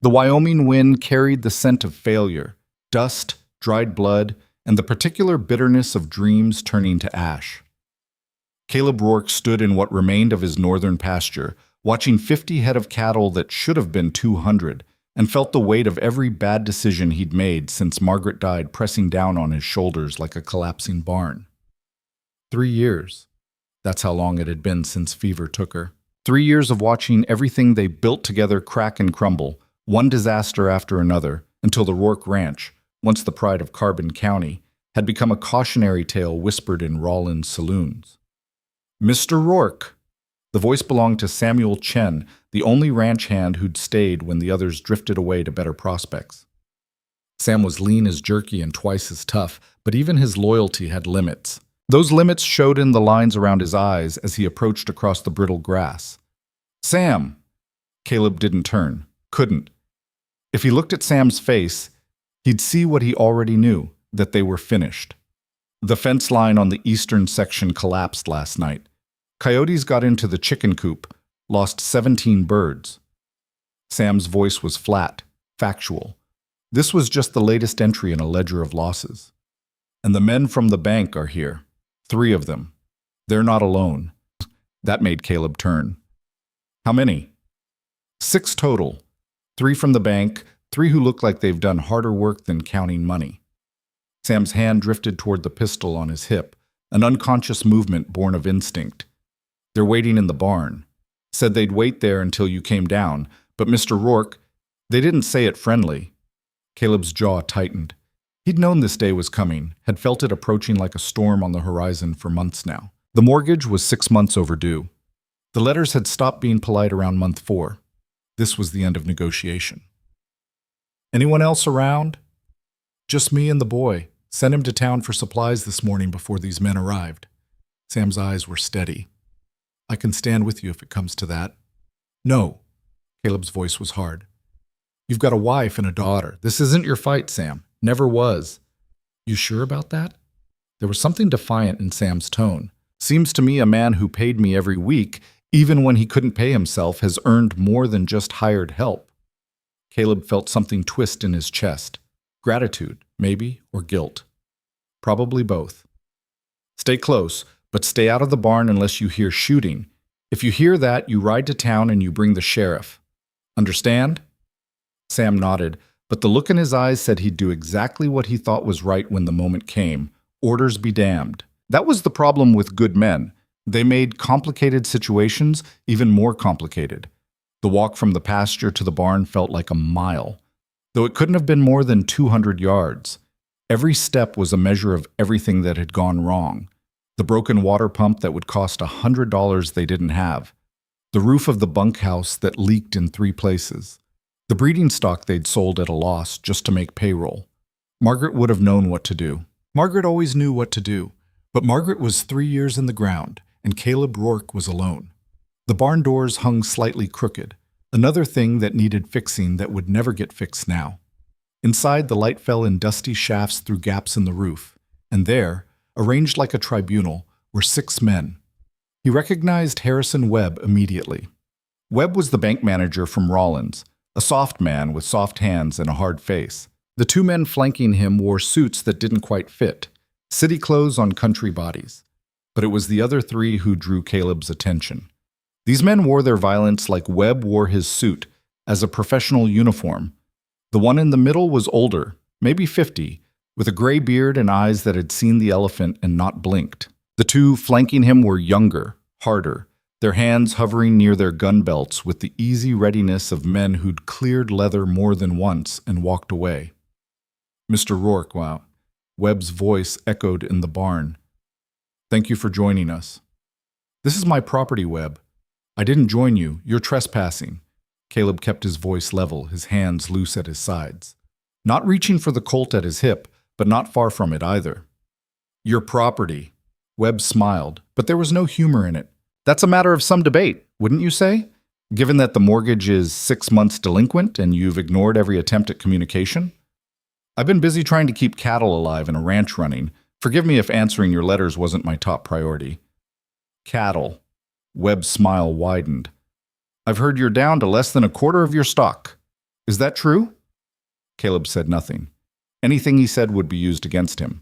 The Wyoming wind carried the scent of failure, dust, dried blood, and the particular bitterness of dreams turning to ash. Caleb Rourke stood in what remained of his northern pasture, watching 50 head of cattle that should have been 200, and felt the weight of every bad decision he'd made since Margaret died pressing down on his shoulders like a collapsing barn. 3 years. That's how long it had been since fever took her. 3 years of watching everything they built together crack and crumble, one disaster after another, until the Rourke Ranch, once the pride of Carbon County, had become a cautionary tale whispered in Rawlins saloons. Mr. Rourke! The voice belonged to Samuel Chen, the only ranch hand who'd stayed when the others drifted away to better prospects. Sam was lean as jerky and twice as tough, but even his loyalty had limits. Those limits showed in the lines around his eyes as he approached across the brittle grass. Sam! Caleb didn't turn. Couldn't. If he looked at Sam's face, he'd see what he already knew, that they were finished. The fence line on the eastern section collapsed last night. Coyotes got into the chicken coop, lost 17 birds. Sam's voice was flat, factual. This was just the latest entry in a ledger of losses. And the men from the bank are here. 3 of them. They're not alone. That made Caleb turn. How many? 6 total. 3 from the bank, 3 who look like they've done harder work than counting money. Sam's hand drifted toward the pistol on his hip, an unconscious movement born of instinct. They're waiting in the barn. Said they'd wait there until you came down, but Mr. Rourke, they didn't say it friendly. Caleb's jaw tightened. He'd known this day was coming, had felt it approaching like a storm on the horizon for months now. The mortgage was 6 months overdue. The letters had stopped being polite around month 4. This was the end of negotiation. Anyone else around? Just me and the boy. Sent him to town for supplies this morning before these men arrived. Sam's eyes were steady. I can stand with you if it comes to that. No. Caleb's voice was hard. You've got a wife and a daughter. This isn't your fight, Sam. Never was. You sure about that? There was something defiant in Sam's tone. Seems to me a man who paid me every week, even when he couldn't pay himself, has earned more than just hired help. Caleb felt something twist in his chest. Gratitude, maybe, or guilt. Probably both. Stay close, but stay out of the barn unless you hear shooting. If you hear that, you ride to town and you bring the sheriff. Understand? Sam nodded, but the look in his eyes said he'd do exactly what he thought was right when the moment came. Orders be damned. That was the problem with good men. They made complicated situations even more complicated. The walk from the pasture to the barn felt like a mile, though it couldn't have been more than 200 yards. Every step was a measure of everything that had gone wrong. The broken water pump that would cost $100 they didn't have. The roof of the bunkhouse that leaked in 3 places. The breeding stock they'd sold at a loss just to make payroll. Margaret would have known what to do. Margaret always knew what to do. But Margaret was 3 years in the ground, and Caleb Rourke was alone. The barn doors hung slightly crooked, another thing that needed fixing that would never get fixed now. Inside, the light fell in dusty shafts through gaps in the roof, and there, arranged like a tribunal, were 6 men. He recognized Harrison Webb immediately. Webb was the bank manager from Rawlins, a soft man with soft hands and a hard face. The 2 men flanking him wore suits that didn't quite fit, city clothes on country bodies. But it was the other 3 who drew Caleb's attention. These men wore their violence like Webb wore his suit, as a professional uniform. The one in the middle was older, maybe 50, with a gray beard and eyes that had seen the elephant and not blinked. The 2 flanking him were younger, harder, their hands hovering near their gun belts with the easy readiness of men who'd cleared leather more than once and walked away. Mr. Rourke, wow. Webb's voice echoed in the barn. Thank you for joining us. This is my property, Webb. I didn't join you. You're trespassing. Caleb kept his voice level, his hands loose at his sides. Not reaching for the Colt at his hip, but not far from it either. Your property. Webb smiled, but there was no humor in it. That's a matter of some debate, wouldn't you say? Given that the mortgage is 6 months delinquent and you've ignored every attempt at communication? I've been busy trying to keep cattle alive and a ranch running. Forgive me if answering your letters wasn't my top priority. Cattle. Webb's smile widened. I've heard you're down to less than a quarter of your stock. Is that true? Caleb said nothing. Anything he said would be used against him.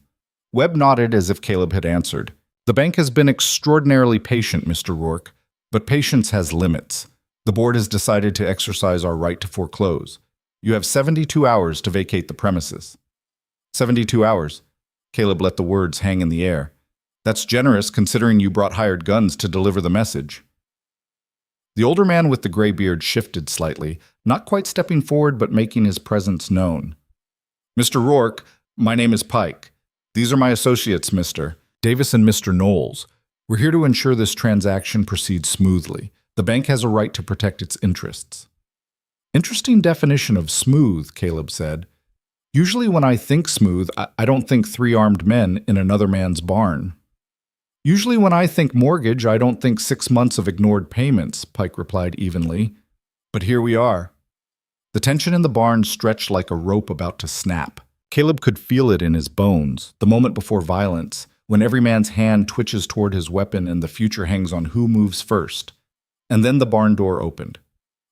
Webb nodded as if Caleb had answered. The bank has been extraordinarily patient, Mr. Rourke, but patience has limits. The board has decided to exercise our right to foreclose. You have 72 hours to vacate the premises. 72 hours. Caleb let the words hang in the air. That's generous considering you brought hired guns to deliver the message. The older man with the gray beard shifted slightly, not quite stepping forward but making his presence known. Mr. Rourke, my name is Pike. These are my associates, Mr. Davis and Mr. Knowles. We're here to ensure this transaction proceeds smoothly. The bank has a right to protect its interests. Interesting definition of smooth, Caleb said. Usually when I think smooth, I don't think three armed men in another man's barn. Usually when I think mortgage, I don't think 6 months of ignored payments, Pike replied evenly. But here we are. The tension in the barn stretched like a rope about to snap. Caleb could feel it in his bones, the moment before violence, when every man's hand twitches toward his weapon and the future hangs on who moves first. And then the barn door opened.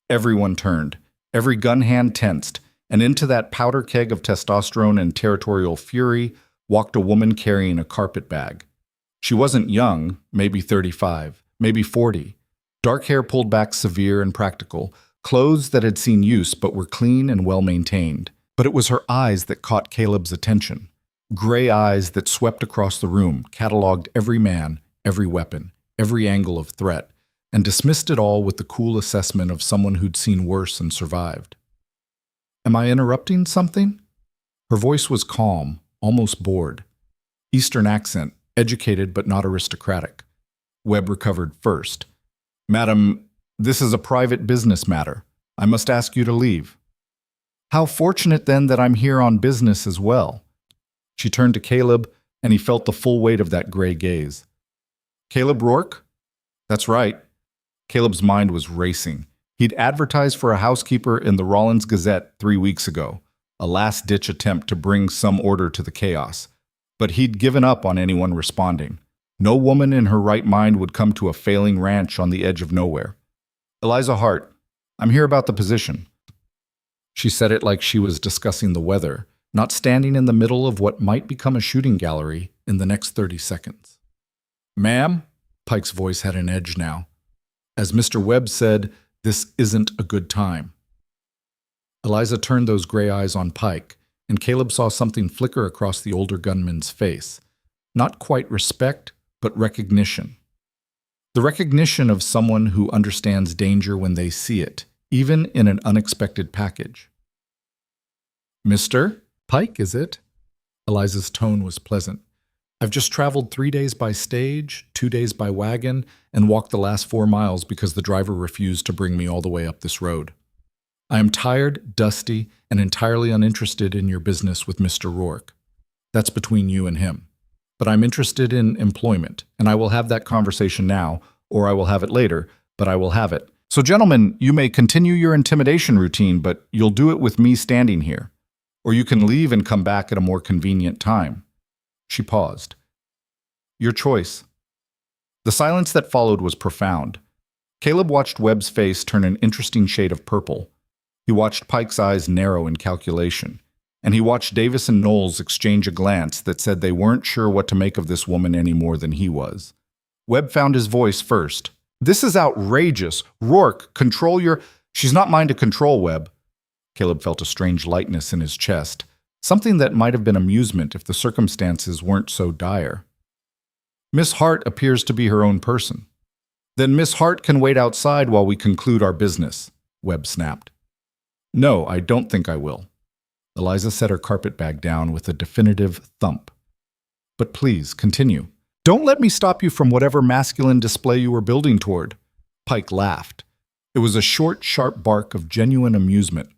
Everyone turned, every gun hand tensed, and into that powder keg of testosterone and territorial fury walked a woman carrying a carpet bag. She wasn't young, maybe 35, maybe 40. Dark hair pulled back severe and practical, clothes that had seen use but were clean and well-maintained. But it was her eyes that caught Caleb's attention. Gray eyes that swept across the room, cataloged every man, every weapon, every angle of threat, and dismissed it all with the cool assessment of someone who'd seen worse and survived. Am I interrupting something? Her voice was calm, almost bored. Eastern accent, educated but not aristocratic. Webb recovered first. Madam, this is a private business matter. I must ask you to leave. How fortunate then that I'm here on business as well. She turned to Caleb, and he felt the full weight of that gray gaze. Caleb Rourke? That's right. Caleb's mind was racing. He'd advertised for a housekeeper in the Rollins Gazette 3 weeks ago, a last-ditch attempt to bring some order to the chaos. But he'd given up on anyone responding. No woman in her right mind would come to a failing ranch on the edge of nowhere. Eliza Hart, I'm here about the position. She said it like she was discussing the weather, not standing in the middle of what might become a shooting gallery in the next 30 seconds. Ma'am, Pike's voice had an edge now. As Mr. Webb said, this isn't a good time. Eliza turned those gray eyes on Pike, and Caleb saw something flicker across the older gunman's face. Not quite respect, but recognition. The recognition of someone who understands danger when they see it, even in an unexpected package. Mr. Pike, is it? Eliza's tone was pleasant. I've just traveled 3 days by stage, 2 days by wagon, and walked the last 4 miles because the driver refused to bring me all the way up this road. I am tired, dusty, and entirely uninterested in your business with Mr. Rourke. That's between you and him. But I'm interested in employment, and I will have that conversation now, or I will have it later, but I will have it. So gentlemen, you may continue your intimidation routine, but you'll do it with me standing here. Or you can leave and come back at a more convenient time. She paused. Your choice. The silence that followed was profound. Caleb watched Webb's face turn an interesting shade of purple. He watched Pike's eyes narrow in calculation. And he watched Davis and Knowles exchange a glance that said they weren't sure what to make of this woman any more than he was. Webb found his voice first. This is outrageous. Rourke, control your... She's not mine to control, Webb. Caleb felt a strange lightness in his chest, something that might have been amusement if the circumstances weren't so dire. Miss Hart appears to be her own person. Then Miss Hart can wait outside while we conclude our business, Webb snapped. No, I don't think I will. Eliza set her carpetbag down with a definitive thump. But please, continue. Don't let me stop you from whatever masculine display you were building toward. Pike laughed. It was a short, sharp bark of genuine amusement.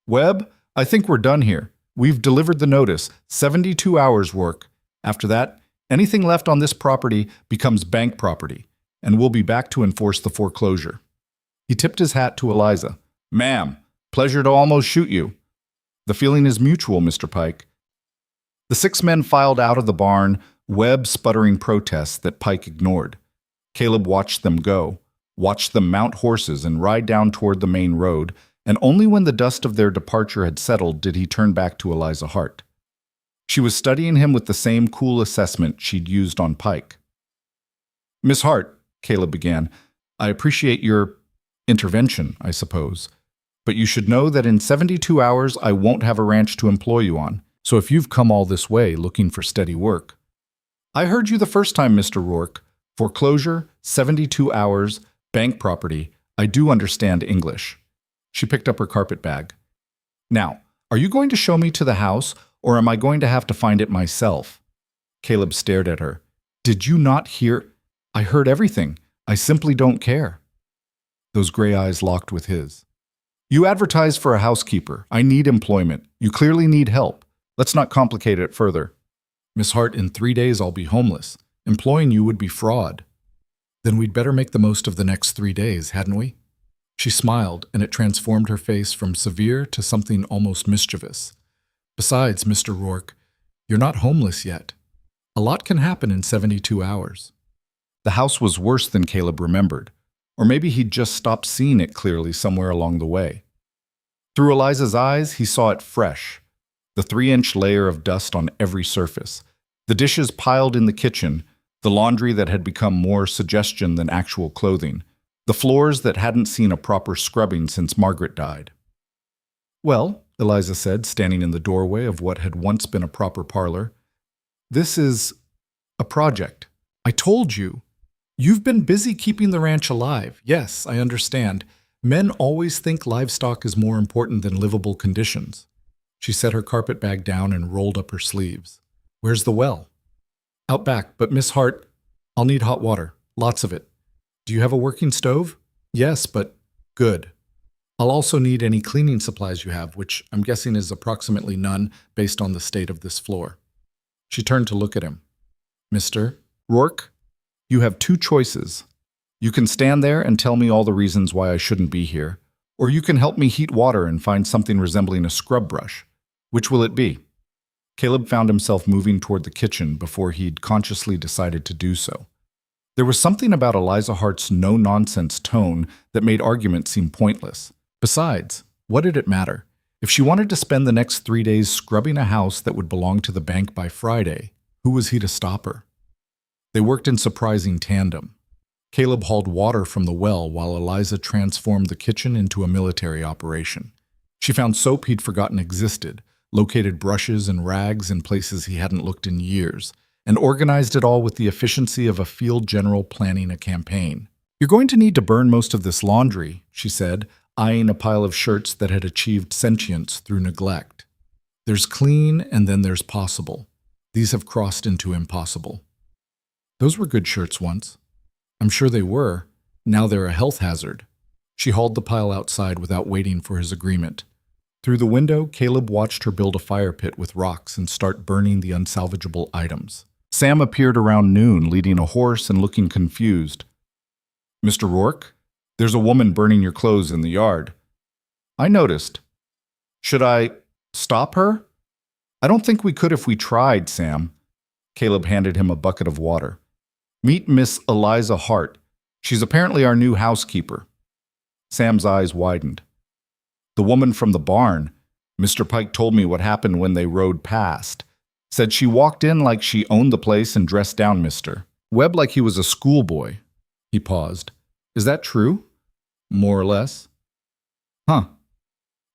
Webb, I think we're done here. We've delivered the notice. 72 hours work. After that, anything left on this property becomes bank property, and we'll be back to enforce the foreclosure. He tipped his hat to Eliza. Ma'am, pleasure to almost shoot you. The feeling is mutual, Mr. Pike. The 6 men filed out of the barn, Webb sputtering protests that Pike ignored. Caleb watched them go, watched them mount horses and ride down toward the main road, and only when the dust of their departure had settled did he turn back to Eliza Hart. She was studying him with the same cool assessment she'd used on Pike. "Miss Hart," Caleb began, "I appreciate your intervention, I suppose. But you should know that in 72 hours I won't have a ranch to employ you on, so if you've come all this way looking for steady work—" "I heard you the first time, Mr. Rourke. Foreclosure, 72 hours, bank property. I do understand English." She picked up her carpet bag. "Now, are you going to show me to the house, or am I going to have to find it myself?" Caleb stared at her. "Did you not hear—" "I heard everything. I simply don't care." Those gray eyes locked with his. "You advertise for a housekeeper. I need employment. You clearly need help. Let's not complicate it further." "Miss Hart, in 3 days I'll be homeless. Employing you would be fraud." "Then we'd better make the most of the next 3 days, hadn't we?" She smiled, and it transformed her face from severe to something almost mischievous. "Besides, Mr. Rourke, you're not homeless yet. A lot can happen in 72 hours. The house was worse than Caleb remembered, or maybe he'd just stopped seeing it clearly somewhere along the way. Through Eliza's eyes, he saw it fresh, the 3-inch layer of dust on every surface, the dishes piled in the kitchen, the laundry that had become more suggestion than actual clothing, the floors that hadn't seen a proper scrubbing since Margaret died. "Well," Eliza said, standing in the doorway of what had once been a proper parlor, "this is a project. I told you. You've been busy keeping the ranch alive. Yes, I understand. Men always think livestock is more important than livable conditions." She set her carpet bag down and rolled up her sleeves. "Where's the well?" "Out back, but Miss Hart, I'll need hot water. Lots of it. Do you have a working stove?" "Yes, but—" "Good. I'll also need any cleaning supplies you have, which I'm guessing is approximately none based on the state of this floor." She turned to look at him. "Mr. Rourke, you have 2 choices. You can stand there and tell me all the reasons why I shouldn't be here, or you can help me heat water and find something resembling a scrub brush. Which will it be?" Caleb found himself moving toward the kitchen before he'd consciously decided to do so. There was something about Eliza Hart's no-nonsense tone that made argument seem pointless. Besides, what did it matter? If she wanted to spend the next 3 days scrubbing a house that would belong to the bank by Friday, who was he to stop her? They worked in surprising tandem. Caleb hauled water from the well while Eliza transformed the kitchen into a military operation. She found soap he'd forgotten existed, located brushes and rags in places he hadn't looked in years, and organized it all with the efficiency of a field general planning a campaign. "You're going to need to burn most of this laundry," she said, eyeing a pile of shirts that had achieved sentience through neglect. "There's clean and then there's possible. These have crossed into impossible." "Those were good shirts once." "I'm sure they were. Now they're a health hazard." She hauled the pile outside without waiting for his agreement. Through the window, Caleb watched her build a fire pit with rocks and start burning the unsalvageable items. Sam appeared around noon, leading a horse and looking confused. "Mr. Rourke, there's a woman burning your clothes in the yard." "I noticed. Should I stop her?" "I don't think we could if we tried, Sam." Caleb handed him a bucket of water. "Meet Miss Eliza Hart. She's apparently our new housekeeper." Sam's eyes widened. "The woman from the barn. Mr. Pike told me what happened when they rode past. Said she walked in like she owned the place and dressed down Mr. Webb like he was a schoolboy." He paused. "Is that true?" "More or less." "Huh."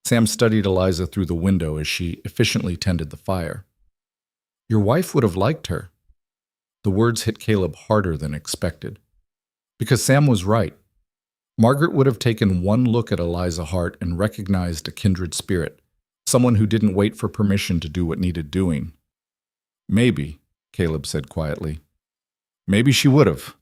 Sam studied Eliza through the window as she efficiently tended the fire. "Your wife would have liked her." The words hit Caleb harder than expected. Because Sam was right. Margaret would have taken one look at Eliza Hart and recognized a kindred spirit, someone who didn't wait for permission to do what needed doing. "Maybe," Caleb said quietly. "Maybe she would have."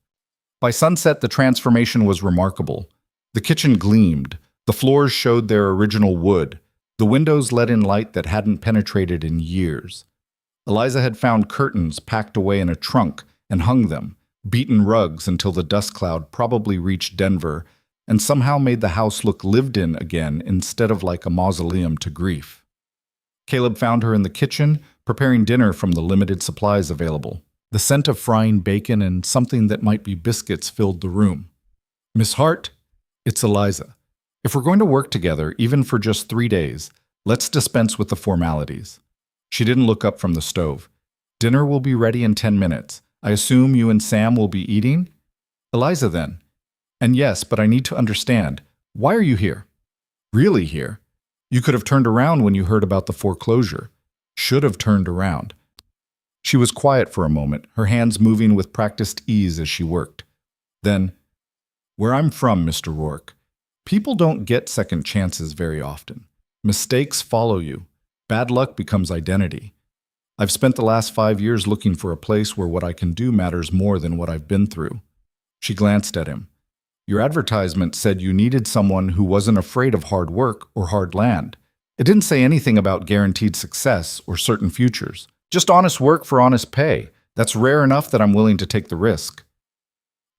By sunset, the transformation was remarkable. The kitchen gleamed. The floors showed their original wood. The windows let in light that hadn't penetrated in years. Eliza had found curtains packed away in a trunk and hung them, beaten rugs until the dust cloud probably reached Denver, and somehow made the house look lived in again instead of like a mausoleum to grief. Caleb found her in the kitchen, preparing dinner from the limited supplies available. The scent of frying bacon and something that might be biscuits filled the room. "Miss Hart, it's Eliza. If we're going to work together, even for just 3 days, let's dispense with the formalities. She didn't look up from the stove. Dinner will be ready in 10 minutes. I assume you and Sam will be eating? Eliza then. And yes, but I need to understand. Why are you here? Really here? You could have turned around when you heard about the foreclosure. Should have turned around. She was quiet for a moment, her hands moving with practiced ease as she worked. Then, where I'm from, Mr. Rourke, people don't get second chances very often. Mistakes follow you. Bad luck becomes identity. I've spent the last 5 years looking for a place where what I can do matters more than what I've been through. She glanced at him. Your advertisement said you needed someone who wasn't afraid of hard work or hard land. It didn't say anything about guaranteed success or certain futures. Just honest work for honest pay. That's rare enough that I'm willing to take the risk.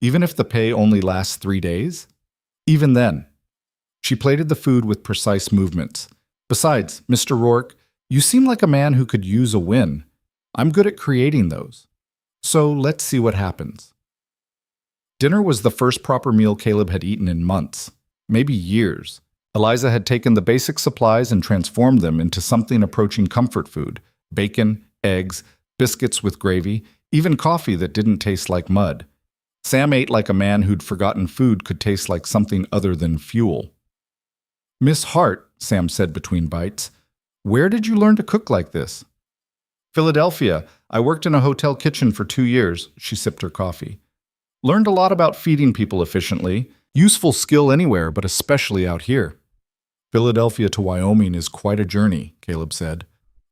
Even if the pay only lasts 3 days? Even then. She plated the food with precise movements. Besides, Mr. Rourke, you seem like a man who could use a win. I'm good at creating those. So let's see what happens. Dinner was the first proper meal Caleb had eaten in months, maybe years. Eliza had taken the basic supplies and transformed them into something approaching comfort food: bacon, eggs, biscuits with gravy, even coffee that didn't taste like mud. Sam ate like a man who'd forgotten food could taste like something other than fuel. Miss Hart, Sam said between bites, where did you learn to cook like this? Philadelphia. I worked in a hotel kitchen for 2 years. She sipped her coffee. Learned a lot about feeding people efficiently. Useful skill anywhere, but especially out here. Philadelphia to Wyoming is quite a journey, Caleb said.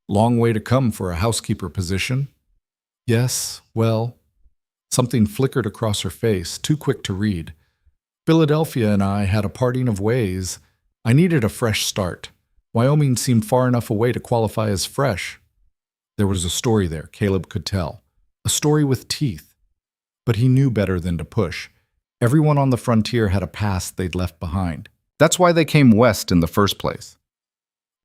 Long way to come for a housekeeper position. Yes, well, something flickered across her face, too quick to read. Philadelphia and I had a parting of ways. I needed a fresh start. Wyoming seemed far enough away to qualify as fresh. There was a story there, Caleb could tell. A story with teeth. But he knew better than to push. Everyone on the frontier had a past they'd left behind. That's why they came west in the first place.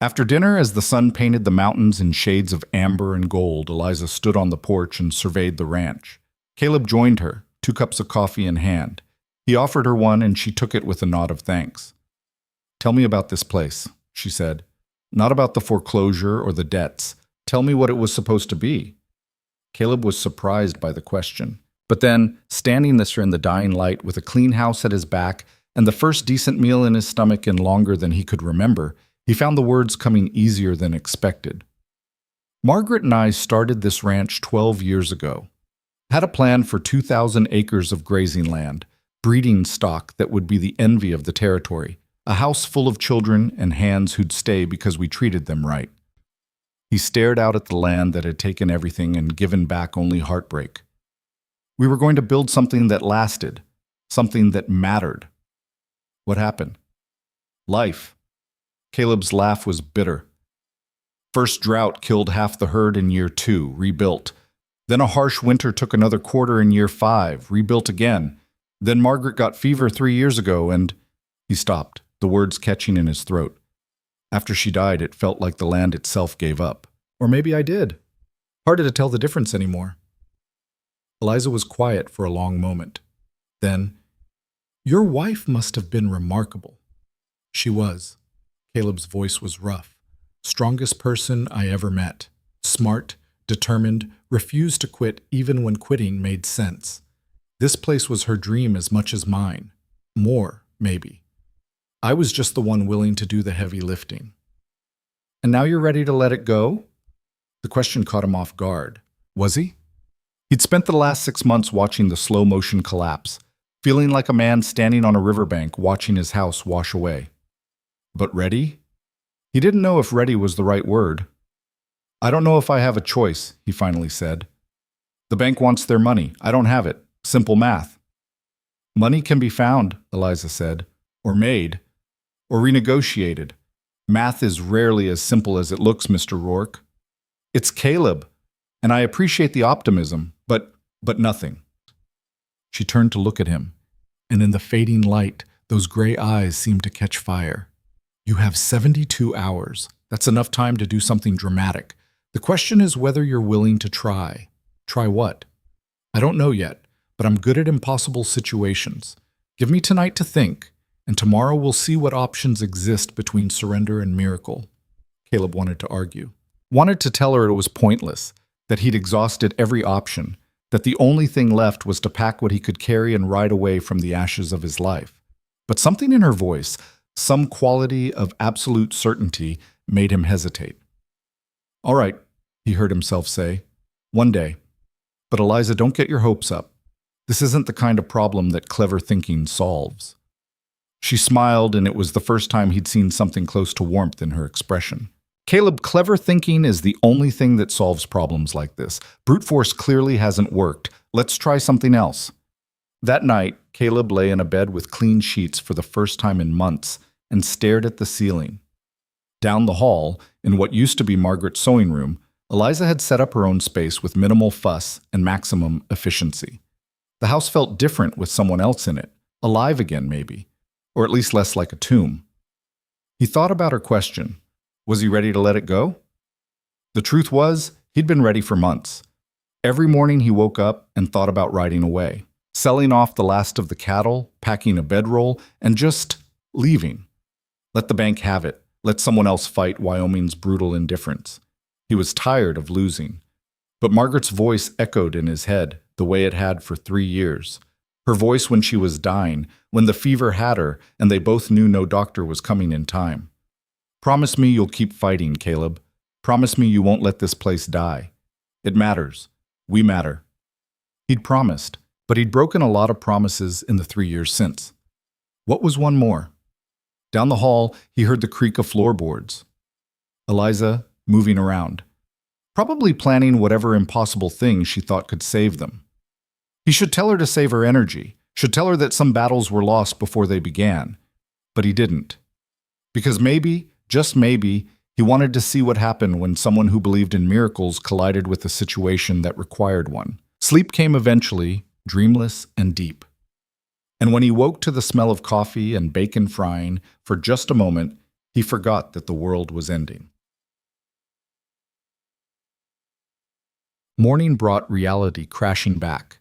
After dinner, as the sun painted the mountains in shades of amber and gold, Eliza stood on the porch and surveyed the ranch. Caleb joined her, 2 cups of coffee in hand. He offered her one, and she took it with a nod of thanks. Tell me about this place, she said. Not about the foreclosure or the debts. Tell me what it was supposed to be. Caleb was surprised by the question. But then, standing there in the dying light with a clean house at his back and the first decent meal in his stomach in longer than he could remember, he found the words coming easier than expected. Margaret and I started this ranch 12 years ago. Had a plan for 2,000 acres of grazing land, breeding stock that would be the envy of the territory, a house full of children and hands who'd stay because we treated them right. He stared out at the land that had taken everything and given back only heartbreak. We were going to build something that lasted, something that mattered. What happened? Life. Caleb's laugh was bitter. First drought killed half the herd in year 2, rebuilt. Then a harsh winter took another quarter in year 5, rebuilt again. Then Margaret got fever 3 years ago and... He stopped, the words catching in his throat. After she died, it felt like the land itself gave up. Or maybe I did. Hard to tell the difference anymore. Eliza was quiet for a long moment. Then, your wife must have been remarkable. She was. Caleb's voice was rough. Strongest person I ever met. Smart, determined, refused to quit even when quitting made sense. This place was her dream as much as mine. More, maybe. I was just the one willing to do the heavy lifting. And now you're ready to let it go? The question caught him off guard. Was he? He'd spent the last 6 months watching the slow-motion collapse, feeling like a man standing on a riverbank watching his house wash away. But ready? He didn't know if ready was the right word. I don't know if I have a choice, he finally said. The bank wants their money. I don't have it. Simple math. Money can be found, Eliza said, or made, or renegotiated. Math is rarely as simple as it looks, Mr. Rourke. It's Caleb, and I appreciate the optimism, but nothing. She turned to look at him, and in the fading light, those gray eyes seemed to catch fire. You have 72 hours. That's enough time to do something dramatic. The question is whether you're willing to try. Try what? I don't know yet, but I'm good at impossible situations. Give me tonight to think, and tomorrow we'll see what options exist between surrender and miracle. Caleb wanted to argue. Wanted to tell her it was pointless, that he'd exhausted every option, that the only thing left was to pack what he could carry and ride away from the ashes of his life. But something in her voice, some quality of absolute certainty, made him hesitate. "All right," he heard himself say. "One day. But Eliza, don't get your hopes up. This isn't the kind of problem that clever thinking solves." She smiled, and it was the first time he'd seen something close to warmth in her expression. "Caleb, clever thinking is the only thing that solves problems like this. Brute force clearly hasn't worked. Let's try something else." That night, Caleb lay in a bed with clean sheets for the first time in months and stared at the ceiling. Down the hall, in what used to be Margaret's sewing room, Eliza had set up her own space with minimal fuss and maximum efficiency. The house felt different with someone else in it, alive again maybe, or at least less like a tomb. He thought about her question. Was he ready to let it go? The truth was, he'd been ready for months. Every morning he woke up and thought about riding away, selling off the last of the cattle, packing a bedroll, and just leaving. Let the bank have it. Let someone else fight Wyoming's brutal indifference. He was tired of losing. But Margaret's voice echoed in his head the way it had for 3 years. Her voice when she was dying, when the fever had her, and they both knew no doctor was coming in time. "Promise me you'll keep fighting, Caleb. Promise me you won't let this place die. It matters. We matter." He'd promised, but he'd broken a lot of promises in the 3 years since. What was one more? Down the hall, he heard the creak of floorboards. Eliza moving around, probably planning whatever impossible thing she thought could save them. He should tell her to save her energy, should tell her that some battles were lost before they began. But he didn't. Because maybe, just maybe, he wanted to see what happened when someone who believed in miracles collided with a situation that required one. Sleep came eventually, dreamless and deep. And when he woke to the smell of coffee and bacon frying, for just a moment, he forgot that the world was ending. Morning brought reality crashing back.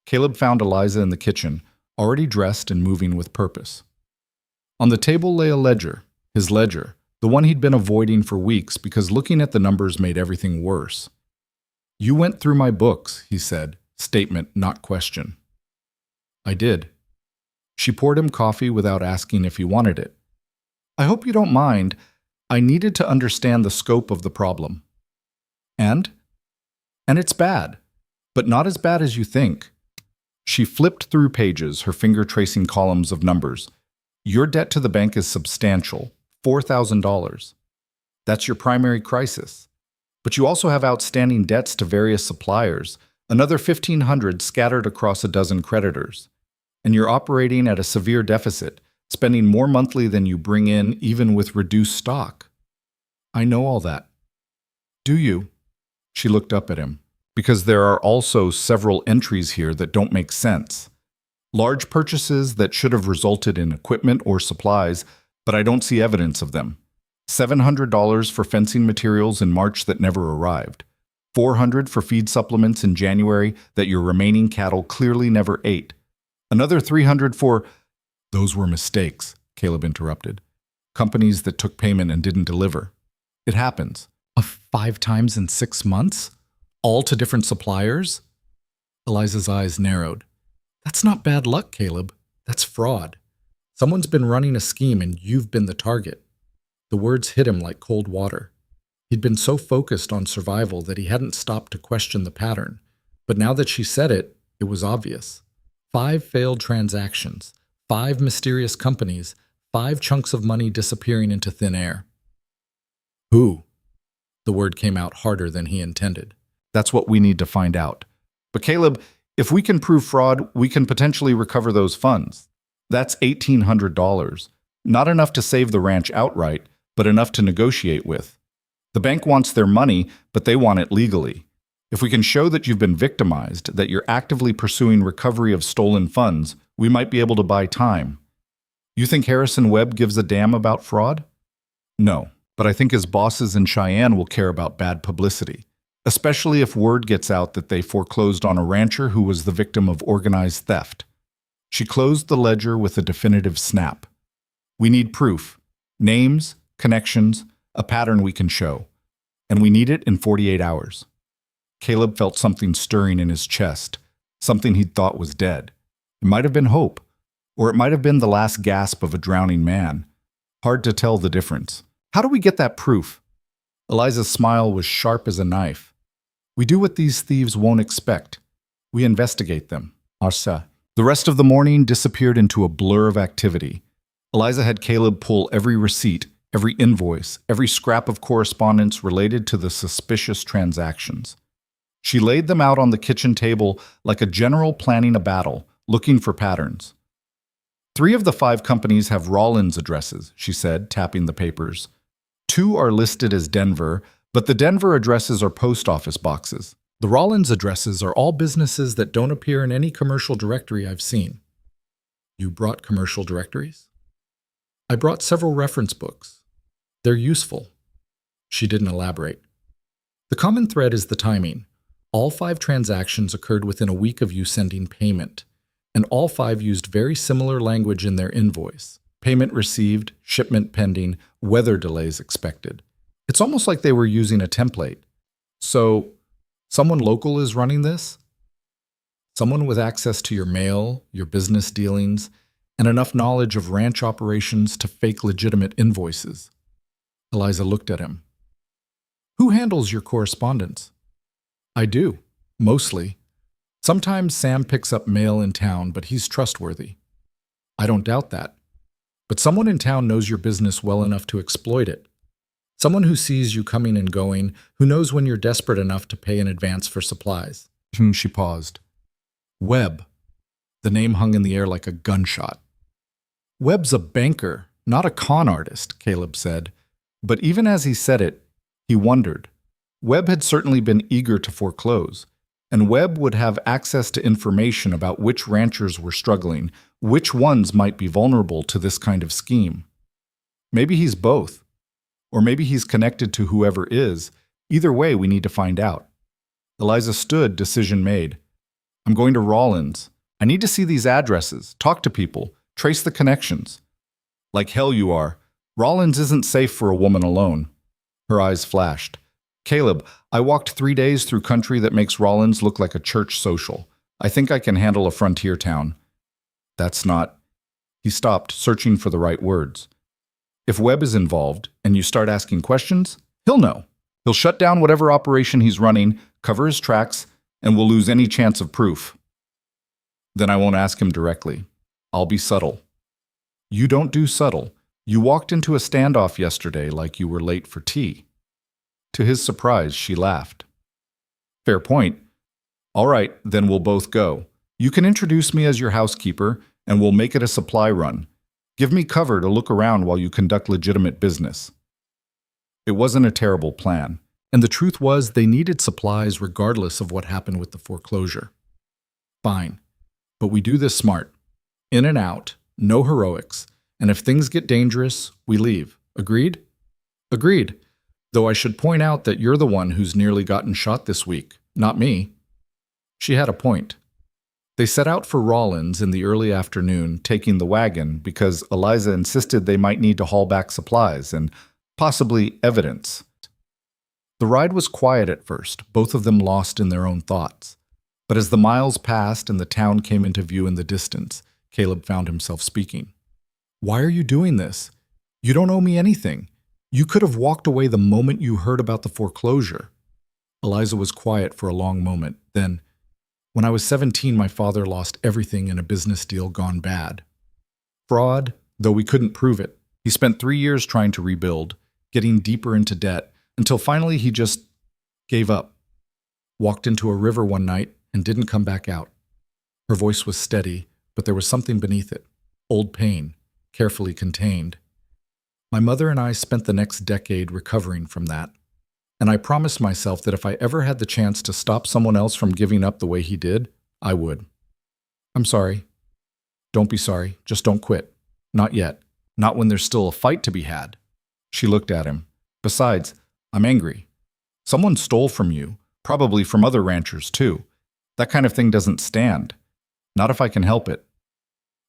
Caleb found Eliza in the kitchen, already dressed and moving with purpose. On the table lay a ledger, his ledger, the one he'd been avoiding for weeks because looking at the numbers made everything worse. "You went through my books," he said, statement, not question. "I did." She poured him coffee without asking if he wanted it. "I hope you don't mind. I needed to understand the scope of the problem." And it's bad, but not as bad as you think." She flipped through pages, her finger tracing columns of numbers. "Your debt to the bank is substantial, $4,000. That's your primary crisis. But you also have outstanding debts to various suppliers, another $1,500 scattered across a dozen creditors. And you're operating at a severe deficit, spending more monthly than you bring in even with reduced stock." "I know all that." "Do you?" She looked up at him. "Because there are also several entries here that don't make sense. Large purchases that should have resulted in equipment or supplies, but I don't see evidence of them. $700 for fencing materials in March that never arrived. $400 for feed supplements in January that your remaining cattle clearly never ate. Another $300 for—" "Those were mistakes," Caleb interrupted. "Companies that took payment and didn't deliver. It happens." "Of 5 times in 6 months? All to different suppliers?" Eliza's eyes narrowed. "That's not bad luck, Caleb. That's fraud. Someone's been running a scheme and you've been the target." The words hit him like cold water. He'd been so focused on survival that he hadn't stopped to question the pattern. But now that she said it, it was obvious. 5 failed transactions, 5 mysterious companies, 5 chunks of money disappearing into thin air. "Who?" The word came out harder than he intended. "That's what we need to find out. But Caleb, if we can prove fraud, we can potentially recover those funds. That's $1,800. Not enough to save the ranch outright, but enough to negotiate with. The bank wants their money, but they want it legally. If we can show that you've been victimized, that you're actively pursuing recovery of stolen funds, we might be able to buy time. You think Harrison Webb gives a damn about fraud? No, but I think his bosses in Cheyenne will care about bad publicity, especially if word gets out that they foreclosed on a rancher who was the victim of organized theft." She closed the ledger with a definitive snap. We need proof. Names, connections, a pattern we can show. And we need it in 48 hours. Caleb felt something stirring in his chest, something he'd thought was dead. It might have been hope, or it might have been the last gasp of a drowning man. Hard to tell the difference. How do we get that proof? Eliza's smile was sharp as a knife. We do what these thieves won't expect. We investigate them. Arsa. The rest of the morning disappeared into a blur of activity. Eliza had Caleb pull every receipt, every invoice, every scrap of correspondence related to the suspicious transactions. She laid them out on the kitchen table like a general planning a battle, looking for patterns. 3 of the 5 companies have Rollins addresses, she said, tapping the papers. 2 are listed as Denver, but the Denver addresses are post office boxes. The Rollins addresses are all businesses that don't appear in any commercial directory I've seen. You brought commercial directories? I brought several reference books. They're useful. She didn't elaborate. The common thread is the timing. All 5 transactions occurred within a week of you sending payment, and all 5 used very similar language in their invoice. Payment received, shipment pending, weather delays expected. It's almost like they were using a template. So, someone local is running this? Someone with access to your mail, your business dealings, and enough knowledge of ranch operations to fake legitimate invoices. Eliza looked at him. Who handles your correspondence? I do, mostly. Sometimes Sam picks up mail in town, but he's trustworthy. I don't doubt that. But someone in town knows your business well enough to exploit it. Someone who sees you coming and going, who knows when you're desperate enough to pay in advance for supplies. She paused. Webb. The name hung in the air like a gunshot. Webb's a banker, not a con artist, Caleb said. But even as he said it, he wondered. Webb had certainly been eager to foreclose, and Webb would have access to information about which ranchers were struggling, which ones might be vulnerable to this kind of scheme. Maybe he's both, or maybe he's connected to whoever is. Either way, we need to find out. Eliza stood, decision made. I'm going to Rollins. I need to see these addresses, talk to people, trace the connections. Like hell you are. Rollins isn't safe for a woman alone. Her eyes flashed. Caleb, I walked 3 days through country that makes Rollins look like a church social. I think I can handle a frontier town. That's not... He stopped, searching for the right words. If Webb is involved, and you start asking questions, he'll know. He'll shut down whatever operation he's running, cover his tracks, and we'll lose any chance of proof. Then I won't ask him directly. I'll be subtle. You don't do subtle. You walked into a standoff yesterday like you were late for tea. To his surprise, she laughed. Fair point. All right, then we'll both go. You can introduce me as your housekeeper, and we'll make it a supply run. Give me cover to look around while you conduct legitimate business. It wasn't a terrible plan, and the truth was they needed supplies regardless of what happened with the foreclosure. Fine, but we do this smart. In and out, no heroics, and if things get dangerous, we leave. Agreed? Agreed. Though I should point out that you're the one who's nearly gotten shot this week, not me. She had a point. They set out for Rollins in the early afternoon, taking the wagon because Eliza insisted they might need to haul back supplies and possibly evidence. The ride was quiet at first, both of them lost in their own thoughts. But as the miles passed and the town came into view in the distance, Caleb found himself speaking. Why are you doing this? You don't owe me anything. You could have walked away the moment you heard about the foreclosure. Eliza was quiet for a long moment. Then, when I was 17, my father lost everything in a business deal gone bad. Fraud, though we couldn't prove it. He spent 3 years trying to rebuild, getting deeper into debt, until finally he just gave up. Walked into a river one night and didn't come back out. Her voice was steady, but there was something beneath it. Old pain, carefully contained. My mother and I spent the next decade recovering from that, and I promised myself that if I ever had the chance to stop someone else from giving up the way he did, I would. I'm sorry. Don't be sorry. Just don't quit. Not yet. Not when there's still a fight to be had. She looked at him. Besides, I'm angry. Someone stole from you, probably from other ranchers too. That kind of thing doesn't stand. Not if I can help it.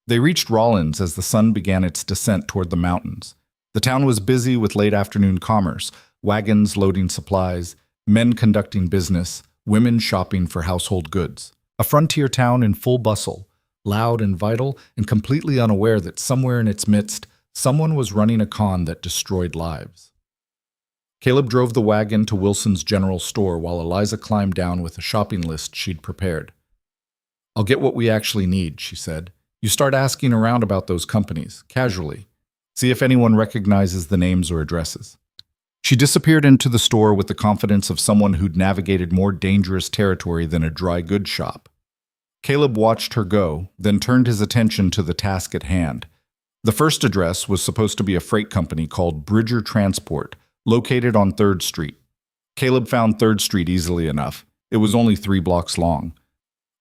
They reached Rollins as the sun began its descent toward the mountains. The town was busy with late afternoon commerce, wagons loading supplies, men conducting business, women shopping for household goods. A frontier town in full bustle, loud and vital, and completely unaware that somewhere in its midst, someone was running a con that destroyed lives. Caleb drove the wagon to Wilson's general store while Eliza climbed down with a shopping list she'd prepared. "I'll get what we actually need," she said. "You start asking around about those companies, casually. See if anyone recognizes the names or addresses." She disappeared into the store with the confidence of someone who'd navigated more dangerous territory than a dry goods shop. Caleb watched her go, then turned his attention to the task at hand. The first address was supposed to be a freight company called Bridger Transport, located on 3rd Street. Caleb found 3rd Street easily enough. It was only 3 blocks long.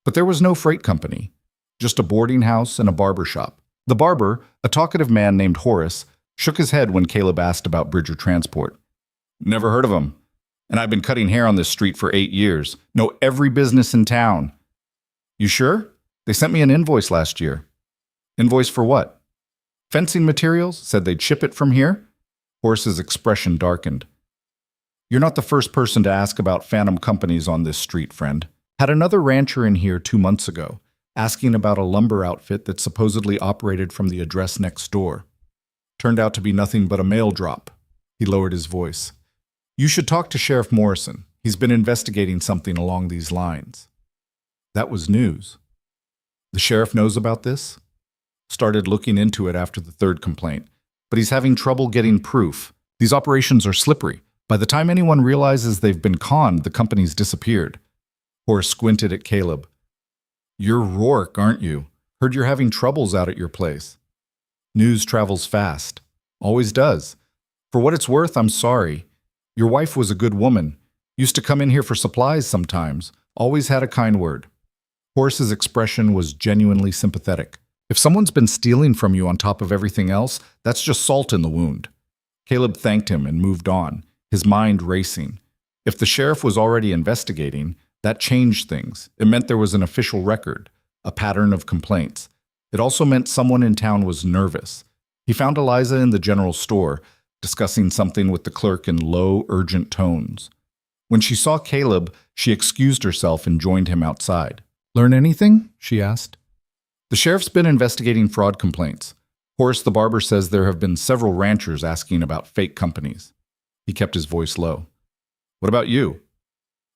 But there was no freight company, just a boarding house and a barber shop. The barber, a talkative man named Horace, shook his head when Caleb asked about Bridger Transport. "Never heard of them. And I've been cutting hair on this street for 8 years. Know every business in town." "You sure? They sent me an invoice last year." "Invoice for what?" "Fencing materials, said they'd ship it from here." Horace's expression darkened. "You're not the first person to ask about phantom companies on this street, friend. Had another rancher in here 2 months ago, asking about a lumber outfit that supposedly operated from the address next door. Turned out to be nothing but a mail drop." He lowered his voice. "You should talk to Sheriff Morrison. He's been investigating something along these lines." That was news. "The sheriff knows about this?" "Started looking into it after the 3rd complaint. But he's having trouble getting proof. These operations are slippery. By the time anyone realizes they've been conned, the company's disappeared." Horace squinted at Caleb. "You're Rourke, aren't you? Heard you're having troubles out at your place." "News travels fast. Always does. For what it's worth, I'm sorry. Your wife was a good woman. Used to come in here for supplies sometimes. Always had a kind word." Horace's expression was genuinely sympathetic. If someone's been stealing from you on top of everything else, that's just salt in the wound. Caleb thanked him and moved on, his mind racing. If the sheriff was already investigating, that changed things. It meant there was an official record, a pattern of complaints. It also meant someone in town was nervous. He found Eliza in the general store, discussing something with the clerk in low, urgent tones. When she saw Caleb, she excused herself and joined him outside. "Learn anything?" she asked. "The sheriff's been investigating fraud complaints. Horace the barber says there have been several ranchers asking about fake companies." He kept his voice low. "What about you?"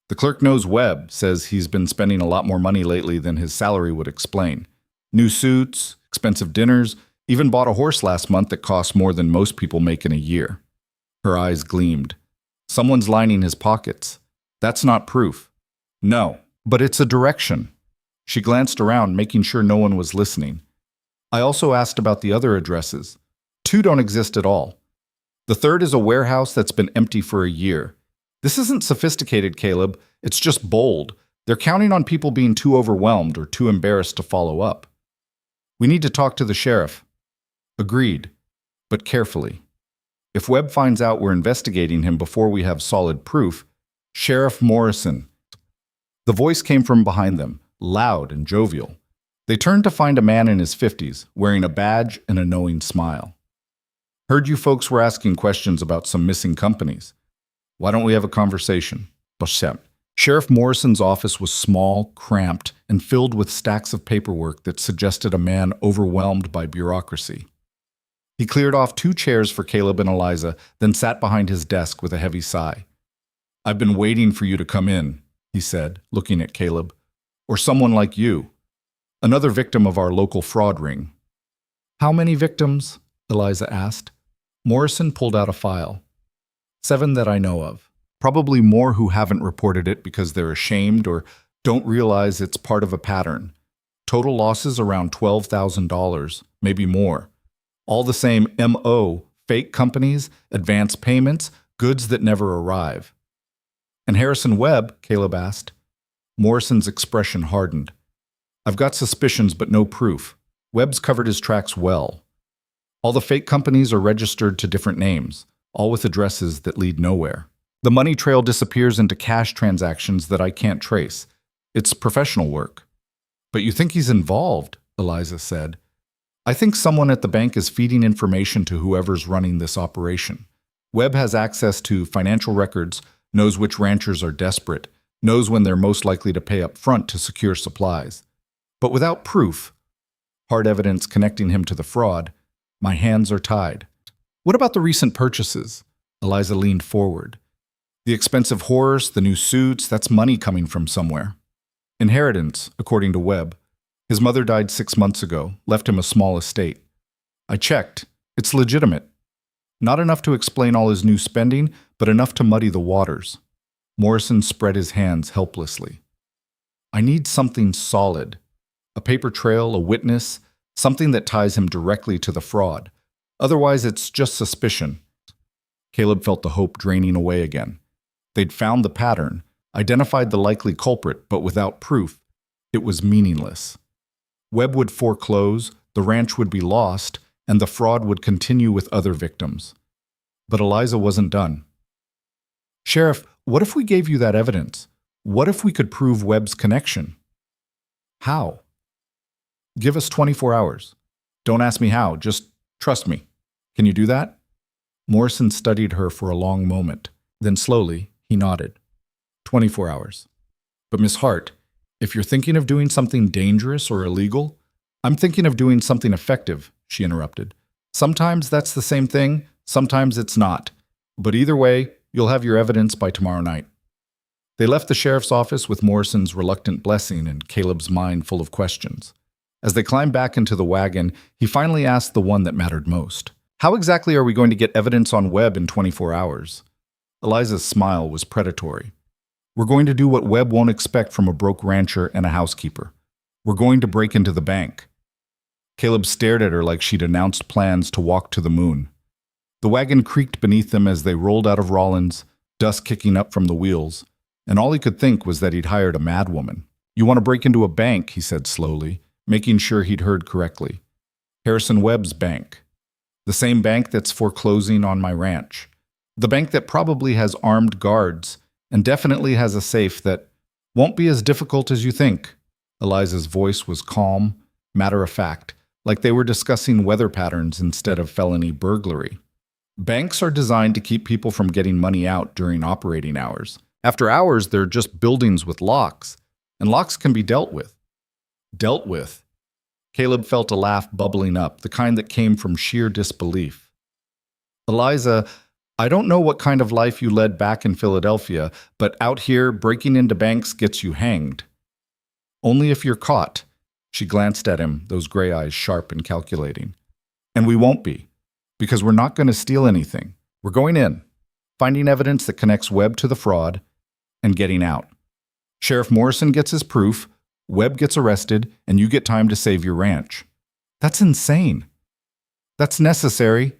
"The clerk knows Webb, says he's been spending a lot more money lately than his salary would explain. New suits, expensive dinners, even bought a horse last month that costs more than most people make in a year." Her eyes gleamed. "Someone's lining his pockets. That's not proof." "No, but it's a direction." She glanced around, making sure no one was listening. "I also asked about the other addresses. 2 don't exist at all. The 3rd is a warehouse that's been empty for a year. This isn't sophisticated, Caleb. It's just bold. They're counting on people being too overwhelmed or too embarrassed to follow up. We need to talk to the sheriff." "Agreed, but carefully. If Webb finds out we're investigating him before we have solid proof, Sheriff Morrison." The voice came from behind them, loud and jovial. They turned to find a man in his 50s, wearing a badge and a knowing smile. "Heard you folks were asking questions about some missing companies. Why don't we have a conversation?" Sheriff Morrison's office was small, cramped, and filled with stacks of paperwork that suggested a man overwhelmed by bureaucracy. He cleared off 2 chairs for Caleb and Eliza, then sat behind his desk with a heavy sigh. "I've been waiting for you to come in," he said, looking at Caleb. "Or someone like you. Another victim of our local fraud ring." "How many victims?" Eliza asked. Morrison pulled out a file. 7 that I know of. Probably more who haven't reported it because they're ashamed or don't realize it's part of a pattern. Total losses around $12,000, maybe more. All the same M.O., fake companies, advance payments, goods that never arrive." "And Harrison Webb?" Caleb asked. Morrison's expression hardened. "I've got suspicions but no proof. Webb's covered his tracks well. All the fake companies are registered to different names, all with addresses that lead nowhere. The money trail disappears into cash transactions that I can't trace. It's professional work." "But you think he's involved," Eliza said. I think someone at the bank is feeding information to whoever's running this operation. Webb has access to financial records, knows which ranchers are desperate, knows when they're most likely to pay up front to secure supplies. But without proof, hard evidence connecting him to the fraud, my hands are tied. What about the recent purchases? Eliza leaned forward. The expensive horse, the new suits, that's money coming from somewhere. Inheritance, according to Webb. His mother died 6 months ago, left him a small estate. I checked. It's legitimate. Not enough to explain all his new spending, but enough to muddy the waters. Morrison spread his hands helplessly. I need something solid. A paper trail, a witness, something that ties him directly to the fraud. Otherwise, it's just suspicion. Caleb felt the hope draining away again. They'd found the pattern, identified the likely culprit, but without proof, it was meaningless. Webb would foreclose, the ranch would be lost, and the fraud would continue with other victims. But Eliza wasn't done. Sheriff, what if we gave you that evidence? What if we could prove Webb's connection? How? Give us 24 hours. Don't ask me how, just trust me. Can you do that? Morrison studied her for a long moment. Then slowly, he nodded. 24 hours. But Miss Hart, if you're thinking of doing something dangerous or illegal, I'm thinking of doing something effective, she interrupted. Sometimes that's the same thing, sometimes it's not. But either way, you'll have your evidence by tomorrow night. They left the sheriff's office with Morrison's reluctant blessing and Caleb's mind full of questions. As they climbed back into the wagon, he finally asked the one that mattered most. How exactly are we going to get evidence on Webb in 24 hours? Eliza's smile was predatory. We're going to do what Webb won't expect from a broke rancher and a housekeeper. We're going to break into the bank. Caleb stared at her like she'd announced plans to walk to the moon. The wagon creaked beneath them as they rolled out of Rollins, dust kicking up from the wheels, and all he could think was that he'd hired a madwoman. You want to break into a bank, he said slowly, making sure he'd heard correctly. Harrison Webb's bank. The same bank that's foreclosing on my ranch. The bank that probably has armed guards and definitely has a safe that won't be as difficult as you think. Eliza's voice was calm, matter-of-fact, like they were discussing weather patterns instead of felony burglary. Banks are designed to keep people from getting money out during operating hours. After hours, they're just buildings with locks, and locks can be dealt with. Dealt with? Caleb felt a laugh bubbling up, the kind that came from sheer disbelief. Eliza, I don't know what kind of life you led back in Philadelphia, but out here, breaking into banks gets you hanged. Only if you're caught. She glanced at him, those gray eyes sharp and calculating. And we won't be, because we're not going to steal anything. We're going in, finding evidence that connects Webb to the fraud, and getting out. Sheriff Morrison gets his proof, Webb gets arrested, and you get time to save your ranch. That's insane. That's necessary.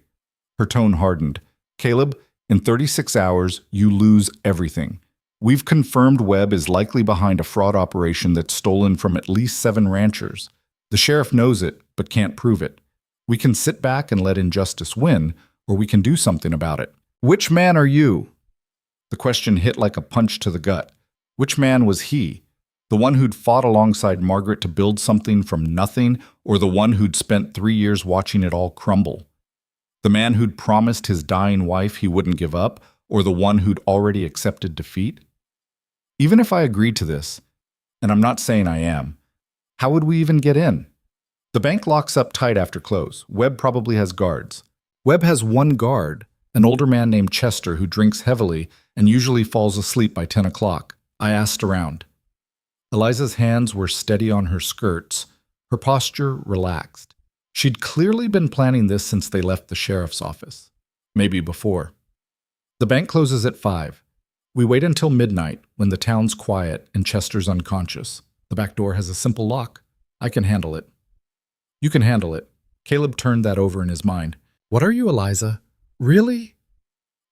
Her tone hardened. Caleb, in 36 hours, you lose everything. We've confirmed Webb is likely behind a fraud operation that's stolen from at least 7 ranchers. The sheriff knows it, but can't prove it. We can sit back and let injustice win, or we can do something about it. Which man are you? The question hit like a punch to the gut. Which man was he? The one who'd fought alongside Margaret to build something from nothing, or the one who'd spent 3 years watching it all crumble? The man who'd promised his dying wife he wouldn't give up, or the one who'd already accepted defeat? Even if I agreed to this, and I'm not saying I am, how would we even get in? The bank locks up tight after close. Webb probably has guards. Webb has one guard, an older man named Chester who drinks heavily and usually falls asleep by 10 o'clock. I asked around. Eliza's hands were steady on her skirts, her posture relaxed. She'd clearly been planning this since they left the sheriff's office. Maybe before. The bank closes at 5. We wait until midnight when the town's quiet and Chester's unconscious. The back door has a simple lock. I can handle it. You can handle it. Caleb turned that over in his mind. What are you, Eliza? Really?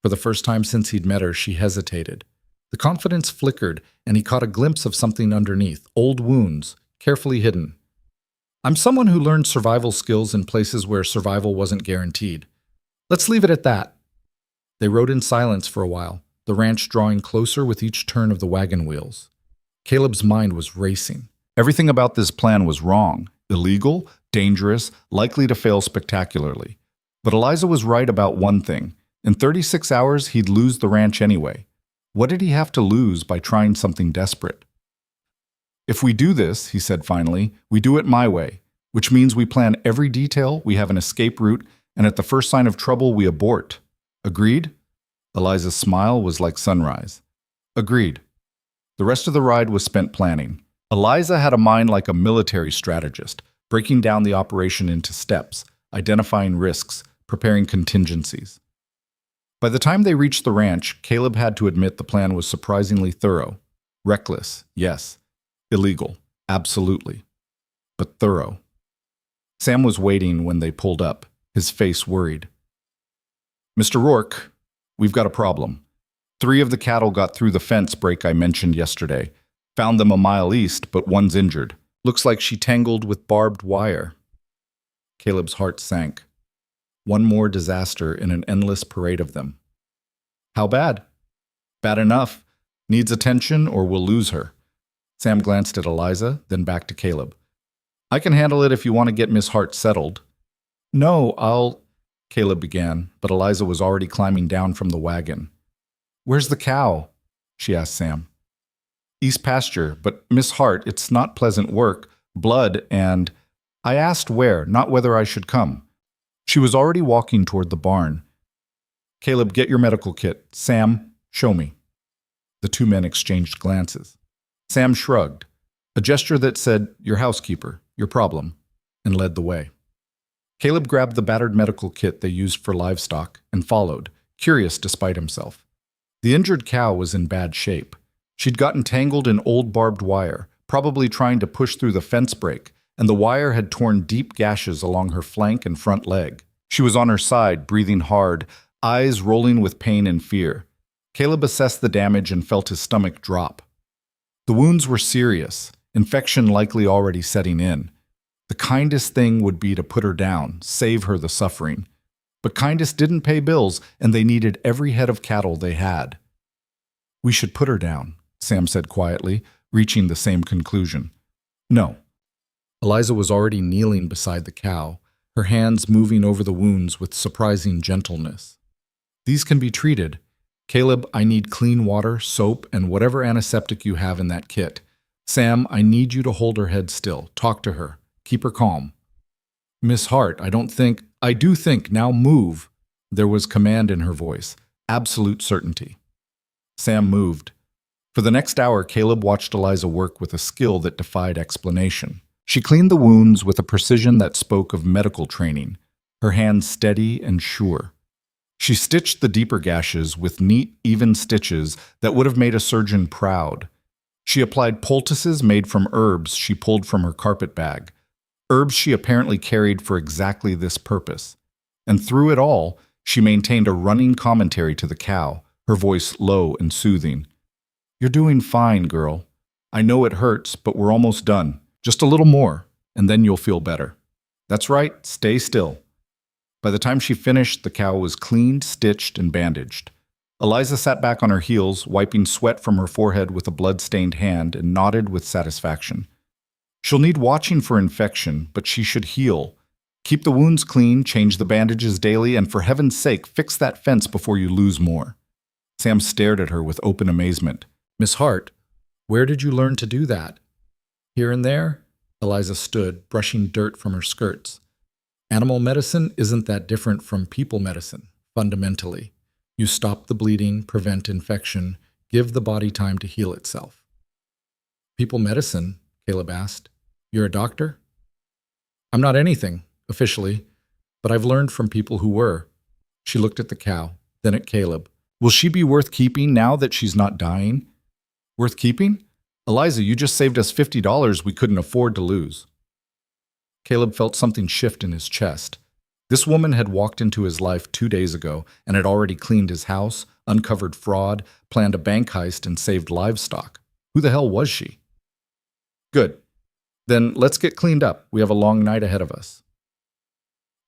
For the first time since he'd met her, she hesitated. The confidence flickered, and he caught a glimpse of something underneath, old wounds, carefully hidden. I'm someone who learned survival skills in places where survival wasn't guaranteed. Let's leave it at that. They rode in silence for a while, the ranch drawing closer with each turn of the wagon wheels. Caleb's mind was racing. Everything about this plan was wrong, illegal, dangerous, likely to fail spectacularly. But Eliza was right about one thing. In 36 hours, he'd lose the ranch anyway. What did he have to lose by trying something desperate? If we do this, he said finally, we do it my way, which means we plan every detail, we have an escape route, and at the first sign of trouble, we abort. Agreed? Eliza's smile was like sunrise. Agreed. The rest of the ride was spent planning. Eliza had a mind like a military strategist, breaking down the operation into steps, identifying risks, preparing contingencies. By the time they reached the ranch, Caleb had to admit the plan was surprisingly thorough. Reckless, yes. Illegal, absolutely. But thorough. Sam was waiting when they pulled up, his face worried. Mr. Rourke, we've got a problem. 3 of the cattle got through the fence break I mentioned yesterday. Found them a mile east, but one's injured. Looks like she tangled with barbed wire. Caleb's heart sank. One more disaster in an endless parade of them. How bad? Bad enough. Needs attention or we'll lose her. Sam glanced at Eliza, then back to Caleb. I can handle it if you want to get Miss Hart settled. No, Caleb began, but Eliza was already climbing down from the wagon. Where's the cow? She asked Sam. East pasture, but Miss Hart, it's not pleasant work, blood, and… I asked where, not whether I should come. She was already walking toward the barn. Caleb, get your medical kit. Sam, show me. The 2 men exchanged glances. Sam shrugged, a gesture that said, your housekeeper, your problem, and led the way. Caleb grabbed the battered medical kit they used for livestock and followed, curious despite himself. The injured cow was in bad shape. She'd gotten tangled in old barbed wire, probably trying to push through the fence break, and the wire had torn deep gashes along her flank and front leg. She was on her side, breathing hard, eyes rolling with pain and fear. Caleb assessed the damage and felt his stomach drop. The wounds were serious, infection likely already setting in. The kindest thing would be to put her down, save her the suffering. But kindest didn't pay bills, and they needed every head of cattle they had. We should put her down, Sam said quietly, reaching the same conclusion. No. Eliza was already kneeling beside the cow, her hands moving over the wounds with surprising gentleness. These can be treated. Caleb, I need clean water, soap, and whatever antiseptic you have in that kit. Sam, I need you to hold her head still. Talk to her. Keep her calm. Miss Hart, I do think, now move. There was command in her voice, absolute certainty. Sam moved. For the next hour, Caleb watched Eliza work with a skill that defied explanation. She cleaned the wounds with a precision that spoke of medical training, her hands steady and sure. She stitched the deeper gashes with neat, even stitches that would have made a surgeon proud. She applied poultices made from herbs she pulled from her carpet bag, herbs she apparently carried for exactly this purpose. And through it all, she maintained a running commentary to the cow, her voice low and soothing. You're doing fine, girl. I know it hurts, but we're almost done. Just a little more, and then you'll feel better. That's right, stay still. By the time she finished, the cow was cleaned, stitched, and bandaged. Eliza sat back on her heels, wiping sweat from her forehead with a blood-stained hand, and nodded with satisfaction. She'll need watching for infection, but she should heal. Keep the wounds clean, change the bandages daily, and for heaven's sake, fix that fence before you lose more. Sam stared at her with open amazement. Miss Hart, where did you learn to do that? Here and there, Eliza stood, brushing dirt from her skirts. Animal medicine isn't that different from people medicine, fundamentally. You stop the bleeding, prevent infection, give the body time to heal itself. People medicine? Caleb asked. You're a doctor? I'm not anything, officially, but I've learned from people who were. She looked at the cow, then at Caleb. Will she be worth keeping now that she's not dying? Worth keeping? Eliza, you just saved us $50 we couldn't afford to lose. Caleb felt something shift in his chest. This woman had walked into his life 2 days ago and had already cleaned his house, uncovered fraud, planned a bank heist, and saved livestock. Who the hell was she? Good. Then let's get cleaned up. We have a long night ahead of us.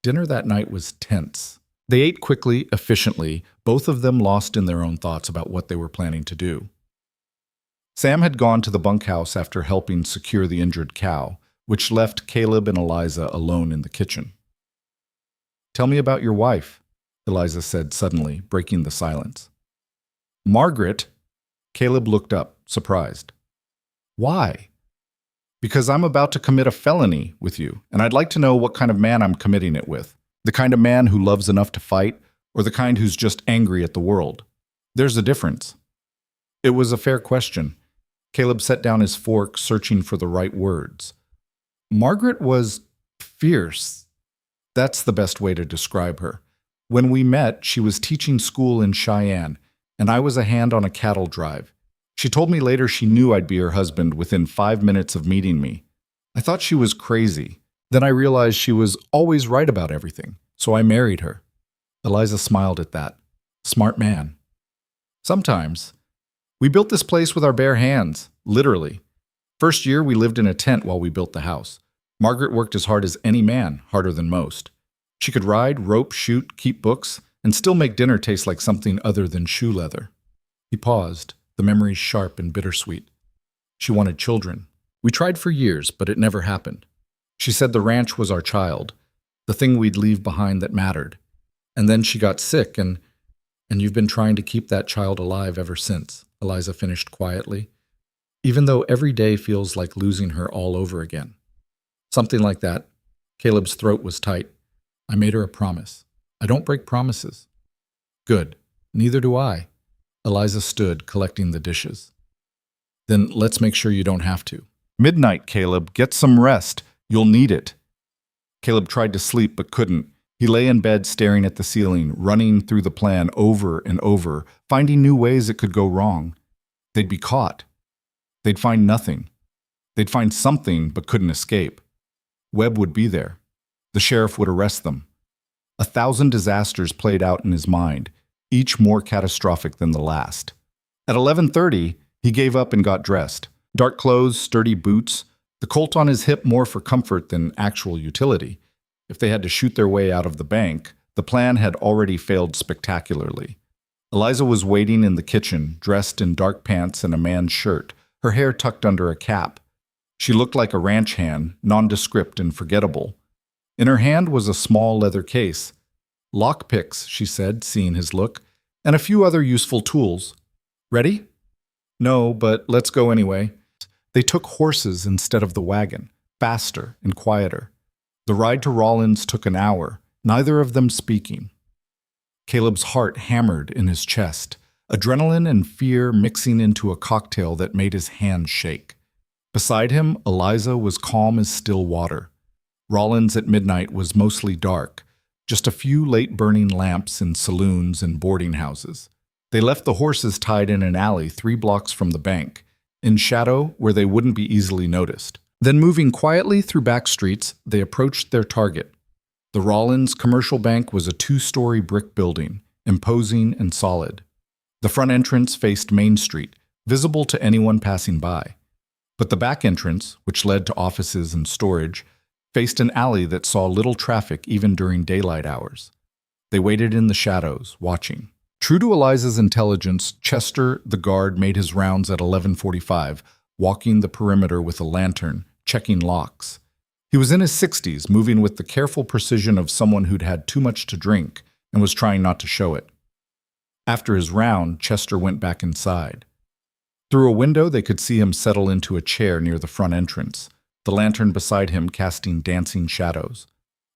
Dinner that night was tense. They ate quickly, efficiently, both of them lost in their own thoughts about what they were planning to do. Sam had gone to the bunkhouse after helping secure the injured cow, which left Caleb and Eliza alone in the kitchen. "Tell me about your wife," Eliza said suddenly, breaking the silence. "Margaret?" Caleb looked up, surprised. "Why?" "Because I'm about to commit a felony with you, and I'd like to know what kind of man I'm committing it with. The kind of man who loves enough to fight, or the kind who's just angry at the world. There's a difference." It was a fair question. Caleb set down his fork, searching for the right words. Margaret was fierce. That's the best way to describe her. When we met, she was teaching school in Cheyenne, and I was a hand on a cattle drive. She told me later she knew I'd be her husband within 5 minutes of meeting me. I thought she was crazy. Then I realized she was always right about everything, so I married her. Eliza smiled at that. Smart man. Sometimes. We built this place with our bare hands, literally. First year, we lived in a tent while we built the house. Margaret worked as hard as any man, harder than most. She could ride, rope, shoot, keep books, and still make dinner taste like something other than shoe leather. He paused, the memories sharp and bittersweet. She wanted children. We tried for years, but it never happened. She said the ranch was our child, the thing we'd leave behind that mattered. And then she got sick, and you've been trying to keep that child alive ever since, Eliza finished quietly, even though every day feels like losing her all over again. Something like that. Caleb's throat was tight. I made her a promise. I don't break promises. Good. Neither do I. Eliza stood, collecting the dishes. Then let's make sure you don't have to. Midnight, Caleb. Get some rest. You'll need it. Caleb tried to sleep but couldn't. He lay in bed staring at the ceiling, running through the plan over and over, finding new ways it could go wrong. They'd be caught. They'd find nothing. They'd find something but couldn't escape. Webb would be there. The sheriff would arrest them. 1,000 disasters played out in his mind, each more catastrophic than the last. At 11:30, he gave up and got dressed. Dark clothes, sturdy boots, the Colt on his hip more for comfort than actual utility. If they had to shoot their way out of the bank, the plan had already failed spectacularly. Eliza was waiting in the kitchen, dressed in dark pants and a man's shirt, her hair tucked under a cap. She looked like a ranch hand, nondescript and forgettable. In her hand was a small leather case. "Lockpicks," she said, seeing his look, "and a few other useful tools. Ready?" "No, but let's go anyway." They took horses instead of the wagon, faster and quieter. The ride to Rawlins took an hour, neither of them speaking. Caleb's heart hammered in his chest, adrenaline and fear mixing into a cocktail that made his hands shake. Beside him, Eliza was calm as still water. Rawlins at midnight was mostly dark, just a few late-burning lamps in saloons and boarding houses. They left the horses tied in an alley 3 blocks from the bank, in shadow where they wouldn't be easily noticed. Then moving quietly through back streets, they approached their target. The Rawlins Commercial Bank was a 2-story brick building, imposing and solid. The front entrance faced Main Street, visible to anyone passing by. But the back entrance, which led to offices and storage, faced an alley that saw little traffic even during daylight hours. They waited in the shadows, watching. True to Eliza's intelligence, Chester, the guard, made his rounds at 11:45, walking the perimeter with a lantern, checking locks. He was in his 60s, moving with the careful precision of someone who'd had too much to drink and was trying not to show it. After his round, Chester went back inside. Through a window, they could see him settle into a chair near the front entrance, the lantern beside him casting dancing shadows.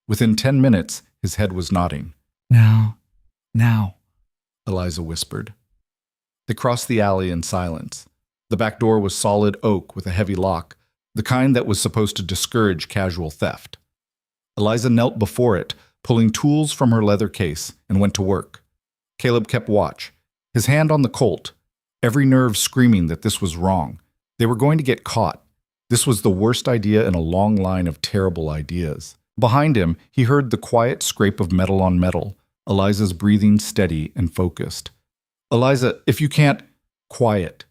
Within 10 minutes, his head was nodding. Now, Eliza whispered. They crossed the alley in silence. The back door was solid oak with a heavy lock, the kind that was supposed to discourage casual theft. Eliza knelt before it, pulling tools from her leather case, and went to work. Caleb kept watch, his hand on the Colt, every nerve screaming that this was wrong. They were going to get caught. This was the worst idea in a long line of terrible ideas. Behind him, he heard the quiet scrape of metal on metal, Eliza's breathing steady and focused. "Eliza, if you can't—" Quiet.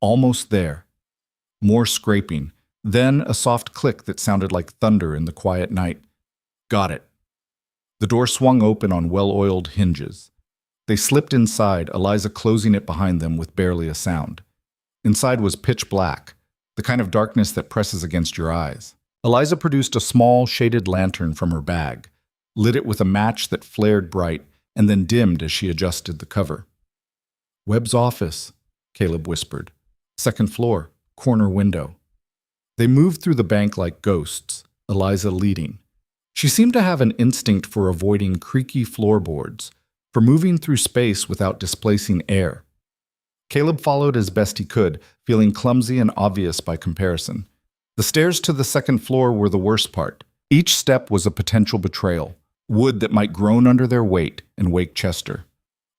Almost there. More scraping. Then a soft click that sounded like thunder in the quiet night. Got it. The door swung open on well-oiled hinges. They slipped inside, Eliza closing it behind them with barely a sound. Inside was pitch black, the kind of darkness that presses against your eyes. Eliza produced a small, shaded lantern from her bag, lit it with a match that flared bright, and then dimmed as she adjusted the cover. "Webb's office," Caleb whispered. "Second floor, corner window." They moved through the bank like ghosts, Eliza leading. She seemed to have an instinct for avoiding creaky floorboards, for moving through space without displacing air. Caleb followed as best he could, feeling clumsy and obvious by comparison. The stairs to the second floor were the worst part. Each step was a potential betrayal, wood that might groan under their weight and wake Chester.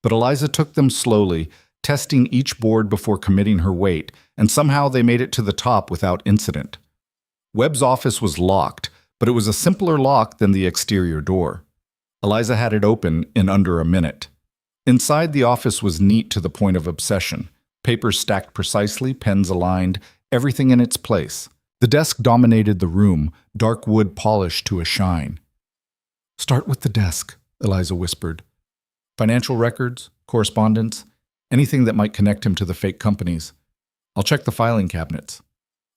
But Eliza took them slowly, testing each board before committing her weight, and somehow they made it to the top without incident. Webb's office was locked, but it was a simpler lock than the exterior door. Eliza had it open in under a minute. Inside, the office was neat to the point of obsession. Papers stacked precisely, pens aligned, everything in its place. The desk dominated the room, dark wood polished to a shine. "Start with the desk," Eliza whispered. "Financial records, correspondence, anything that might connect him to the fake companies. I'll check the filing cabinets."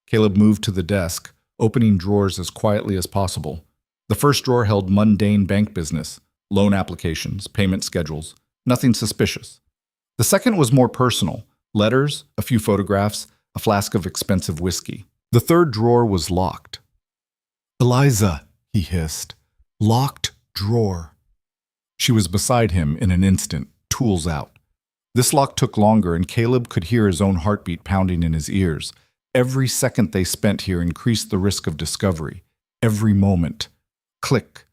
Caleb moved to the desk, opening drawers as quietly as possible. The first drawer held mundane bank business, loan applications, payment schedules, nothing suspicious. The second was more personal, letters, a few photographs, a flask of expensive whiskey. The third drawer was locked. "Eliza," he hissed. "Locked drawer." She was beside him in an instant, tools out. This lock took longer, and Caleb could hear his own heartbeat pounding in his ears. Every second they spent here increased the risk of discovery. Every moment. Click.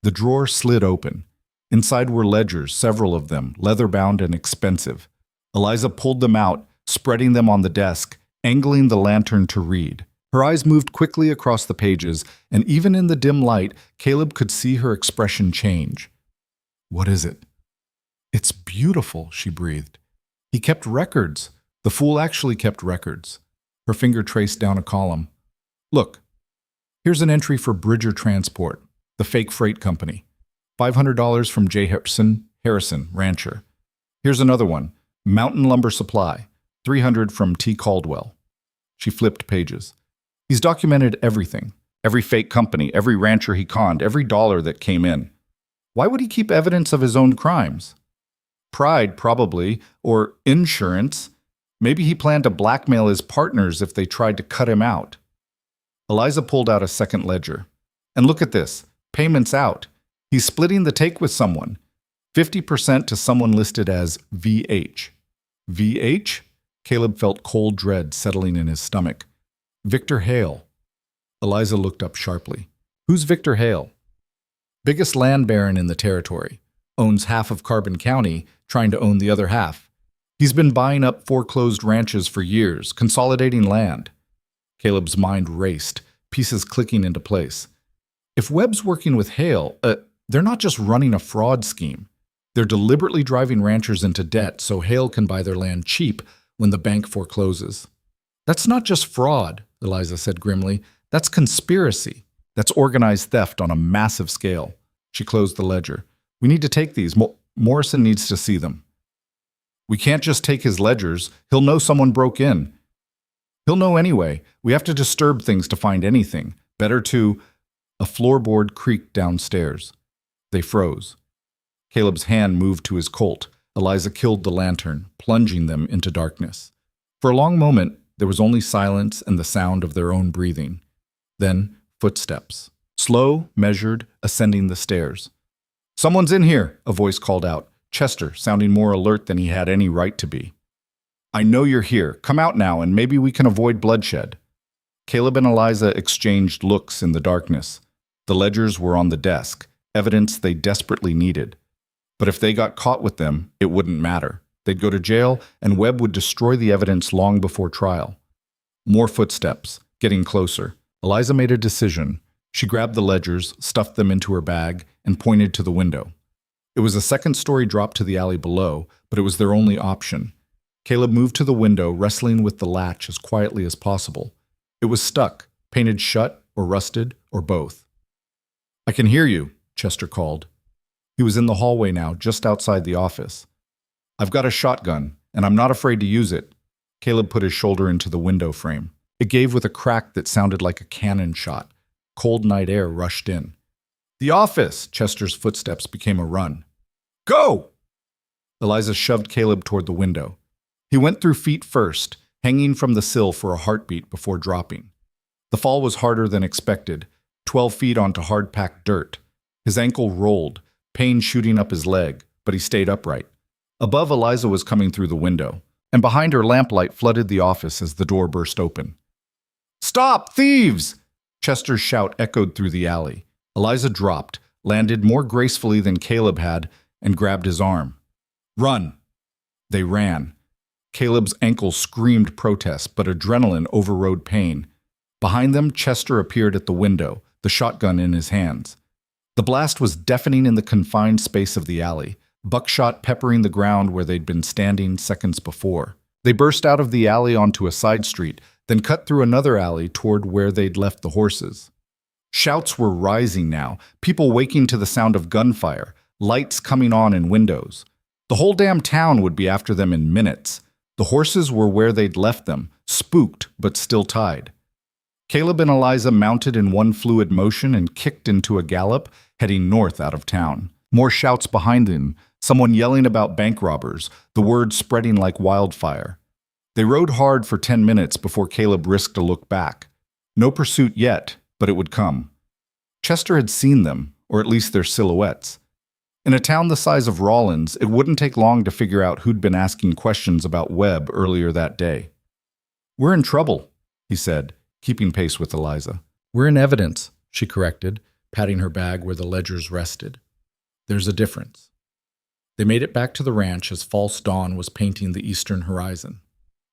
The drawer slid open. Inside were ledgers, several of them, leather-bound and expensive. Eliza pulled them out, spreading them on the desk, angling the lantern to read. Her eyes moved quickly across the pages, and even in the dim light, Caleb could see her expression change. "What is it?" "It's beautiful," she breathed. "He kept records. The fool actually kept records." Her finger traced down a column. "Look, here's an entry for Bridger Transport, the fake freight company. $500 from J. Harrison, rancher. Here's another one, Mountain Lumber Supply, $300 from T. Caldwell." She flipped pages. "He's documented everything, every fake company, every rancher he conned, every dollar that came in. Why would he keep evidence of his own crimes? Pride, probably, or insurance. Maybe he planned to blackmail his partners if they tried to cut him out." Eliza pulled out a second ledger. "And look at this. Payments out. He's splitting the take with someone. 50% to someone listed as VH. VH? Caleb felt cold dread settling in his stomach. Victor Hale. Eliza looked up sharply. "Who's Victor Hale?" "Biggest land baron in the territory. Owns half of Carbon County, trying to own the other half. He's been buying up foreclosed ranches for years, consolidating land." Caleb's mind raced, pieces clicking into place. If Webb's working with Hale, they're not just running a fraud scheme. They're deliberately driving ranchers into debt so Hale can buy their land cheap when the bank forecloses. "That's not just fraud," Eliza said grimly. "That's conspiracy. That's organized theft on a massive scale." She closed the ledger. "We need to take these. Morrison needs to see them." "We can't just take his ledgers. He'll know someone broke in." "He'll know anyway. We have to disturb things to find anything. Better to—" A floorboard creaked downstairs. They froze. Caleb's hand moved to his Colt. Eliza killed the lantern, plunging them into darkness. For a long moment, there was only silence and the sound of their own breathing. Then, footsteps. Slow, measured, ascending the stairs. "Someone's in here," a voice called out. Chester, sounding more alert than he had any right to be. "I know you're here. Come out now, and maybe we can avoid bloodshed." Caleb and Eliza exchanged looks in the darkness. The ledgers were on the desk, evidence they desperately needed. But if they got caught with them, it wouldn't matter. They'd go to jail, and Webb would destroy the evidence long before trial. More footsteps, getting closer. Eliza made a decision. She grabbed the ledgers, stuffed them into her bag, and pointed to the window. It was a second-story drop to the alley below, but it was their only option. Caleb moved to the window, wrestling with the latch as quietly as possible. It was stuck, painted shut, or rusted, or both. "I can hear you," Chester called. He was in the hallway now, just outside the office. "I've got a shotgun, and I'm not afraid to use it." Caleb put his shoulder into the window frame. It gave with a crack that sounded like a cannon shot. Cold night air rushed in. "The office!" Chester's footsteps became a run. "Go!" Eliza shoved Caleb toward the window. He went through feet first, hanging from the sill for a heartbeat before dropping. The fall was harder than expected, 12 feet onto hard-packed dirt. His ankle rolled, pain shooting up his leg, but he stayed upright. Above, Eliza was coming through the window, and behind her lamplight flooded the office as the door burst open. "Stop! Thieves!" Chester's shout echoed through the alley. Eliza dropped, landed more gracefully than Caleb had, and grabbed his arm. "Run!" They ran. Caleb's ankle screamed protest, but adrenaline overrode pain. Behind them, Chester appeared at the window, the shotgun in his hands. The blast was deafening in the confined space of the alley, buckshot peppering the ground where they'd been standing seconds before. They burst out of the alley onto a side street, then cut through another alley toward where they'd left the horses. Shouts were rising now, people waking to the sound of gunfire, lights coming on in windows. The whole damn town would be after them in minutes. The horses were where they'd left them, spooked but still tied. Caleb and Eliza mounted in one fluid motion and kicked into a gallop, heading north out of town. More shouts behind them, someone yelling about bank robbers, the word spreading like wildfire. They rode hard for 10 minutes before Caleb risked a look back. No pursuit yet, but it would come. Chester had seen them, or at least their silhouettes. In a town the size of Rawlins, it wouldn't take long to figure out who'd been asking questions about Webb earlier that day. "We're in trouble," he said, keeping pace with Eliza. "We're in evidence," she corrected, patting her bag where the ledgers rested. "There's a difference." They made it back to the ranch as false dawn was painting the eastern horizon.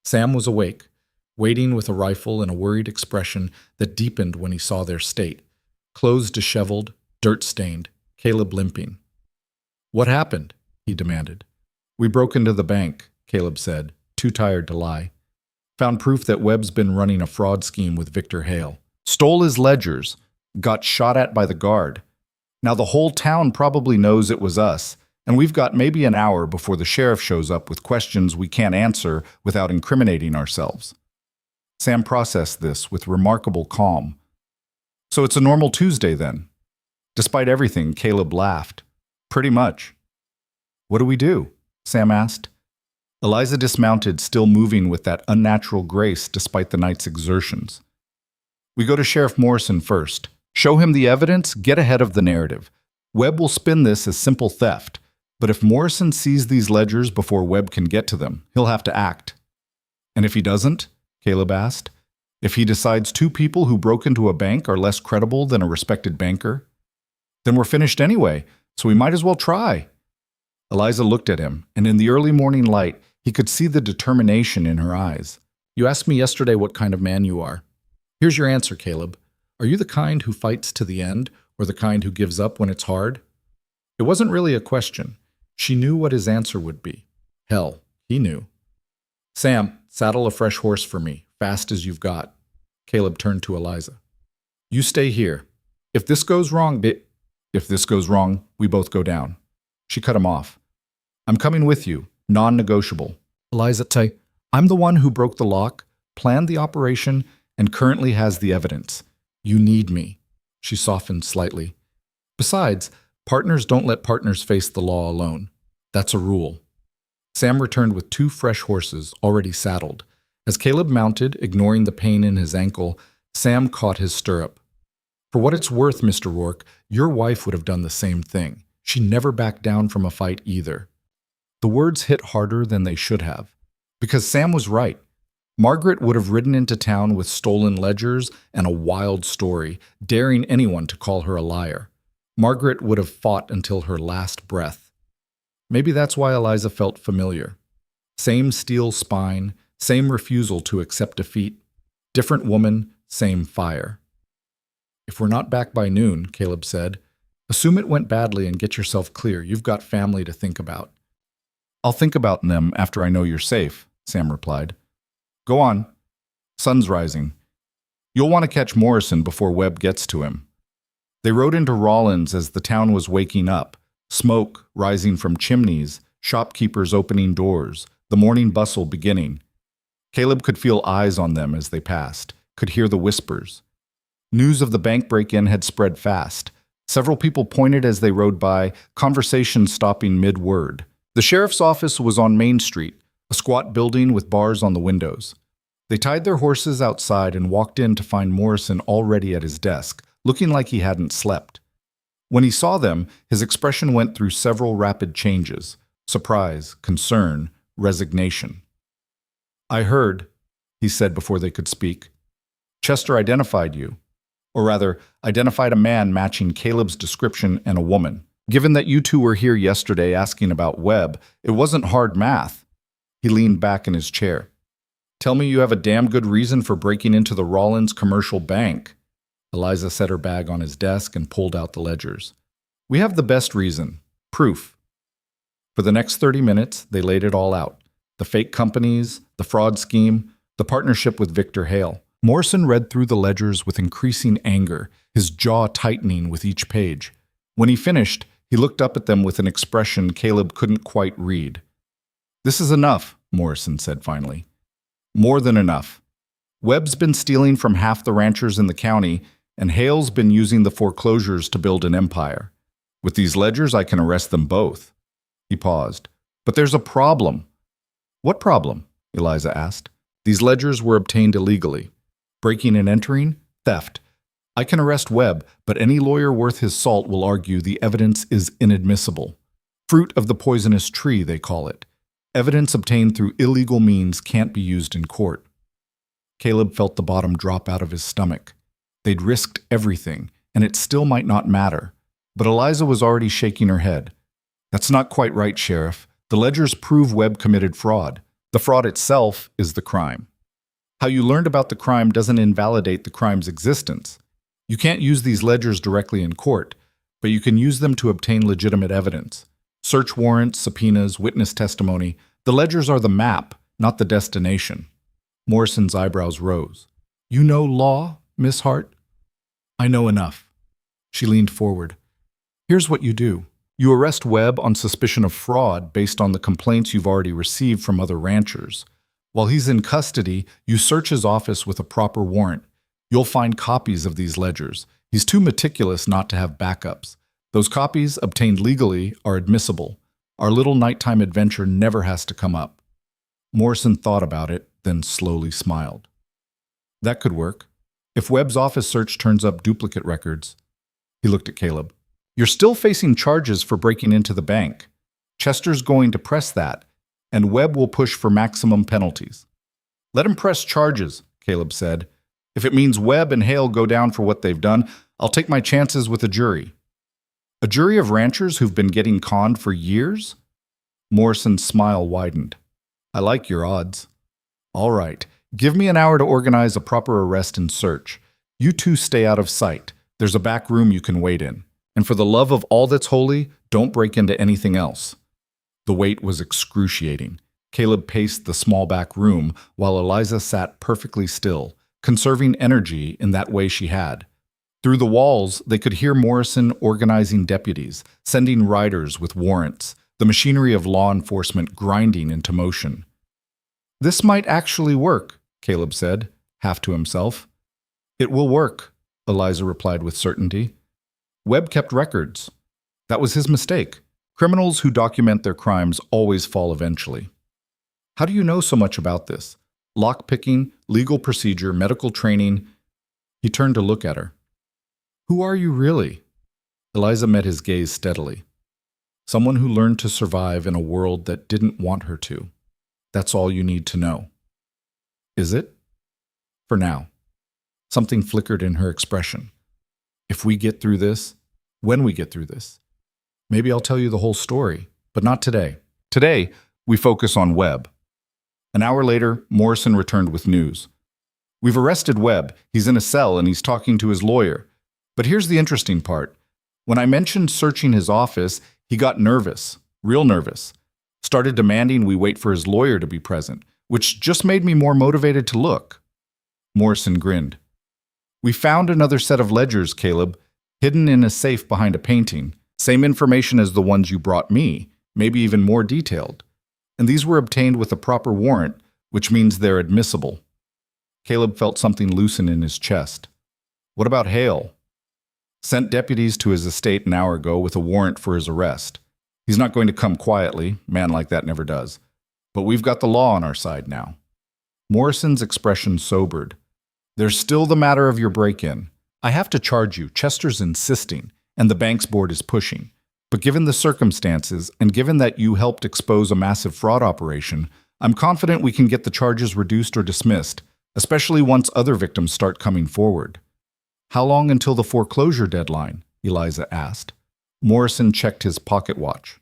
Sam was awake, waiting with a rifle and a worried expression that deepened when he saw their state. Clothes disheveled, dirt-stained, Caleb limping. "What happened?" he demanded. "We broke into the bank," Caleb said, too tired to lie. "Found proof that Webb's been running a fraud scheme with Victor Hale. Stole his ledgers, got shot at by the guard. Now the whole town probably knows it was us, and we've got maybe an hour before the sheriff shows up with questions we can't answer without incriminating ourselves." Sam processed this with remarkable calm. "So it's a normal Tuesday then?" Despite everything, Caleb laughed. "Pretty much." "What do we do?" Sam asked. Eliza dismounted, still moving with that unnatural grace despite the night's exertions. "We go to Sheriff Morrison first. Show him the evidence, get ahead of the narrative. Webb will spin this as simple theft, but if Morrison sees these ledgers before Webb can get to them, he'll have to act." "And if he doesn't?" Caleb asked. "If he decides two people who broke into a bank are less credible than a respected banker?" "Then we're finished anyway, so we might as well try." Eliza looked at him, and in the early morning light, he could see the determination in her eyes. "You asked me yesterday what kind of man you are. Here's your answer, Caleb. Are you the kind who fights to the end, or the kind who gives up when it's hard?" It wasn't really a question. She knew what his answer would be. Hell, he knew. "Sam, saddle a fresh horse for me, fast as you've got." Caleb turned to Eliza. "You stay here. If this goes wrong, we both go down." She cut him off. "I'm coming with you, non-negotiable." "Eliza, I'm the one who broke the lock, planned the operation, and currently has the evidence. You need me." She softened slightly. "Besides, partners don't let partners face the law alone. That's a rule." Sam returned with 2 fresh horses, already saddled. As Caleb mounted, ignoring the pain in his ankle, Sam caught his stirrup. "For what it's worth, Mr. Rourke, your wife would have done the same thing. She never backed down from a fight either." The words hit harder than they should have, because Sam was right. Margaret would have ridden into town with stolen ledgers and a wild story, daring anyone to call her a liar. Margaret would have fought until her last breath. Maybe that's why Eliza felt familiar. Same steel spine, same refusal to accept defeat. Different woman, same fire. "If we're not back by noon," Caleb said, "assume it went badly and get yourself clear. You've got family to think about." "I'll think about them after I know you're safe," Sam replied. "Go on. Sun's rising. You'll want to catch Morrison before Webb gets to him." They rode into Rawlins as the town was waking up, smoke rising from chimneys, shopkeepers opening doors, the morning bustle beginning. Caleb could feel eyes on them as they passed, could hear the whispers. News of the bank break-in had spread fast. Several people pointed as they rode by, conversation stopping mid-word. The sheriff's office was on Main Street, a squat building with bars on the windows. They tied their horses outside and walked in to find Morrison already at his desk, looking like he hadn't slept. When he saw them, his expression went through several rapid changes: surprise, concern, resignation. "I heard," he said before they could speak. "Chester identified you. Or rather, identified a man matching Caleb's description and a woman. Given that you two were here yesterday asking about Webb, it wasn't hard math." He leaned back in his chair. "Tell me you have a damn good reason for breaking into the Rollins Commercial Bank." Eliza set her bag on his desk and pulled out the ledgers. "We have the best reason. Proof." For the next 30 minutes, they laid it all out. The fake companies, the fraud scheme, the partnership with Victor Hale. Morrison read through the ledgers with increasing anger, his jaw tightening with each page. When he finished, he looked up at them with an expression Caleb couldn't quite read. "This is enough," Morrison said finally. "More than enough. Webb's been stealing from half the ranchers in the county, and Hale's been using the foreclosures to build an empire. With these ledgers, I can arrest them both." He paused. "But there's a problem." "What problem?" Eliza asked. "These ledgers were obtained illegally. Breaking and entering? Theft. I can arrest Webb, but any lawyer worth his salt will argue the evidence is inadmissible. Fruit of the poisonous tree, they call it. Evidence obtained through illegal means can't be used in court." Caleb felt the bottom drop out of his stomach. They'd risked everything, and it still might not matter. But Eliza was already shaking her head. "That's not quite right, Sheriff. The ledgers prove Webb committed fraud. The fraud itself is the crime. How you learned about the crime doesn't invalidate the crime's existence. You can't use these ledgers directly in court, but you can use them to obtain legitimate evidence. Search warrants, subpoenas, witness testimony. The ledgers are the map, not the destination." Morrison's eyebrows rose. "You know law, Miss Hart?" "I know enough." She leaned forward. "Here's what you do. You arrest Webb on suspicion of fraud based on the complaints you've already received from other ranchers. While he's in custody, you search his office with a proper warrant. You'll find copies of these ledgers. He's too meticulous not to have backups. Those copies, obtained legally, are admissible. Our little nighttime adventure never has to come up." Morrison thought about it, then slowly smiled. "That could work. If Webb's office search turns up duplicate records." He looked at Caleb. "You're still facing charges for breaking into the bank. Chester's going to press that, and Webb will push for maximum penalties." "Let him press charges," Caleb said. "If it means Webb and Hale go down for what they've done, I'll take my chances with a jury." "A jury of ranchers who've been getting conned for years?" Morrison's smile widened. "I like your odds." "All right, give me an hour to organize a proper arrest and search. You two stay out of sight. There's a back room you can wait in. And for the love of all that's holy, don't break into anything else." The wait was excruciating. Caleb paced the small back room while Eliza sat perfectly still, conserving energy in that way she had. Through the walls, they could hear Morrison organizing deputies, sending riders with warrants, the machinery of law enforcement grinding into motion. "This might actually work," Caleb said, half to himself. "It will work," Eliza replied with certainty. "Webb kept records. That was his mistake. Criminals who document their crimes always fall eventually." "How do you know so much about this? Lockpicking, legal procedure, medical training." He turned to look at her. "Who are you really?" Eliza met his gaze steadily. "Someone who learned to survive in a world that didn't want her to. That's all you need to know." "Is it?" "For now." Something flickered in her expression. "If we get through this, when we get through this, maybe I'll tell you the whole story, but not today. Today, we focus on Webb." An hour later, Morrison returned with news. "We've arrested Webb. He's in a cell and he's talking to his lawyer. But here's the interesting part. When I mentioned searching his office, he got nervous, real nervous. Started demanding we wait for his lawyer to be present, which just made me more motivated to look." Morrison grinned. "We found another set of ledgers, Caleb, hidden in a safe behind a painting. Same information as the ones you brought me, maybe even more detailed. And these were obtained with a proper warrant, which means they're admissible." Caleb felt something loosen in his chest. What about Hale? Sent deputies to his estate an hour ago with a warrant for his arrest. He's not going to come quietly, man like that never does. But we've got the law on our side now. Morrison's expression sobered. There's still the matter of your break-in. I have to charge you, Chester's insisting, and the bank's board is pushing. But given the circumstances, and given that you helped expose a massive fraud operation, I'm confident we can get the charges reduced or dismissed, especially once other victims start coming forward. How long until the foreclosure deadline? Eliza asked. Morrison checked his pocket watch.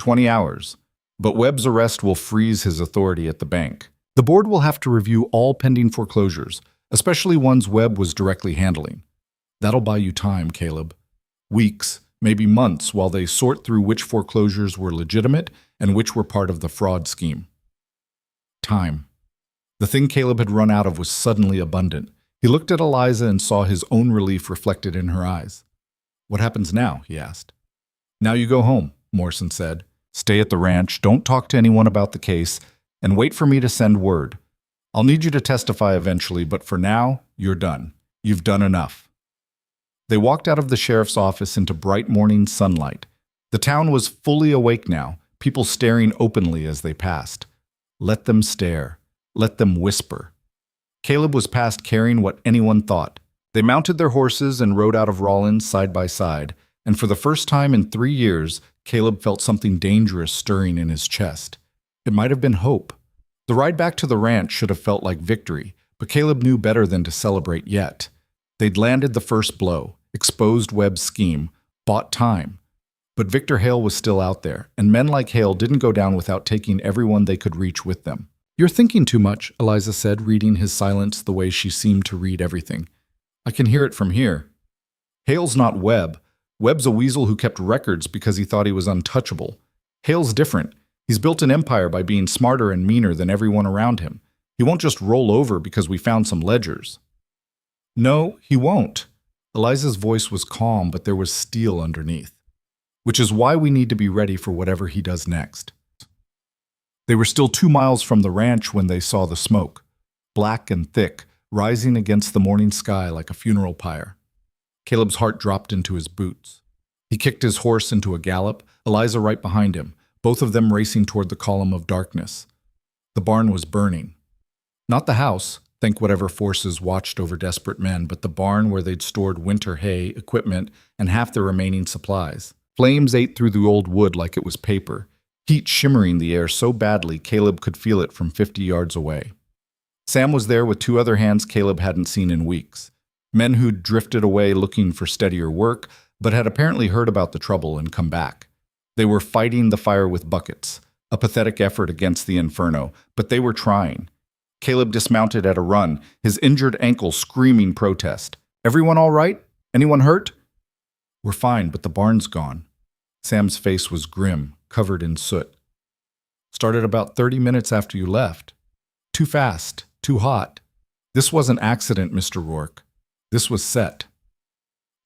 20 hours. But Webb's arrest will freeze his authority at the bank. The board will have to review all pending foreclosures, especially ones Webb was directly handling. That'll buy you time, Caleb. Weeks, maybe months, while they sort through which foreclosures were legitimate and which were part of the fraud scheme. Time. The thing Caleb had run out of was suddenly abundant. He looked at Eliza and saw his own relief reflected in her eyes. What happens now? He asked. Now you go home, Morrison said. Stay at the ranch, don't talk to anyone about the case, and wait for me to send word. I'll need you to testify eventually, but for now, you're done. You've done enough. They walked out of the sheriff's office into bright morning sunlight. The town was fully awake now, people staring openly as they passed. Let them stare. Let them whisper. Caleb was past caring what anyone thought. They mounted their horses and rode out of Rawlins side by side, and for the first time in 3 years, Caleb felt something dangerous stirring in his chest. It might have been hope. The ride back to the ranch should have felt like victory, but Caleb knew better than to celebrate yet. They'd landed the first blow, exposed Webb's scheme, bought time. But Victor Hale was still out there, and men like Hale didn't go down without taking everyone they could reach with them. You're thinking too much, Eliza said, reading his silence the way she seemed to read everything. I can hear it from here. Hale's not Webb. Webb's a weasel who kept records because he thought he was untouchable. Hale's different. He's built an empire by being smarter and meaner than everyone around him. He won't just roll over because we found some ledgers. No, he won't. Eliza's voice was calm, but there was steel underneath. Which is why we need to be ready for whatever he does next. They were still 2 miles from the ranch when they saw the smoke, black and thick, rising against the morning sky like a funeral pyre. Caleb's heart dropped into his boots. He kicked his horse into a gallop, Eliza right behind him, both of them racing toward the column of darkness. The barn was burning. Not the house, thank whatever forces watched over desperate men, but the barn where they'd stored winter hay, equipment, and half their remaining supplies. Flames ate through the old wood like it was paper, heat shimmering the air so badly Caleb could feel it from 50 yards away. Sam was there with 2 other hands Caleb hadn't seen in weeks, men who'd drifted away looking for steadier work, but had apparently heard about the trouble and come back. They were fighting the fire with buckets, a pathetic effort against the inferno, but they were trying. Caleb dismounted at a run, his injured ankle screaming protest. Everyone all right? Anyone hurt? We're fine, but the barn's gone. Sam's face was grim, covered in soot. Started about 30 minutes after you left. Too fast, too hot. This wasn't accident, Mr. Rourke. This was set.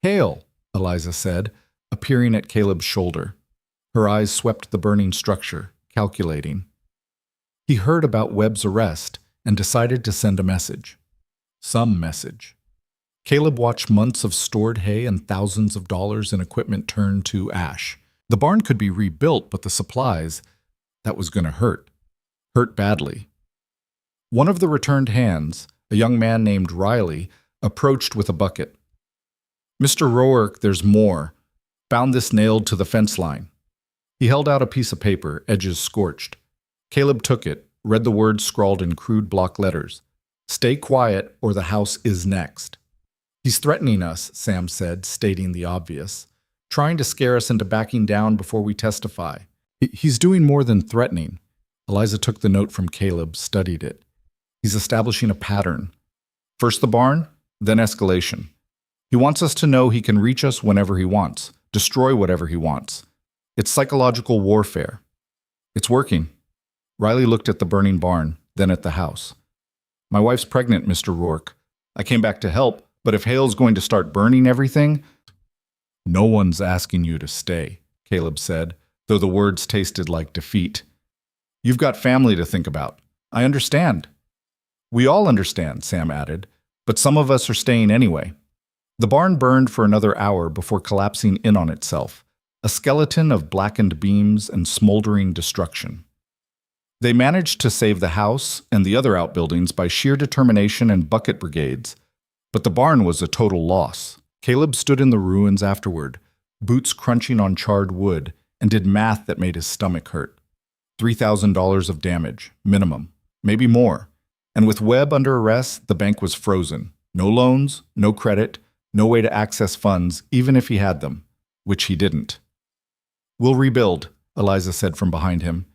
Hale, Eliza said, appearing at Caleb's shoulder. Her eyes swept the burning structure, calculating. He heard about Webb's arrest and decided to send a message. Some message. Caleb watched months of stored hay and thousands of dollars in equipment turn to ash. The barn could be rebuilt, but the supplies, that was going to hurt. Hurt badly. One of the returned hands, a young man named Riley, approached with a bucket. Mr. Rourke, there's more. Found this nailed to the fence line. He held out a piece of paper, edges scorched. Caleb took it, read the words scrawled in crude block letters. Stay quiet or the house is next. He's threatening us, Sam said, stating the obvious. Trying to scare us into backing down before we testify. He's doing more than threatening. Eliza took the note from Caleb, studied it. He's establishing a pattern. First the barn, then escalation. He wants us to know he can reach us whenever he wants, destroy whatever he wants. It's psychological warfare. It's working. Riley looked at the burning barn, then at the house. My wife's pregnant, Mr. Rourke. I came back to help, but if Hale's going to start burning everything... No one's asking you to stay, Caleb said, though the words tasted like defeat. You've got family to think about. I understand. We all understand, Sam added, but some of us are staying anyway. The barn burned for another hour before collapsing in on itself, a skeleton of blackened beams and smoldering destruction. They managed to save the house and the other outbuildings by sheer determination and bucket brigades, but the barn was a total loss. Caleb stood in the ruins afterward, boots crunching on charred wood, and did math that made his stomach hurt. $3,000 of damage, minimum, maybe more. And with Webb under arrest, the bank was frozen. No loans, no credit, no way to access funds, even if he had them, which he didn't. "We'll rebuild," Eliza said from behind him.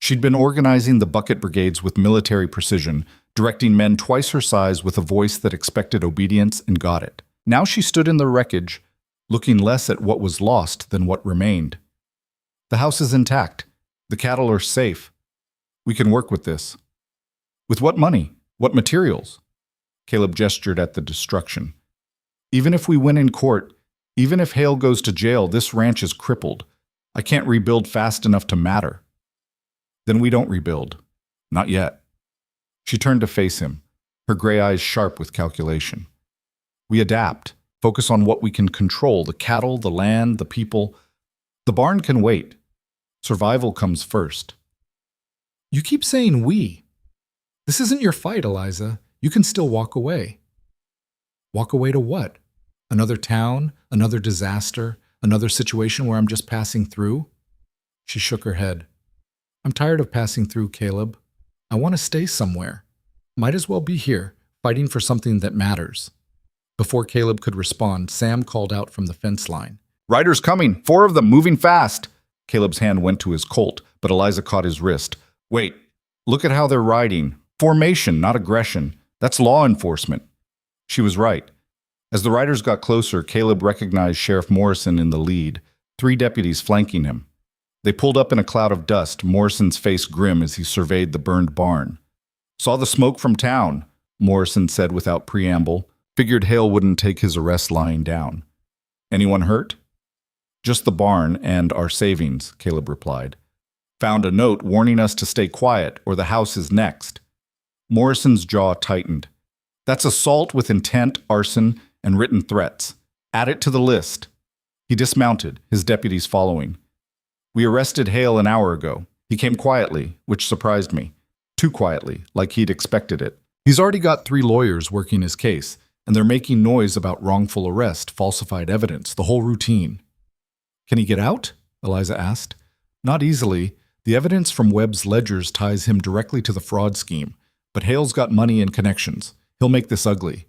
She'd been organizing the bucket brigades with military precision, directing men twice her size with a voice that expected obedience and got it. Now she stood in the wreckage, looking less at what was lost than what remained. "The house is intact. The cattle are safe. We can work with this." "With what money? What materials?" Caleb gestured at the destruction. "Even if we win in court, even if Hale goes to jail, this ranch is crippled. I can't rebuild fast enough to matter." "Then we don't rebuild. Not yet." She turned to face him, her gray eyes sharp with calculation. "We adapt, focus on what we can control, the cattle, the land, the people. The barn can wait. Survival comes first." "You keep saying we. This isn't your fight, Eliza. You can still walk away." "Walk away to what? Another town? Another disaster? Another situation where I'm just passing through?" She shook her head. "I'm tired of passing through, Caleb. I want to stay somewhere. Might as well be here, fighting for something that matters." Before Caleb could respond, Sam called out from the fence line. "Riders coming! 4 of them, moving fast!" Caleb's hand went to his Colt, but Eliza caught his wrist. "Wait, look at how they're riding. Formation, not aggression. That's law enforcement." She was right. As the riders got closer, Caleb recognized Sheriff Morrison in the lead, 3 deputies flanking him. They pulled up in a cloud of dust, Morrison's face grim as he surveyed the burned barn. "Saw the smoke from town," Morrison said without preamble. Figured Hale wouldn't take his arrest lying down. "Anyone hurt?" "Just the barn and our savings," Caleb replied. "Found a note warning us to stay quiet or the house is next." Morrison's jaw tightened. "That's assault with intent, arson, and written threats. Add it to the list." He dismounted, his deputies following. "We arrested Hale an hour ago. He came quietly, which surprised me. Too quietly, like he'd expected it. He's already got 3 lawyers working his case, and they're making noise about wrongful arrest, falsified evidence, the whole routine." "Can he get out?" Eliza asked. "Not easily. The evidence from Webb's ledgers ties him directly to the fraud scheme, but Hale's got money and connections. He'll make this ugly."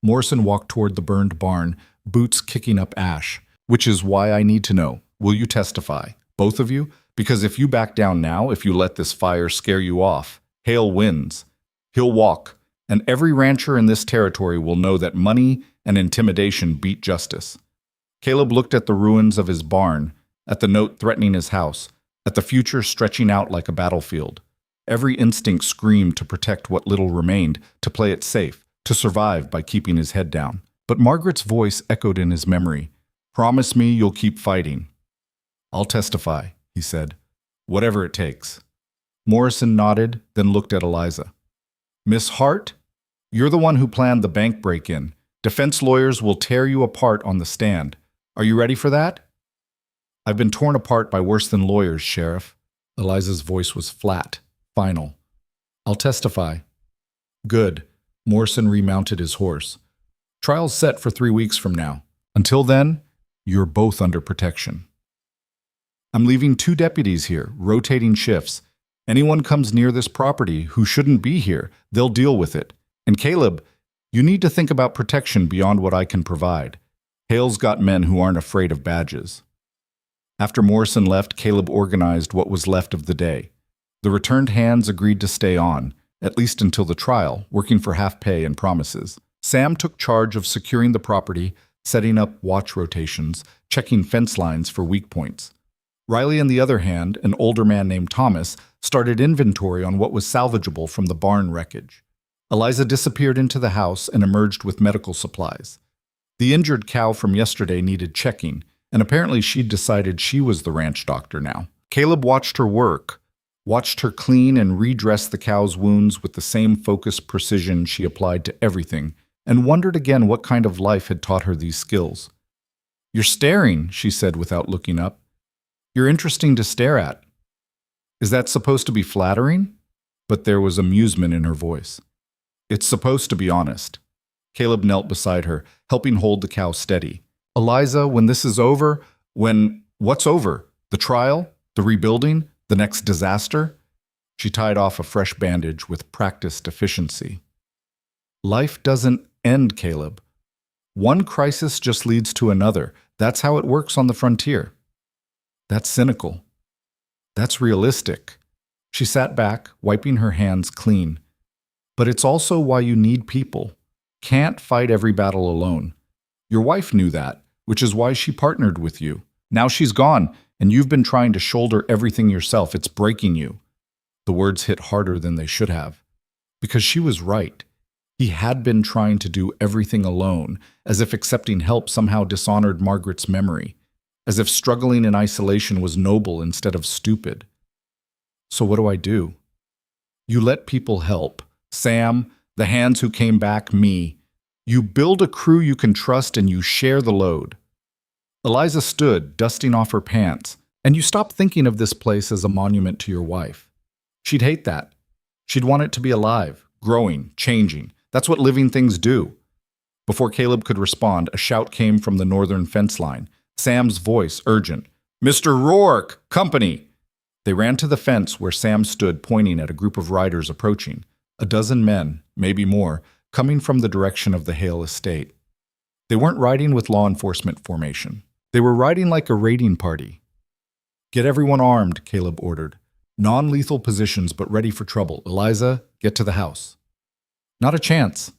Morrison walked toward the burned barn, boots kicking up ash. "Which is why I need to know. Will you testify? Both of you? Because if you back down now, if you let this fire scare you off, Hale wins. He'll walk, and every rancher in this territory will know that money and intimidation beat justice." Caleb looked at the ruins of his barn, at the note threatening his house, at the future stretching out like a battlefield. Every instinct screamed to protect what little remained, to play it safe, to survive by keeping his head down. But Margaret's voice echoed in his memory. "Promise me you'll keep fighting." "I'll testify," he said. "Whatever it takes." Morrison nodded, then looked at Eliza. "Miss Hart, you're the one who planned the bank break-in. Defense lawyers will tear you apart on the stand. Are you ready for that?" "I've been torn apart by worse than lawyers, Sheriff." Eliza's voice was flat, final. "I'll testify." "Good." Morrison remounted his horse. "Trial's set for 3 weeks from now. Until then, you're both under protection. I'm leaving 2 deputies here, rotating shifts. Anyone comes near this property who shouldn't be here, they'll deal with it. And Caleb, you need to think about protection beyond what I can provide. Hale's got men who aren't afraid of badges." After Morrison left, Caleb organized what was left of the day. The returned hands agreed to stay on, at least until the trial, working for half pay and promises. Sam took charge of securing the property, setting up watch rotations, checking fence lines for weak points. Riley, on the other hand, an older man named Thomas, started inventory on what was salvageable from the barn wreckage. Eliza disappeared into the house and emerged with medical supplies. The injured cow from yesterday needed checking, and apparently she'd decided she was the ranch doctor now. Caleb watched her work, watched her clean and redress the cow's wounds with the same focused precision she applied to everything, and wondered again what kind of life had taught her these skills. "You're staring," she said without looking up. "You're interesting to stare at." "Is that supposed to be flattering?" But there was amusement in her voice. "It's supposed to be honest." Caleb knelt beside her, helping hold the cow steady. "Eliza, when this is over, what's over? The trial? The rebuilding? The next disaster?" She tied off a fresh bandage with practiced efficiency. "Life doesn't end, Caleb. One crisis just leads to another. That's how it works on the frontier." "That's cynical." "That's realistic." She sat back, wiping her hands clean. "But it's also why you need people. Can't fight every battle alone. Your wife knew that, which is why she partnered with you. Now she's gone, and you've been trying to shoulder everything yourself. It's breaking you." The words hit harder than they should have. Because she was right. He had been trying to do everything alone, as if accepting help somehow dishonored Margaret's memory, as if struggling in isolation was noble instead of stupid. "So what do I do?" "You let people help. Sam, the hands who came back, me. You build a crew you can trust and you share the load." Eliza stood, dusting off her pants, "And you stop thinking of this place as a monument to your wife. She'd hate that. She'd want it to be alive, growing, changing. That's what living things do." Before Caleb could respond, a shout came from the northern fence line. Sam's voice, urgent. "Mr. Rourke, company!" They ran to the fence where Sam stood pointing at a group of riders approaching. A dozen men, maybe more, coming from the direction of the Hale estate. They weren't riding with law enforcement formation. They were riding like a raiding party. "Get everyone armed," Caleb ordered. "Non-lethal positions, but ready for trouble. Eliza, get to the house." "Not a chance."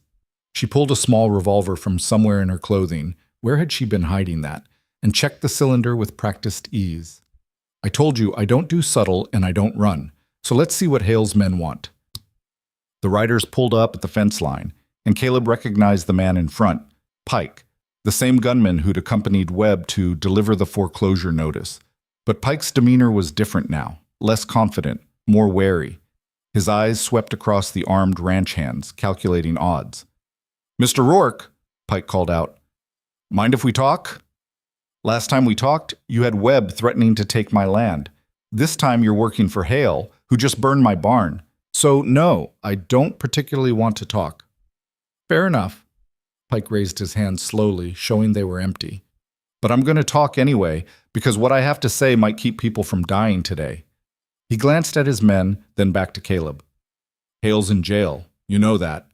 She pulled a small revolver from somewhere in her clothing, where had she been hiding that, and checked the cylinder with practiced ease. "I told you I don't do subtle and I don't run, so let's see what Hale's men want." The riders pulled up at the fence line, and Caleb recognized the man in front, Pike, the same gunman who'd accompanied Webb to deliver the foreclosure notice. But Pike's demeanor was different now, less confident, more wary. His eyes swept across the armed ranch hands, calculating odds. "Mr. Rourke," Pike called out. "Mind if we talk? Last time we talked, you had Webb threatening to take my land. This time you're working for Hale, who just burned my barn. So no, I don't particularly want to talk." "Fair enough." Pike raised his hands slowly, showing they were empty. "But I'm going to talk anyway, because what I have to say might keep people from dying today." He glanced at his men, then back to Caleb. "Hale's in jail. You know that.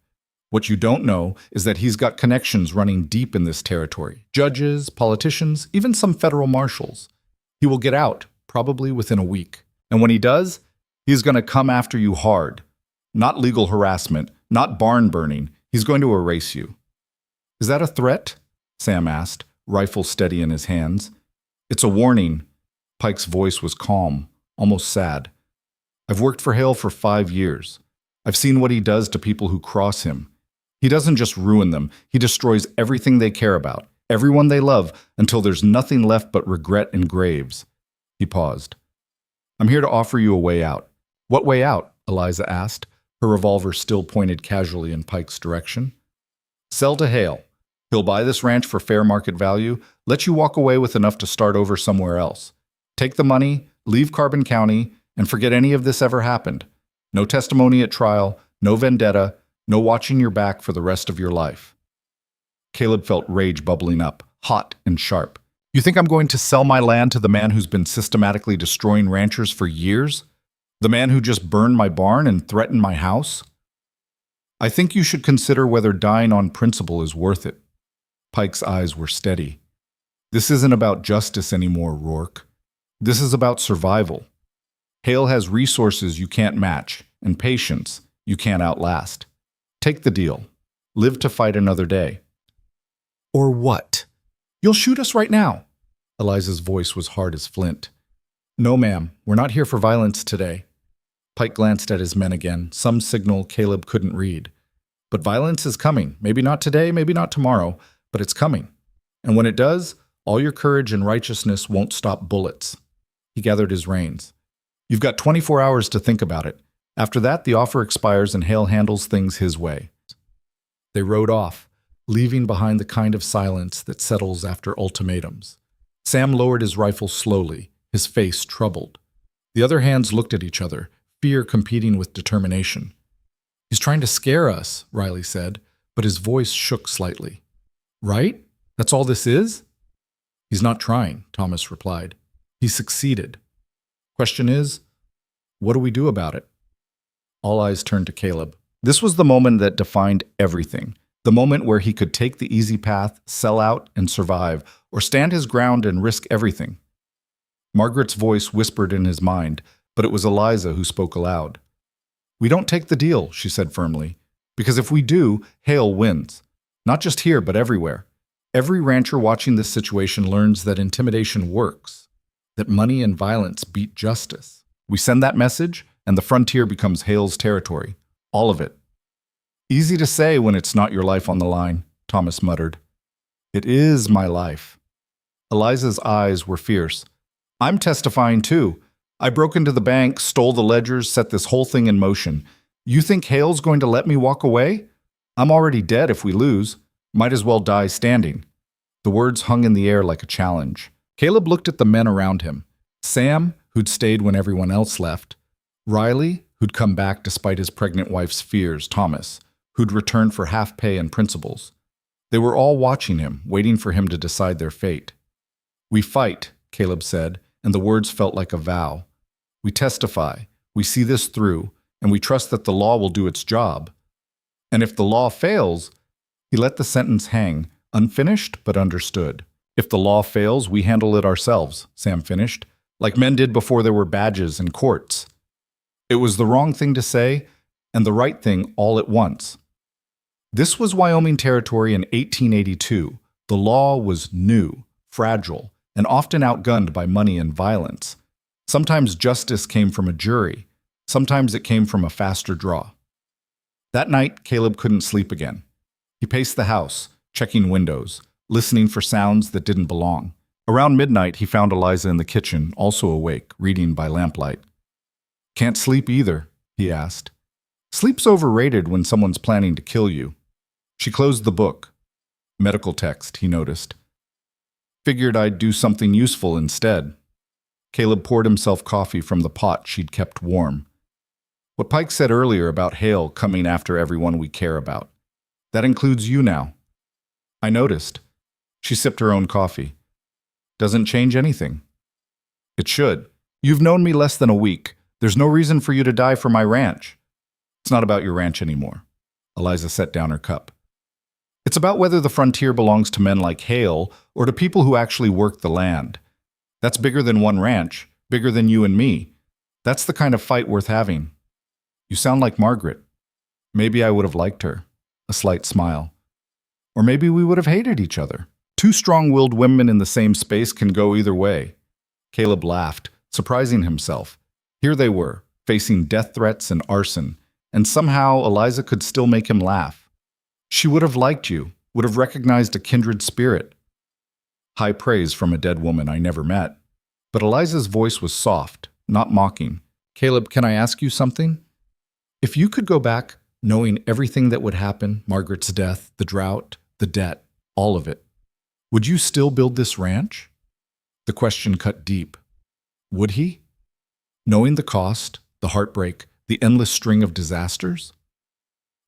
What you don't know is that he's got connections running deep in this territory. Judges, politicians, even some federal marshals. He will get out, probably within a week. And when he does, he's going to come after you hard. Not legal harassment, not barn burning. He's going to erase you." "Is that a threat?" Sam asked, rifle steady in his hands. "It's a warning." Pike's voice was calm, almost sad. "I've worked for Hale for 5 years. I've seen what he does to people who cross him. He doesn't just ruin them, he destroys everything they care about, everyone they love, until there's nothing left but regret and graves." He paused. "I'm here to offer you a way out." "What way out?" Eliza asked, her revolver still pointed casually in Pike's direction. "Sell to Hale. He'll buy this ranch for fair market value, let you walk away with enough to start over somewhere else. Take the money, leave Carbon County, and forget any of this ever happened. No testimony at trial, no vendetta, no watching your back for the rest of your life." Caleb felt rage bubbling up, hot and sharp. "You think I'm going to sell my land to the man who's been systematically destroying ranchers for years? The man who just burned my barn and threatened my house? I think you should consider whether dying on principle is worth it." Pike's eyes were steady. "This isn't about justice anymore, Rourke. This is about survival. Hale has resources you can't match, and patience you can't outlast. Take the deal. Live to fight another day." "Or what? You'll shoot us right now." Eliza's voice was hard as flint. "No, ma'am. We're not here for violence today." Pike glanced at his men again, some signal Caleb couldn't read. "But violence is coming. Maybe not today, maybe not tomorrow, but it's coming. And when it does, all your courage and righteousness won't stop bullets." He gathered his reins. "You've got 24 hours to think about it. After that, the offer expires and Hale handles things his way." They rode off, leaving behind the kind of silence that settles after ultimatums. Sam lowered his rifle slowly, his face troubled. The other hands looked at each other, fear competing with determination. "He's trying to scare us," Riley said, but his voice shook slightly. "Right? That's all this is?" "He's not trying," Thomas replied. "He succeeded. Question is, what do we do about it?" All eyes turned to Caleb. This was the moment that defined everything. The moment where he could take the easy path, sell out and survive, or stand his ground and risk everything. Margaret's voice whispered in his mind, but it was Eliza who spoke aloud. "We don't take the deal," she said firmly, "because if we do, Hale wins. Not just here, but everywhere. Every rancher watching this situation learns that intimidation works, that money and violence beat justice. We send that message, and the frontier becomes Hale's territory. All of it." "Easy to say when it's not your life on the line," Thomas muttered. "It is my life." Eliza's eyes were fierce. "I'm testifying too. I broke into the bank, stole the ledgers, set this whole thing in motion. You think Hale's going to let me walk away? I'm already dead if we lose. Might as well die standing." The words hung in the air like a challenge. Caleb looked at the men around him. Sam, who'd stayed when everyone else left. Riley, who'd come back despite his pregnant wife's fears. Thomas, who'd returned for half pay and principals. They were all watching him, waiting for him to decide their fate. "We fight," Caleb said, and the words felt like a vow. "We testify, we see this through, and we trust that the law will do its job. And if the law fails," he let the sentence hang, unfinished but understood. "If the law fails, we handle it ourselves," Sam finished, "like men did before there were badges and courts." It was the wrong thing to say, and the right thing all at once. This was Wyoming Territory in 1882. The law was new, fragile, and often outgunned by money and violence. Sometimes justice came from a jury. Sometimes it came from a faster draw. That night, Caleb couldn't sleep again. He paced the house, checking windows, listening for sounds that didn't belong. Around midnight, he found Eliza in the kitchen, also awake, reading by lamplight. "Can't sleep either?" he asked. "Sleep's overrated when someone's planning to kill you." She closed the book. Medical text, he noticed. "Figured I'd do something useful instead." Caleb poured himself coffee from the pot she'd kept warm. "What Pike said earlier about Hale coming after everyone we care about. That includes you now." "I noticed." She sipped her own coffee. "Doesn't change anything." "It should. You've known me less than a week. There's no reason for you to die for my ranch." "It's not about your ranch anymore." Eliza set down her cup. "It's about whether the frontier belongs to men like Hale or to people who actually work the land. That's bigger than one ranch, bigger than you and me. That's the kind of fight worth having." "You sound like Margaret." "Maybe I would have liked her." A slight smile. "Or maybe we would have hated each other. Two strong-willed women in the same space can go either way." Caleb laughed, surprising himself. Here they were, facing death threats and arson, and somehow Eliza could still make him laugh. "She would have liked you, would have recognized a kindred spirit." High praise from a dead woman I never met. But Eliza's voice was soft, not mocking. "Caleb, can I ask you something? If you could go back, knowing everything that would happen, Margaret's death, the drought, the debt, all of it, would you still build this ranch?" The question cut deep. Would he? Knowing the cost, the heartbreak, the endless string of disasters?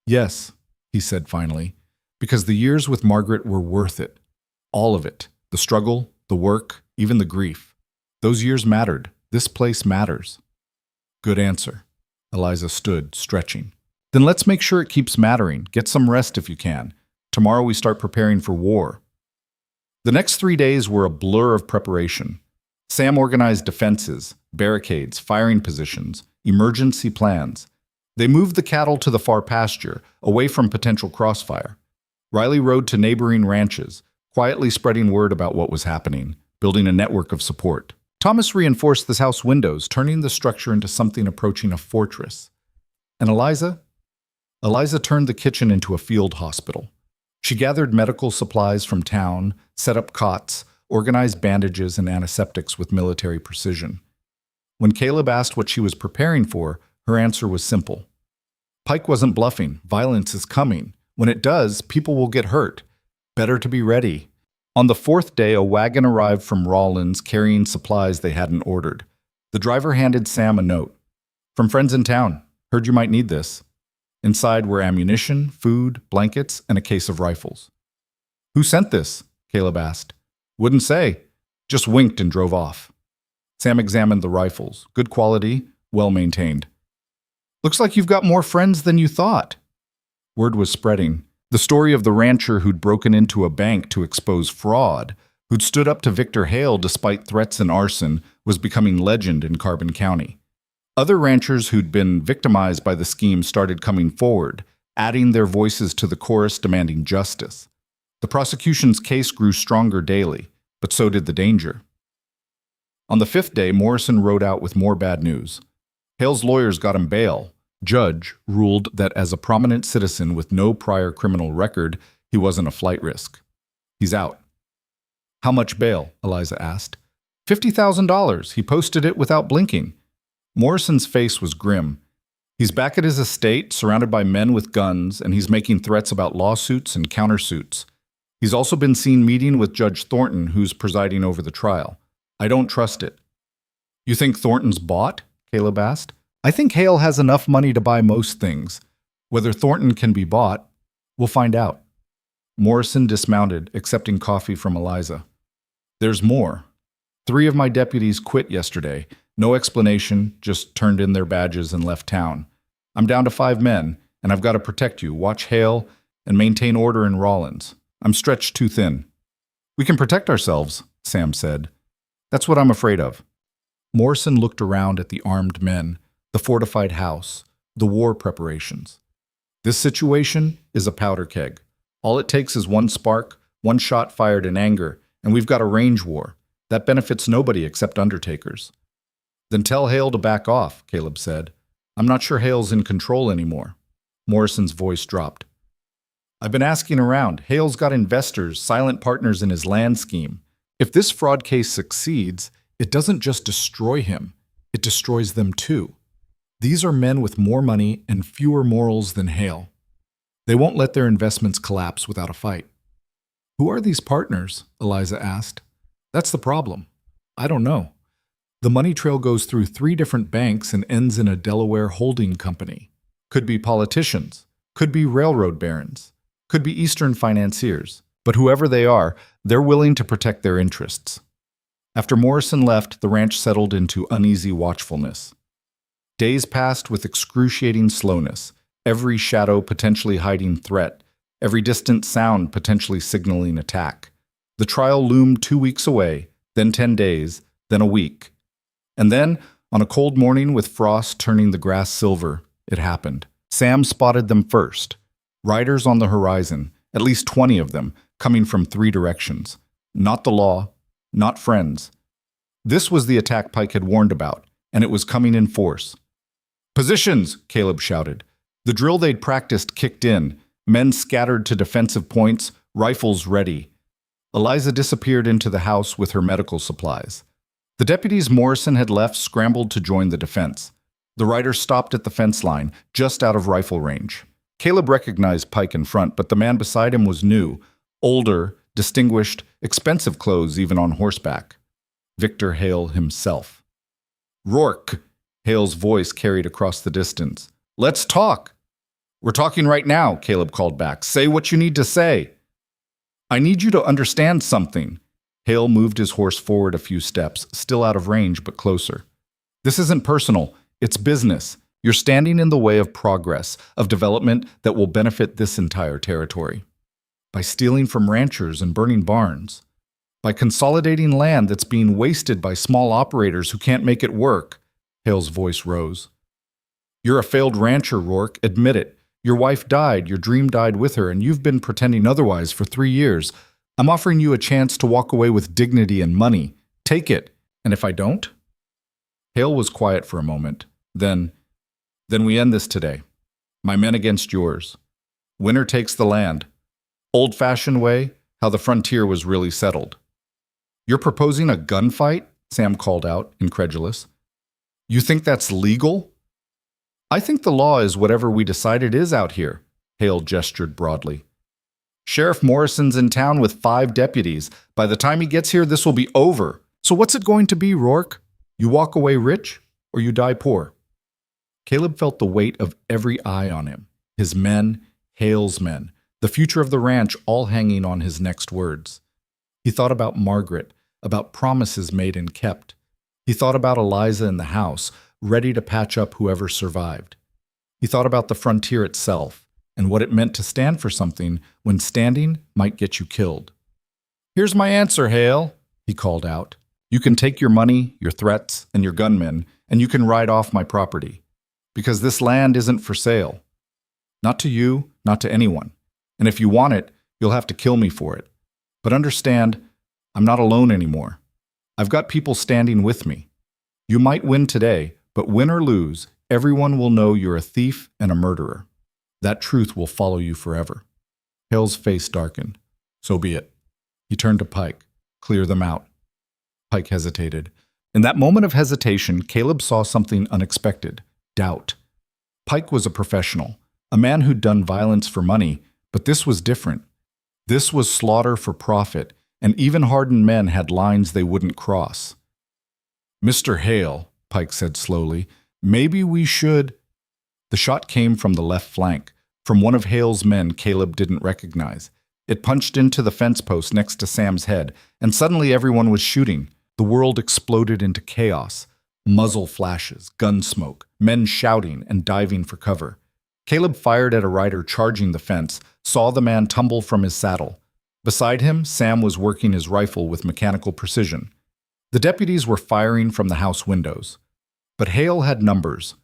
"Yes," he said finally, "because the years with Margaret were worth it. All of it. The struggle, the work, even the grief. Those years mattered. This place matters." "Good answer." Eliza stood, stretching. "Then let's make sure it keeps mattering. Get some rest if you can. Tomorrow we start preparing for war." The next 3 days were a blur of preparation. Sam organized defenses, barricades, firing positions, emergency plans. They moved the cattle to the far pasture, away from potential crossfire. Riley rode to neighboring ranches, quietly spreading word about what was happening, building a network of support. Thomas reinforced the house windows, turning the structure into something approaching a fortress. And Eliza? Eliza turned the kitchen into a field hospital. She gathered medical supplies from town, set up cots, organized bandages and antiseptics with military precision. When Caleb asked what she was preparing for, her answer was simple. Pike wasn't bluffing. Violence is coming. When it does, people will get hurt. Better to be ready. On the fourth day, a wagon arrived from Rawlins carrying supplies they hadn't ordered. The driver handed Sam a note. From friends in town. Heard you might need this. Inside were ammunition, food, blankets, and a case of rifles. Who sent this? Caleb asked. Wouldn't say. Just winked and drove off. Sam examined the rifles. Good quality, well maintained. Looks like you've got more friends than you thought. Word was spreading. The story of the rancher who'd broken into a bank to expose fraud, who'd stood up to Victor Hale despite threats and arson, was becoming legend in Carbon County. Other ranchers who'd been victimized by the scheme started coming forward, adding their voices to the chorus demanding justice. The prosecution's case grew stronger daily, but so did the danger. On the fifth day, Morrison rode out with more bad news. Hale's lawyers got him bail. Judge ruled that as a prominent citizen with no prior criminal record, he wasn't a flight risk. He's out. How much bail? Eliza asked. $50,000. He posted it without blinking. Morrison's face was grim. He's back at his estate, surrounded by men with guns, and he's making threats about lawsuits and countersuits. He's also been seen meeting with Judge Thornton, who's presiding over the trial. I don't trust it. You think Thornton's bought? Caleb asked. I think Hale has enough money to buy most things. Whether Thornton can be bought, we'll find out. Morrison dismounted, accepting coffee from Eliza. There's more. 3 of my deputies quit yesterday. No explanation, just turned in their badges and left town. I'm down to 5 men, and I've got to protect you, watch Hale, and maintain order in Rawlins. I'm stretched too thin. We can protect ourselves, Sam said. That's what I'm afraid of. Morrison looked around at the armed men, the fortified house, the war preparations. This situation is a powder keg. All it takes is one spark, one shot fired in anger, and we've got a range war. That benefits nobody except undertakers. Then tell Hale to back off, Caleb said. I'm not sure Hale's in control anymore. Morrison's voice dropped. I've been asking around. Hale's got investors, silent partners in his land scheme. If this fraud case succeeds, it doesn't just destroy him, it destroys them too. These are men with more money and fewer morals than Hale. They won't let their investments collapse without a fight. Who are these partners? Eliza asked. That's the problem. I don't know. The money trail goes through 3 different banks and ends in a Delaware holding company. Could be politicians. Could be railroad barons. Could be Eastern financiers. But whoever they are, they're willing to protect their interests. After Morrison left, the ranch settled into uneasy watchfulness. Days passed with excruciating slowness, every shadow potentially hiding threat, every distant sound potentially signaling attack. The trial loomed 2 weeks away, then 10 days, then a week. And then, on a cold morning with frost turning the grass silver, it happened. Sam spotted them first. Riders on the horizon, at least 20 of them, coming from 3 directions. Not the law, not friends. This was the attack Pike had warned about, and it was coming in force. Positions, Caleb shouted. The drill they'd practiced kicked in, men scattered to defensive points, rifles ready. Eliza disappeared into the house with her medical supplies. The deputies Morrison had left scrambled to join the defense. The rider stopped at the fence line, just out of rifle range. Caleb recognized Pike in front, but the man beside him was new, older, distinguished, expensive clothes even on horseback. Victor Hale himself. Rourke, Hale's voice carried across the distance. Let's talk. We're talking right now, Caleb called back. Say what you need to say. I need you to understand something. Hale moved his horse forward a few steps, still out of range but closer. This isn't personal, it's business. You're standing in the way of progress, of development that will benefit this entire territory. By stealing from ranchers and burning barns. By consolidating land that's being wasted by small operators who can't make it work. Hale's voice rose. You're a failed rancher, Rourke. Admit it. Your wife died, your dream died with her, and you've been pretending otherwise for 3 years. I'm offering you a chance to walk away with dignity and money. Take it. And if I don't? Hale was quiet for a moment. Then we end this today. My men against yours. Winner takes the land. Old-fashioned way, how the frontier was really settled. You're proposing a gunfight? Sam called out, incredulous. You think that's legal? I think the law is whatever we decide it is out here, Hale gestured broadly. Sheriff Morrison's in town with 5 deputies. By the time he gets here, this will be over. So what's it going to be, Rourke? You walk away rich, or you die poor? Caleb felt the weight of every eye on him. His men, Hale's men, the future of the ranch all hanging on his next words. He thought about Margaret, about promises made and kept. He thought about Eliza in the house, ready to patch up whoever survived. He thought about the frontier itself, and what it meant to stand for something when standing might get you killed. "Here's my answer, Hale," he called out. "You can take your money, your threats, and your gunmen, and you can ride off my property. Because this land isn't for sale. Not to you, not to anyone. And if you want it, you'll have to kill me for it. But understand, I'm not alone anymore. I've got people standing with me. You might win today, but win or lose, everyone will know you're a thief and a murderer. That truth will follow you forever." Hale's face darkened. "So be it." He turned to Pike. "Clear them out." Pike hesitated. In that moment of hesitation, Caleb saw something unexpected. Doubt. Pike was a professional, a man who'd done violence for money, but this was different. This was slaughter for profit, and even hardened men had lines they wouldn't cross. "Mr. Hale," Pike said slowly, "maybe we should—" The shot came from the left flank, from one of Hale's men Caleb didn't recognize. It punched into the fence post next to Sam's head, and suddenly everyone was shooting. The world exploded into chaos. Muzzle flashes, gun smoke, men shouting and diving for cover. Caleb fired at a rider charging the fence, saw the man tumble from his saddle. Beside him, Sam was working his rifle with mechanical precision. The deputies were firing from the house windows. But Hale had numbers.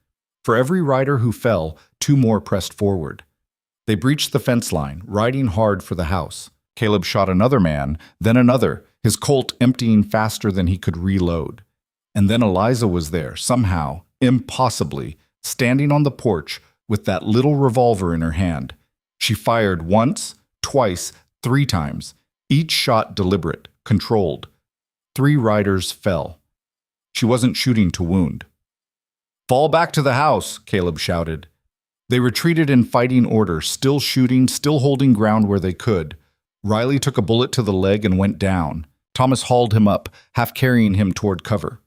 For every rider who fell, 2 more pressed forward. They breached the fence line, riding hard for the house. Caleb shot another man, then another, his Colt emptying faster than he could reload. And then Eliza was there, somehow, impossibly, standing on the porch with that little revolver in her hand. She fired once, twice, 3 times, each shot deliberate, controlled. 3 riders fell. She wasn't shooting to wound. "Fall back to the house," Caleb shouted. They retreated in fighting order, still shooting, still holding ground where they could. Riley took a bullet to the leg and went down. Thomas hauled him up, half carrying him toward cover.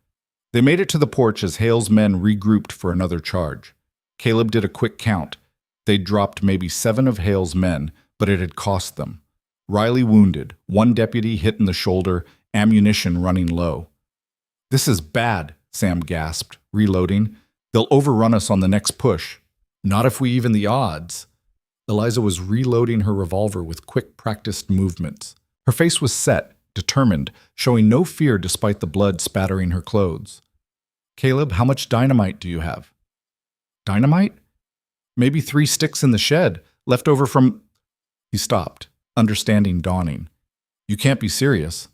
They made it to the porch as Hale's men regrouped for another charge. Caleb did a quick count. They'd dropped maybe 7 of Hale's men, but it had cost them. Riley wounded, 1 deputy hit in the shoulder, ammunition running low. "This is bad," Sam gasped, reloading. "They'll overrun us on the next push." "Not if we even the odds." Eliza was reloading her revolver with quick, practiced movements. Her face was set, determined, showing no fear despite the blood spattering her clothes. "Caleb, how much dynamite do you have?" "Dynamite? Maybe 3 sticks in the shed, left over from—" He stopped, understanding dawning. "You can't be serious.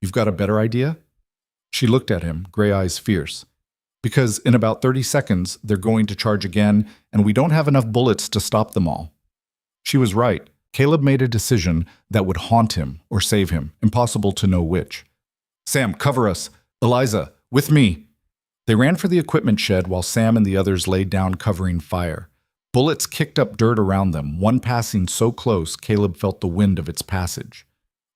You've got a better idea?" She looked at him, gray eyes fierce. "Because in about 30 seconds, they're going to charge again, and we don't have enough bullets to stop them all." She was right. Caleb made a decision that would haunt him or save him, impossible to know which. "Sam, cover us. Eliza, with me." They ran for the equipment shed while Sam and the others laid down covering fire. Bullets kicked up dirt around them, one passing so close Caleb felt the wind of its passage.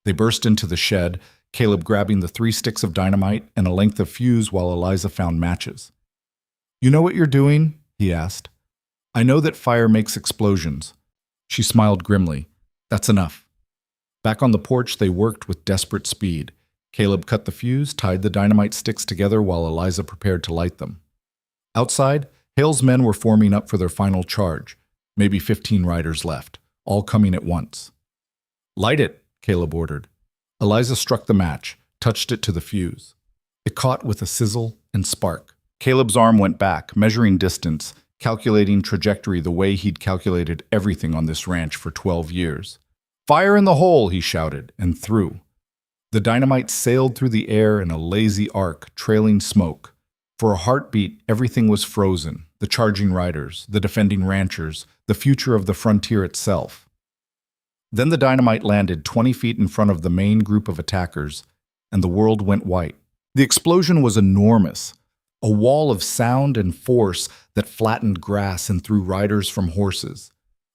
They burst into the shed, Caleb grabbing the 3 sticks of dynamite and a length of fuse while Eliza found matches. "You know what you're doing?" he asked. "I know that fire makes explosions." She smiled grimly. "That's enough." Back on the porch, they worked with desperate speed. Caleb cut the fuse, tied the dynamite sticks together while Eliza prepared to light them. Outside, Hale's men were forming up for their final charge. Maybe 15 riders left, all coming at once. "Light it," Caleb ordered. Eliza struck the match, touched it to the fuse. It caught with a sizzle and spark. Caleb's arm went back, measuring distance, calculating trajectory the way he'd calculated everything on this ranch for 12 years. "Fire in the hole," he shouted, and threw. The dynamite sailed through the air in a lazy arc, trailing smoke. For a heartbeat, everything was frozen. The charging riders, the defending ranchers, the future of the frontier itself. Then the dynamite landed 20 feet in front of the main group of attackers, and the world went white. The explosion was enormous, a wall of sound and force that flattened grass and threw riders from horses.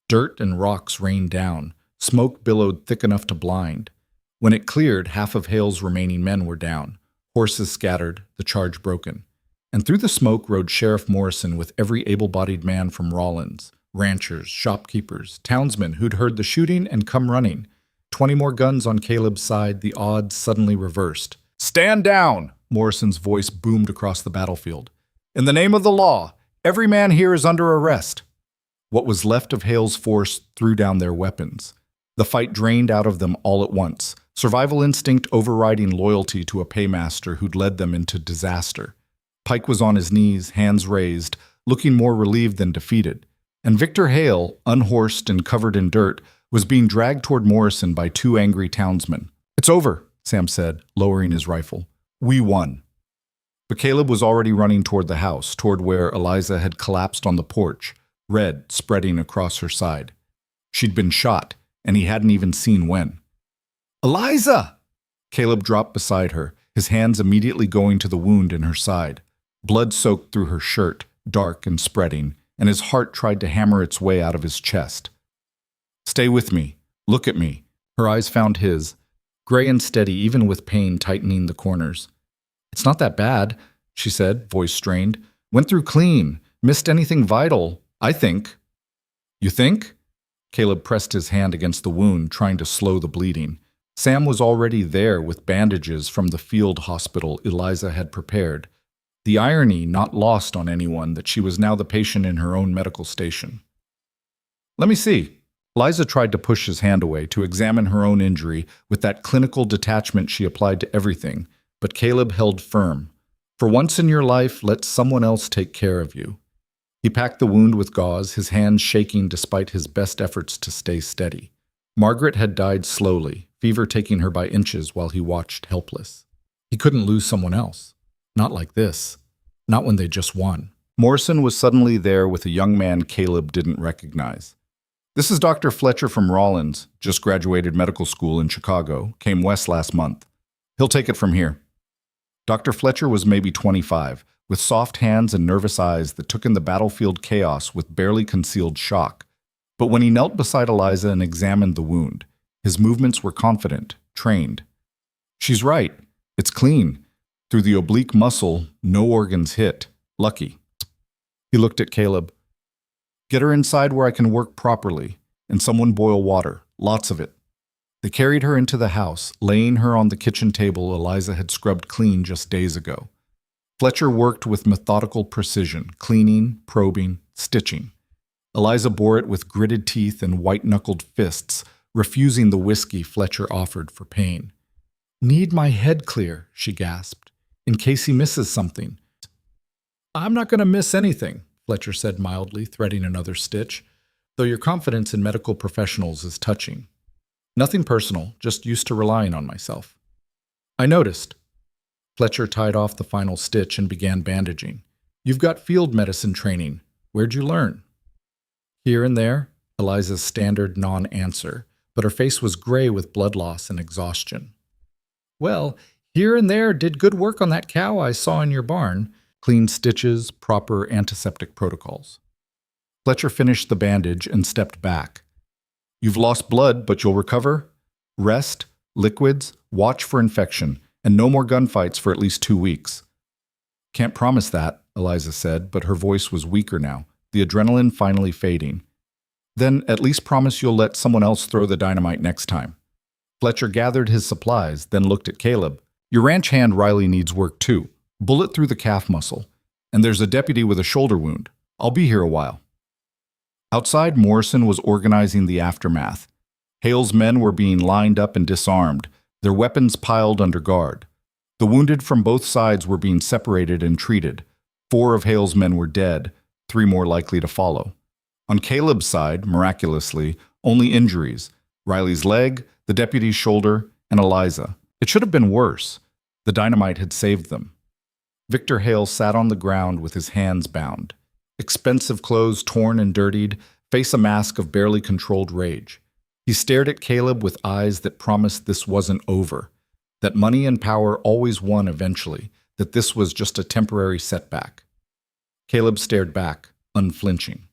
Dirt and rocks rained down. Smoke billowed thick enough to blind. When it cleared, half of Hale's remaining men were down. Horses scattered, the charge broken. And through the smoke rode Sheriff Morrison with every able-bodied man from Rawlins, ranchers, shopkeepers, townsmen who'd heard the shooting and come running. 20 more guns on Caleb's side, the odds suddenly reversed. "Stand down!" Morrison's voice boomed across the battlefield. "In the name of the law, every man here is under arrest." What was left of Hale's force threw down their weapons. The fight drained out of them all at once, survival instinct overriding loyalty to a paymaster who'd led them into disaster. Pike was on his knees, hands raised, looking more relieved than defeated. And Victor Hale, unhorsed and covered in dirt, was being dragged toward Morrison by 2 angry townsmen. "It's over," Sam said, lowering his rifle. "We won." But Caleb was already running toward the house, toward where Eliza had collapsed on the porch, red spreading across her side. She'd been shot, and he hadn't even seen when. "Eliza!" Caleb dropped beside her, his hands immediately going to the wound in her side. Blood soaked through her shirt, dark and spreading, and his heart tried to hammer its way out of his chest. "Stay with me. Look at me." Her eyes found his, gray and steady even with pain tightening the corners. "It's not that bad," she said, voice strained. "Went through clean. Missed anything vital, I think." "You think?" Caleb pressed his hand against the wound, trying to slow the bleeding. Sam was already there with bandages from the field hospital Eliza had prepared. The irony not lost on anyone that she was now the patient in her own medical station. "Let me see." Eliza tried to push his hand away to examine her own injury with that clinical detachment she applied to everything, but Caleb held firm. "For once in your life, let someone else take care of you." He packed the wound with gauze, his hands shaking despite his best efforts to stay steady. Margaret had died slowly, fever taking her by inches while he watched helpless. He couldn't lose someone else. Not like this. Not when they just won. Morrison was suddenly there with a young man Caleb didn't recognize. "This is Dr. Fletcher from Rawlins, just graduated medical school in Chicago, came west last month. He'll take it from here." Dr. Fletcher was maybe 25, with soft hands and nervous eyes that took in the battlefield chaos with barely concealed shock. But when he knelt beside Eliza and examined the wound, his movements were confident, trained. "She's right. It's clean. Through the oblique muscle, no organs hit. Lucky." He looked at Caleb. "Get her inside where I can work properly, and someone boil water, lots of it." They carried her into the house, laying her on the kitchen table Eliza had scrubbed clean just days ago. Fletcher worked with methodical precision, cleaning, probing, stitching. Eliza bore it with gritted teeth and white-knuckled fists, refusing the whiskey Fletcher offered for pain. "Need my head clear," she gasped, "in case he misses something." "I'm not going to miss anything," Fletcher said mildly, threading another stitch, "though your confidence in medical professionals is touching. Nothing personal, just used to relying on myself." "I noticed." Fletcher tied off the final stitch and began bandaging. "You've got field medicine training. Where'd you learn?" "Here and there," Eliza's standard non-answer, but her face was gray with blood loss and exhaustion. "Well, here and there did good work on that cow I saw in your barn. Clean stitches, proper antiseptic protocols." Fletcher finished the bandage and stepped back. "You've lost blood, but you'll recover. Rest, liquids, watch for infection, and no more gunfights for at least 2 weeks." "Can't promise that," Eliza said, but her voice was weaker now, the adrenaline finally fading. "Then at least promise you'll let someone else throw the dynamite next time." Fletcher gathered his supplies, then looked at Caleb. "Your ranch hand Riley needs work too. Bullet through the calf muscle. And there's a deputy with a shoulder wound. I'll be here a while." Outside, Morrison was organizing the aftermath. Hale's men were being lined up and disarmed, their weapons piled under guard. The wounded from both sides were being separated and treated. 4 of Hale's men were dead, 3 more likely to follow. On Caleb's side, miraculously, only injuries: Riley's leg, the deputy's shoulder, and Eliza. It should have been worse. The dynamite had saved them. Victor Hale sat on the ground with his hands bound. Expensive clothes torn and dirtied, face a mask of barely controlled rage. He stared at Caleb with eyes that promised this wasn't over, that money and power always won eventually, that this was just a temporary setback. Caleb stared back, unflinching.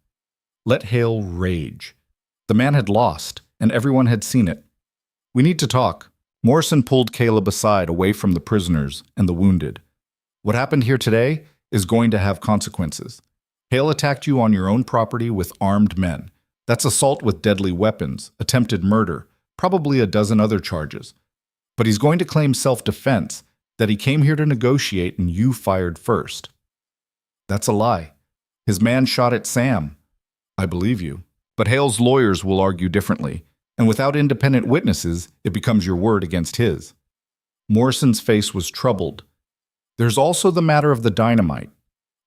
Let Hale rage. The man had lost, and everyone had seen it. We need to talk. Morrison pulled Caleb aside away from the prisoners and the wounded. What happened here today is going to have consequences. Hale attacked you on your own property with armed men. That's assault with deadly weapons, attempted murder, probably a dozen other charges. But he's going to claim self-defense, that he came here to negotiate and you fired first. That's a lie. His man shot at Sam. I believe you. But Hale's lawyers will argue differently, and without independent witnesses, it becomes your word against his. Morrison's face was troubled. There's also the matter of the dynamite.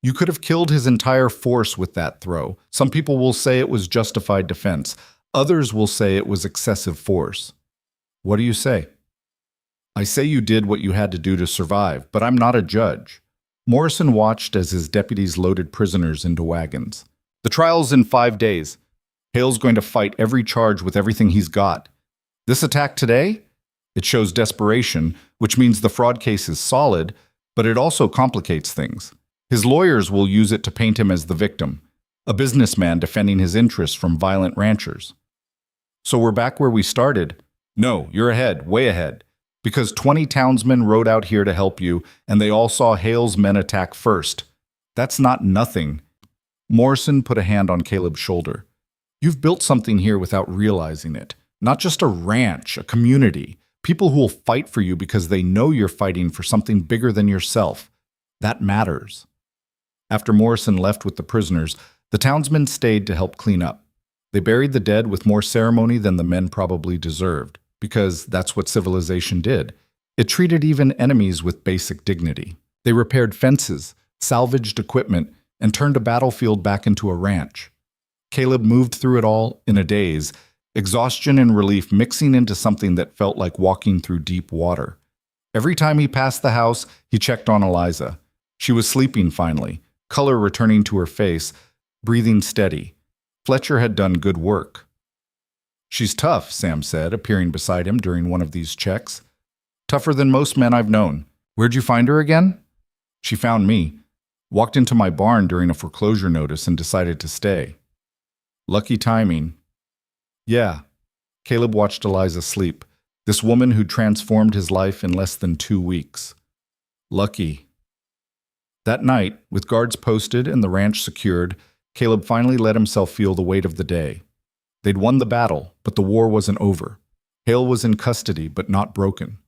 You could have killed his entire force with that throw. Some people will say it was justified defense. Others will say it was excessive force. What do you say? I say you did what you had to do to survive, but I'm not a judge. Morrison watched as his deputies loaded prisoners into wagons. The trial's in 5 days. Hale's going to fight every charge with everything he's got. This attack today? It shows desperation, which means the fraud case is solid, but it also complicates things. His lawyers will use it to paint him as the victim, a businessman defending his interests from violent ranchers. So we're back where we started? No, you're ahead, way ahead. Because 20 townsmen rode out here to help you, and they all saw Hale's men attack first. That's not nothing. Morrison put a hand on Caleb's shoulder. You've built something here without realizing it. Not just a ranch, a community. People who will fight for you because they know you're fighting for something bigger than yourself. That matters. After Morrison left with the prisoners, the townsmen stayed to help clean up. They buried the dead with more ceremony than the men probably deserved, because that's what civilization did. It treated even enemies with basic dignity. They repaired fences, salvaged equipment, and turned a battlefield back into a ranch. Caleb moved through it all in a daze, exhaustion and relief mixing into something that felt like walking through deep water. Every time he passed the house, he checked on Eliza. She was sleeping finally, color returning to her face, breathing steady. Fletcher had done good work. She's tough, Sam said, appearing beside him during one of these checks. Tougher than most men I've known. Where'd you find her again? She found me. Walked into my barn during a foreclosure notice and decided to stay. Lucky timing. Yeah. Caleb watched Eliza sleep, this woman who'd transformed his life in less than 2 weeks. Lucky. That night, with guards posted and the ranch secured, Caleb finally let himself feel the weight of the day. They'd won the battle, but the war wasn't over. Hale was in custody, but not broken.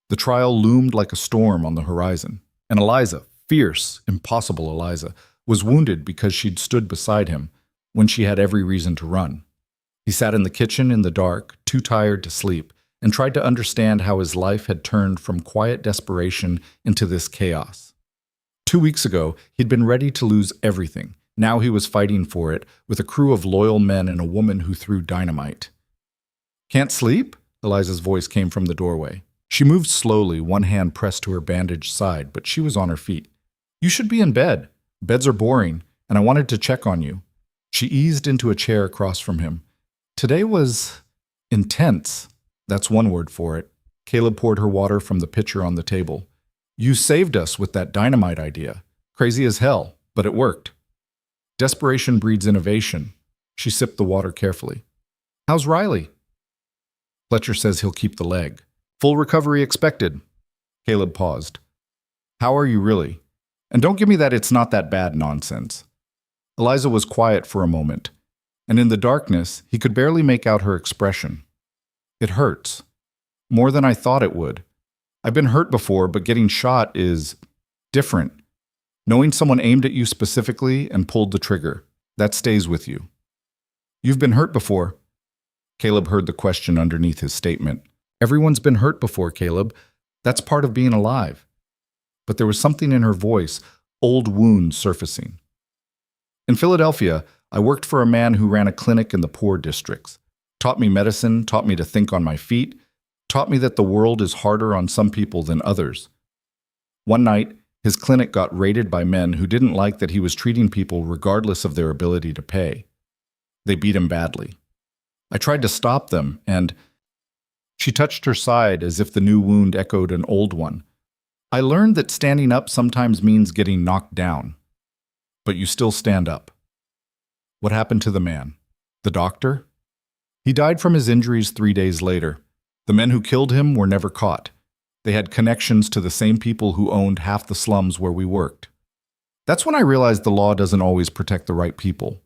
The trial loomed like a storm on the horizon. And Eliza, fierce, impossible Eliza, was wounded because she'd stood beside him when she had every reason to run. He sat in the kitchen in the dark, too tired to sleep, and tried to understand how his life had turned from quiet desperation into this chaos. 2 weeks ago, he'd been ready to lose everything. Now he was fighting for it with a crew of loyal men and a woman who threw dynamite. Can't sleep? Eliza's voice came from the doorway. She moved slowly, one hand pressed to her bandaged side, but she was on her feet. You should be in bed. Beds are boring, and I wanted to check on you. She eased into a chair across from him. Today was intense. That's one word for it. Caleb poured her water from the pitcher on the table. You saved us with that dynamite idea. Crazy as hell, but it worked. Desperation breeds innovation. She sipped the water carefully. How's Riley? Fletcher says he'll keep the leg. Full recovery expected. Caleb paused. How are you really? And don't give me that it's not that bad nonsense. Eliza was quiet for a moment, and in the darkness, he could barely make out her expression. It hurts. More than I thought it would. I've been hurt before, but getting shot is different. Knowing someone aimed at you specifically and pulled the trigger, that stays with you. You've been hurt before. Caleb heard the question underneath his statement. Everyone's been hurt before, Caleb. That's part of being alive. But there was something in her voice, old wounds surfacing. In Philadelphia, I worked for a man who ran a clinic in the poor districts. Taught me medicine, taught me to think on my feet, taught me that the world is harder on some people than others. One night, his clinic got raided by men who didn't like that he was treating people regardless of their ability to pay. They beat him badly. I tried to stop them, and she touched her side as if the new wound echoed an old one. I learned that standing up sometimes means getting knocked down. But you still stand up. What happened to the man? The doctor? He died from his injuries 3 days later. The men who killed him were never caught. They had connections to the same people who owned half the slums where we worked. That's when I realized the law doesn't always protect the right people.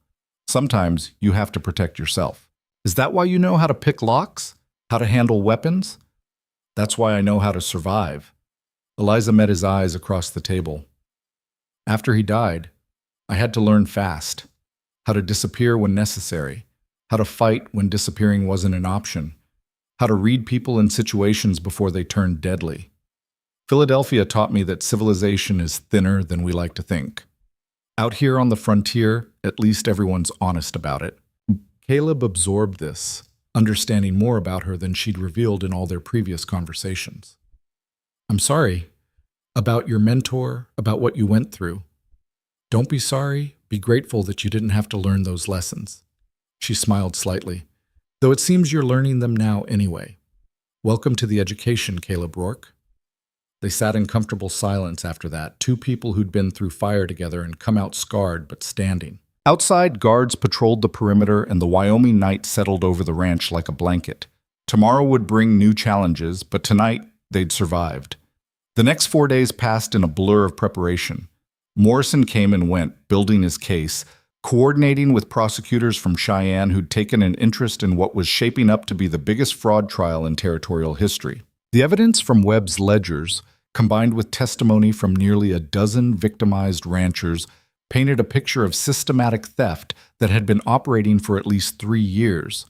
Sometimes you have to protect yourself. Is that why you know how to pick locks? How to handle weapons? That's why I know how to survive. Eliza met his eyes across the table. After he died, I had to learn fast. How to disappear when necessary. How to fight when disappearing wasn't an option. How to read people in situations before they turned deadly. Philadelphia taught me that civilization is thinner than we like to think. Out here on the frontier, at least everyone's honest about it. Caleb absorbed this, understanding more about her than she'd revealed in all their previous conversations. I'm sorry. About your mentor, about what you went through. Don't be sorry. Be grateful that you didn't have to learn those lessons. She smiled slightly. Though it seems you're learning them now anyway. Welcome to the education, Caleb Rourke. They sat in comfortable silence after that, two people who'd been through fire together and come out scarred but standing. Outside, guards patrolled the perimeter and the Wyoming night settled over the ranch like a blanket. Tomorrow would bring new challenges, but tonight they'd survived. The next 4 days passed in a blur of preparation. Morrison came and went, building his case, coordinating with prosecutors from Cheyenne who'd taken an interest in what was shaping up to be the biggest fraud trial in territorial history. The evidence from Webb's ledgers, combined with testimony from nearly a dozen victimized ranchers, painted a picture of systematic theft that had been operating for at least 3 years.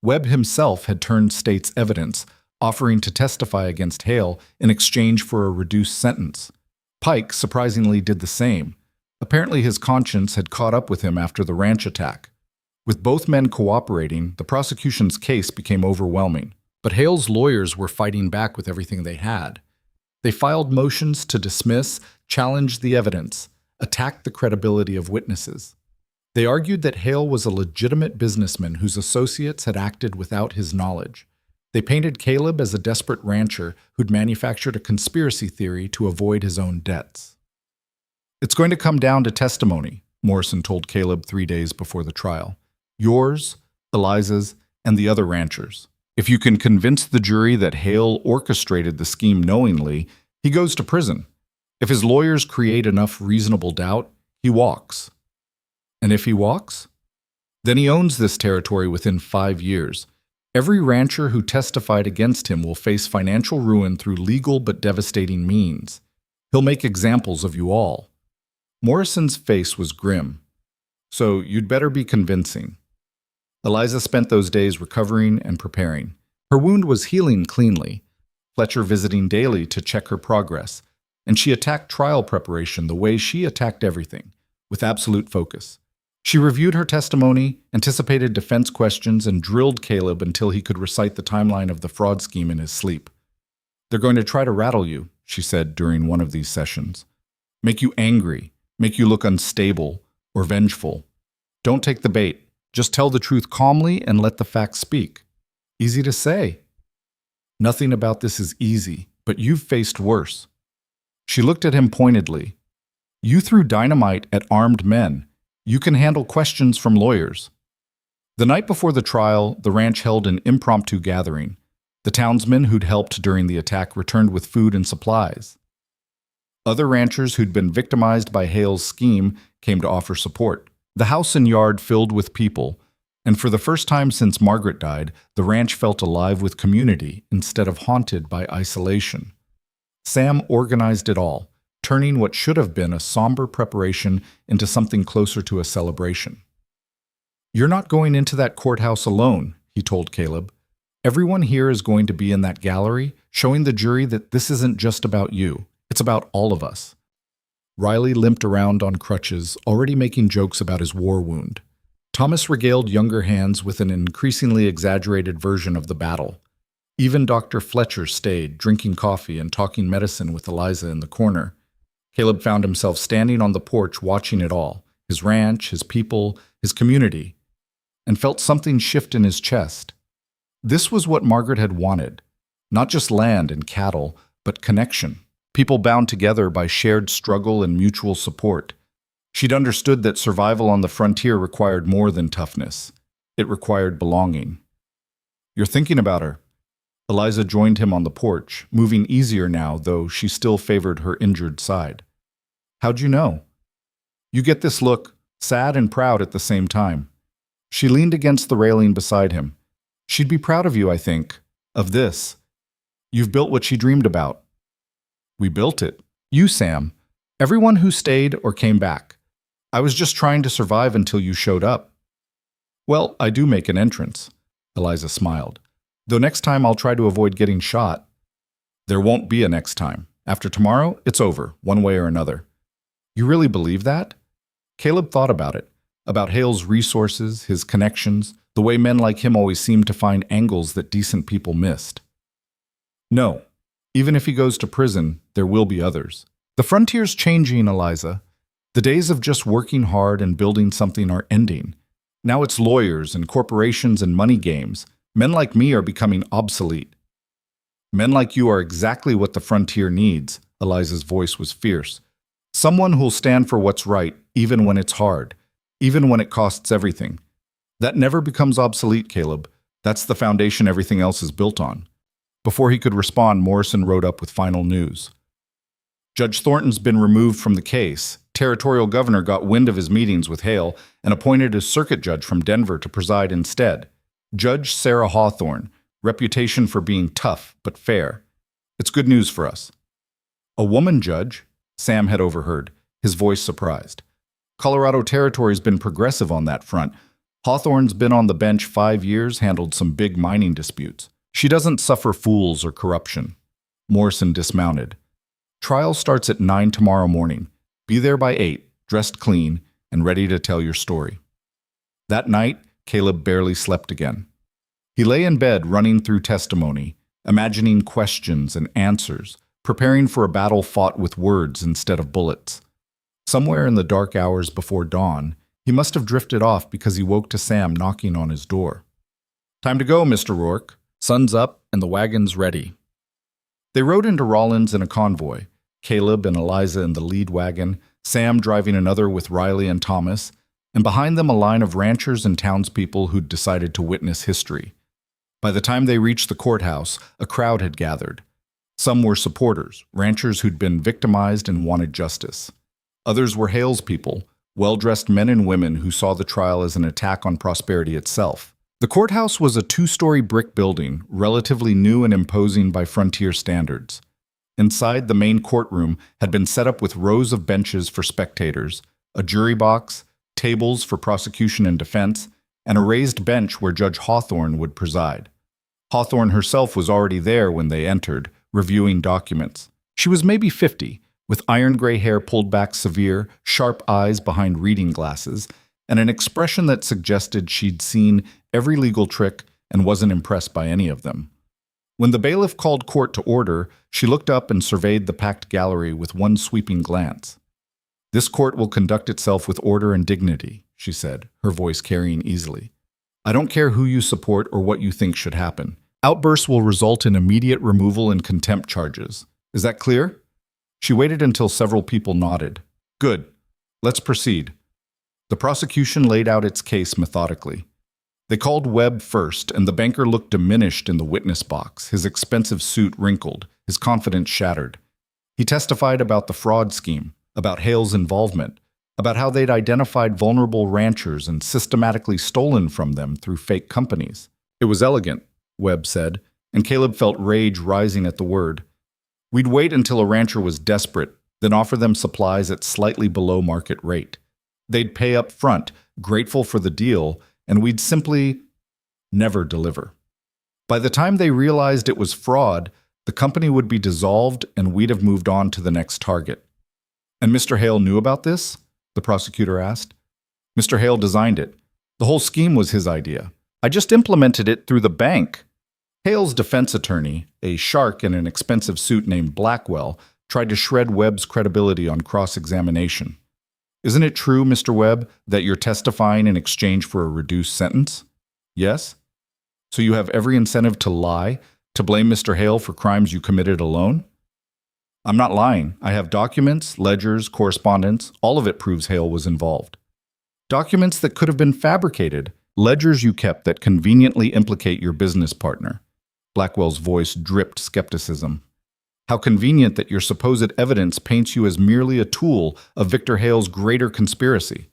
Webb himself had turned state's evidence, offering to testify against Hale in exchange for a reduced sentence. Pike surprisingly did the same. Apparently his conscience had caught up with him after the ranch attack. With both men cooperating, the prosecution's case became overwhelming. But Hale's lawyers were fighting back with everything they had. They filed motions to dismiss, challenge the evidence, attack the credibility of witnesses. They argued that Hale was a legitimate businessman whose associates had acted without his knowledge. They painted Caleb as a desperate rancher who'd manufactured a conspiracy theory to avoid his own debts. It's going to come down to testimony, Morrison told Caleb 3 days before the trial. Yours, Eliza's, and the other ranchers. If you can convince the jury that Hale orchestrated the scheme knowingly, he goes to prison. If his lawyers create enough reasonable doubt, he walks. And if he walks? Then he owns this territory within 5 years. Every rancher who testified against him will face financial ruin through legal but devastating means. He'll make examples of you all. Morrison's face was grim. So you'd better be convincing. Eliza spent those days recovering and preparing. Her wound was healing cleanly, Fletcher visiting daily to check her progress, and she attacked trial preparation the way she attacked everything, with absolute focus. She reviewed her testimony, anticipated defense questions, and drilled Caleb until he could recite the timeline of the fraud scheme in his sleep. They're going to try to rattle you, she said during one of these sessions. Make you angry, make you look unstable or vengeful. Don't take the bait. Just tell the truth calmly and let the facts speak. Easy to say. Nothing about this is easy, but you've faced worse. She looked at him pointedly. You threw dynamite at armed men. You can handle questions from lawyers. The night before the trial, the ranch held an impromptu gathering. The townsmen who'd helped during the attack returned with food and supplies. Other ranchers who'd been victimized by Hale's scheme came to offer support. The house and yard filled with people, and for the first time since Margaret died, the ranch felt alive with community instead of haunted by isolation. Sam organized it all, turning what should have been a somber preparation into something closer to a celebration. You're not going into that courthouse alone, he told Caleb. Everyone here is going to be in that gallery, showing the jury that this isn't just about you. It's about all of us. Riley limped around on crutches, already making jokes about his war wound. Thomas regaled younger hands with an increasingly exaggerated version of the battle. Even Dr. Fletcher stayed, drinking coffee and talking medicine with Eliza in the corner. Caleb found himself standing on the porch watching it all, his ranch, his people, his community, and felt something shift in his chest. This was what Margaret had wanted, not just land and cattle, but connection. People bound together by shared struggle and mutual support. She'd understood that survival on the frontier required more than toughness. It required belonging. You're thinking about her. Eliza joined him on the porch, moving easier now, though she still favored her injured side. How'd you know? You get this look, sad and proud at the same time. She leaned against the railing beside him. She'd be proud of you, I think. Of this. You've built what she dreamed about. We built it. You, Sam. Everyone who stayed or came back. I was just trying to survive until you showed up. Well, I do make an entrance. Eliza smiled. Though next time I'll try to avoid getting shot. There won't be a next time. After tomorrow, it's over, one way or another. You really believe that? Caleb thought about it. About Hale's resources, his connections, the way men like him always seemed to find angles that decent people missed. No. Even if he goes to prison, there will be others. The frontier's changing, Eliza. The days of just working hard and building something are ending. Now it's lawyers and corporations and money games. Men like me are becoming obsolete. Men like you are exactly what the frontier needs, Eliza's voice was fierce. Someone who'll stand for what's right, even when it's hard, even when it costs everything. That never becomes obsolete, Caleb. That's the foundation everything else is built on. Before he could respond, Morrison rode up with final news. Judge Thornton's been removed from the case. Territorial governor got wind of his meetings with Hale and appointed a circuit judge from Denver to preside instead. Judge Sarah Hawthorne, reputation for being tough but fair. It's good news for us. A woman judge? Sam had overheard, his voice surprised. Colorado Territory's been progressive on that front. Hawthorne's been on the bench 5 years, handled some big mining disputes. She doesn't suffer fools or corruption. Morrison dismounted. Trial starts at 9 tomorrow morning. Be there by 8, dressed clean, and ready to tell your story. That night, Caleb barely slept again. He lay in bed running through testimony, imagining questions and answers, preparing for a battle fought with words instead of bullets. Somewhere in the dark hours before dawn, he must have drifted off because he woke to Sam knocking on his door. Time to go, Mr. Rourke. Sun's up and the wagon's ready. They rode into Rollins in a convoy, Caleb and Eliza in the lead wagon, Sam driving another with Riley and Thomas, and behind them a line of ranchers and townspeople who'd decided to witness history. By the time they reached the courthouse, a crowd had gathered. Some were supporters, ranchers who'd been victimized and wanted justice. Others were Hale's people, well-dressed men and women who saw the trial as an attack on prosperity itself. The courthouse was a 2-story brick building, relatively new and imposing by frontier standards. Inside, the main courtroom had been set up with rows of benches for spectators, a jury box, tables for prosecution and defense, and a raised bench where Judge Hawthorne would preside. Hawthorne herself was already there when they entered, reviewing documents. She was maybe 50, with iron gray hair pulled back severe, sharp eyes behind reading glasses, and an expression that suggested she'd seen every legal trick and wasn't impressed by any of them. When the bailiff called court to order, she looked up and surveyed the packed gallery with one sweeping glance. This court will conduct itself with order and dignity, she said, her voice carrying easily. I don't care who you support or what you think should happen. Outbursts will result in immediate removal and contempt charges. Is that clear? She waited until several people nodded. Good. Let's proceed. The prosecution laid out its case methodically. They called Webb first, and the banker looked diminished in the witness box, his expensive suit wrinkled, his confidence shattered. He testified about the fraud scheme, about Hale's involvement, about how they'd identified vulnerable ranchers and systematically stolen from them through fake companies. It was elegant, Webb said, and Caleb felt rage rising at the word. We'd wait until a rancher was desperate, then offer them supplies at slightly below market rate. They'd pay up front, grateful for the deal, and we'd simply never deliver. By the time they realized it was fraud, the company would be dissolved and we'd have moved on to the next target. And Mr. Hale knew about this? The prosecutor asked. Mr. Hale designed it. The whole scheme was his idea. I just implemented it through the bank. Hale's defense attorney, a shark in an expensive suit named Blackwell, tried to shred Webb's credibility on cross-examination. Isn't it true, Mr. Webb, that you're testifying in exchange for a reduced sentence? Yes? So you have every incentive to lie, to blame Mr. Hale for crimes you committed alone? I'm not lying. I have documents, ledgers, correspondence. All of it proves Hale was involved. Documents that could have been fabricated, Ledgers you kept that conveniently implicate your business partner. Blackwell's voice dripped skepticism. How convenient that your supposed evidence paints you as merely a tool of Victor Hale's greater conspiracy.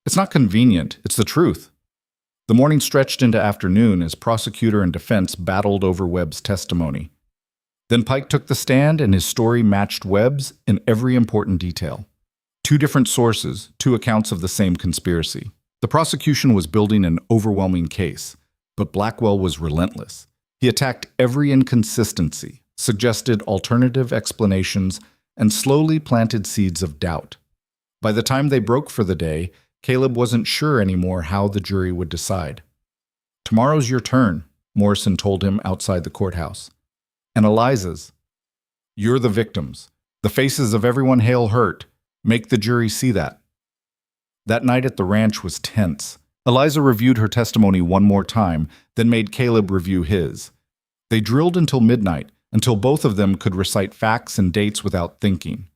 It's not convenient, it's the truth. The morning stretched into afternoon as prosecutor and defense battled over Webb's testimony. Then Pike took the stand and his story matched Webb's in every important detail. Two different sources, two accounts of the same conspiracy. The prosecution was building an overwhelming case, but Blackwell was relentless. He attacked every inconsistency, suggested alternative explanations, and slowly planted seeds of doubt. By the time they broke for the day, Caleb wasn't sure anymore how the jury would decide. "Tomorrow's your turn," Morrison told him outside the courthouse. "And Eliza's. You're the victims, the faces of everyone Hale hurt. Make the jury see that." That night at the ranch was tense. Eliza reviewed her testimony one more time, then made Caleb review his. They drilled until midnight, until both of them could recite facts and dates without thinking.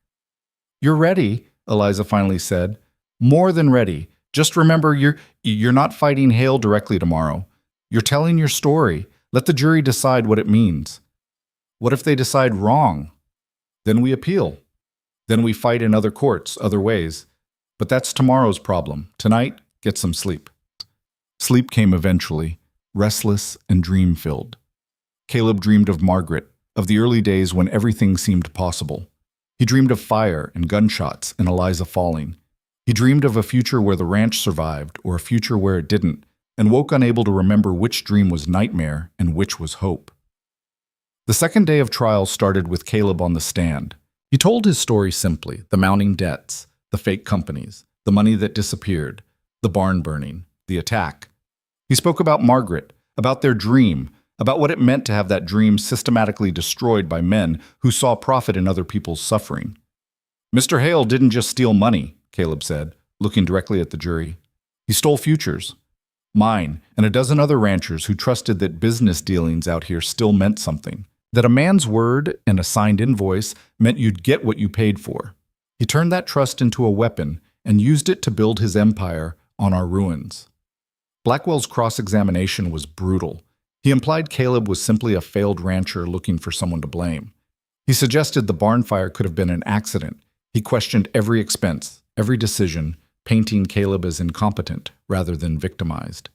"You're ready," Eliza finally said. "More than ready. Just remember, you're not fighting Hale directly tomorrow. You're telling your story. Let the jury decide what it means. What if they decide wrong? Then we appeal. Then we fight in other courts, other ways. But that's tomorrow's problem. Tonight, get some sleep." Sleep came eventually, restless and dream-filled. Caleb dreamed of Margaret, of the early days when everything seemed possible. He dreamed of fire and gunshots and Eliza falling. He dreamed of a future where the ranch survived or a future where it didn't, and woke unable to remember which dream was nightmare and which was hope. The second day of trial started with Caleb on the stand. He told his story simply: the mounting debts, the fake companies, the money that disappeared, the barn burning, the attack. He spoke about Margaret, about their dream, about what it meant to have that dream systematically destroyed by men who saw profit in other people's suffering. "Mr. Hale didn't just steal money," Caleb said, looking directly at the jury. "He stole futures. Mine and a dozen other ranchers who trusted that business dealings out here still meant something, that a man's word and a signed invoice meant you'd get what you paid for. He turned that trust into a weapon and used it to build his empire on our ruins." Blackwell's cross-examination was brutal. He implied Caleb was simply a failed rancher looking for someone to blame. He suggested the barn fire could have been an accident. He questioned every expense, every decision, painting Caleb as incompetent rather than victimized.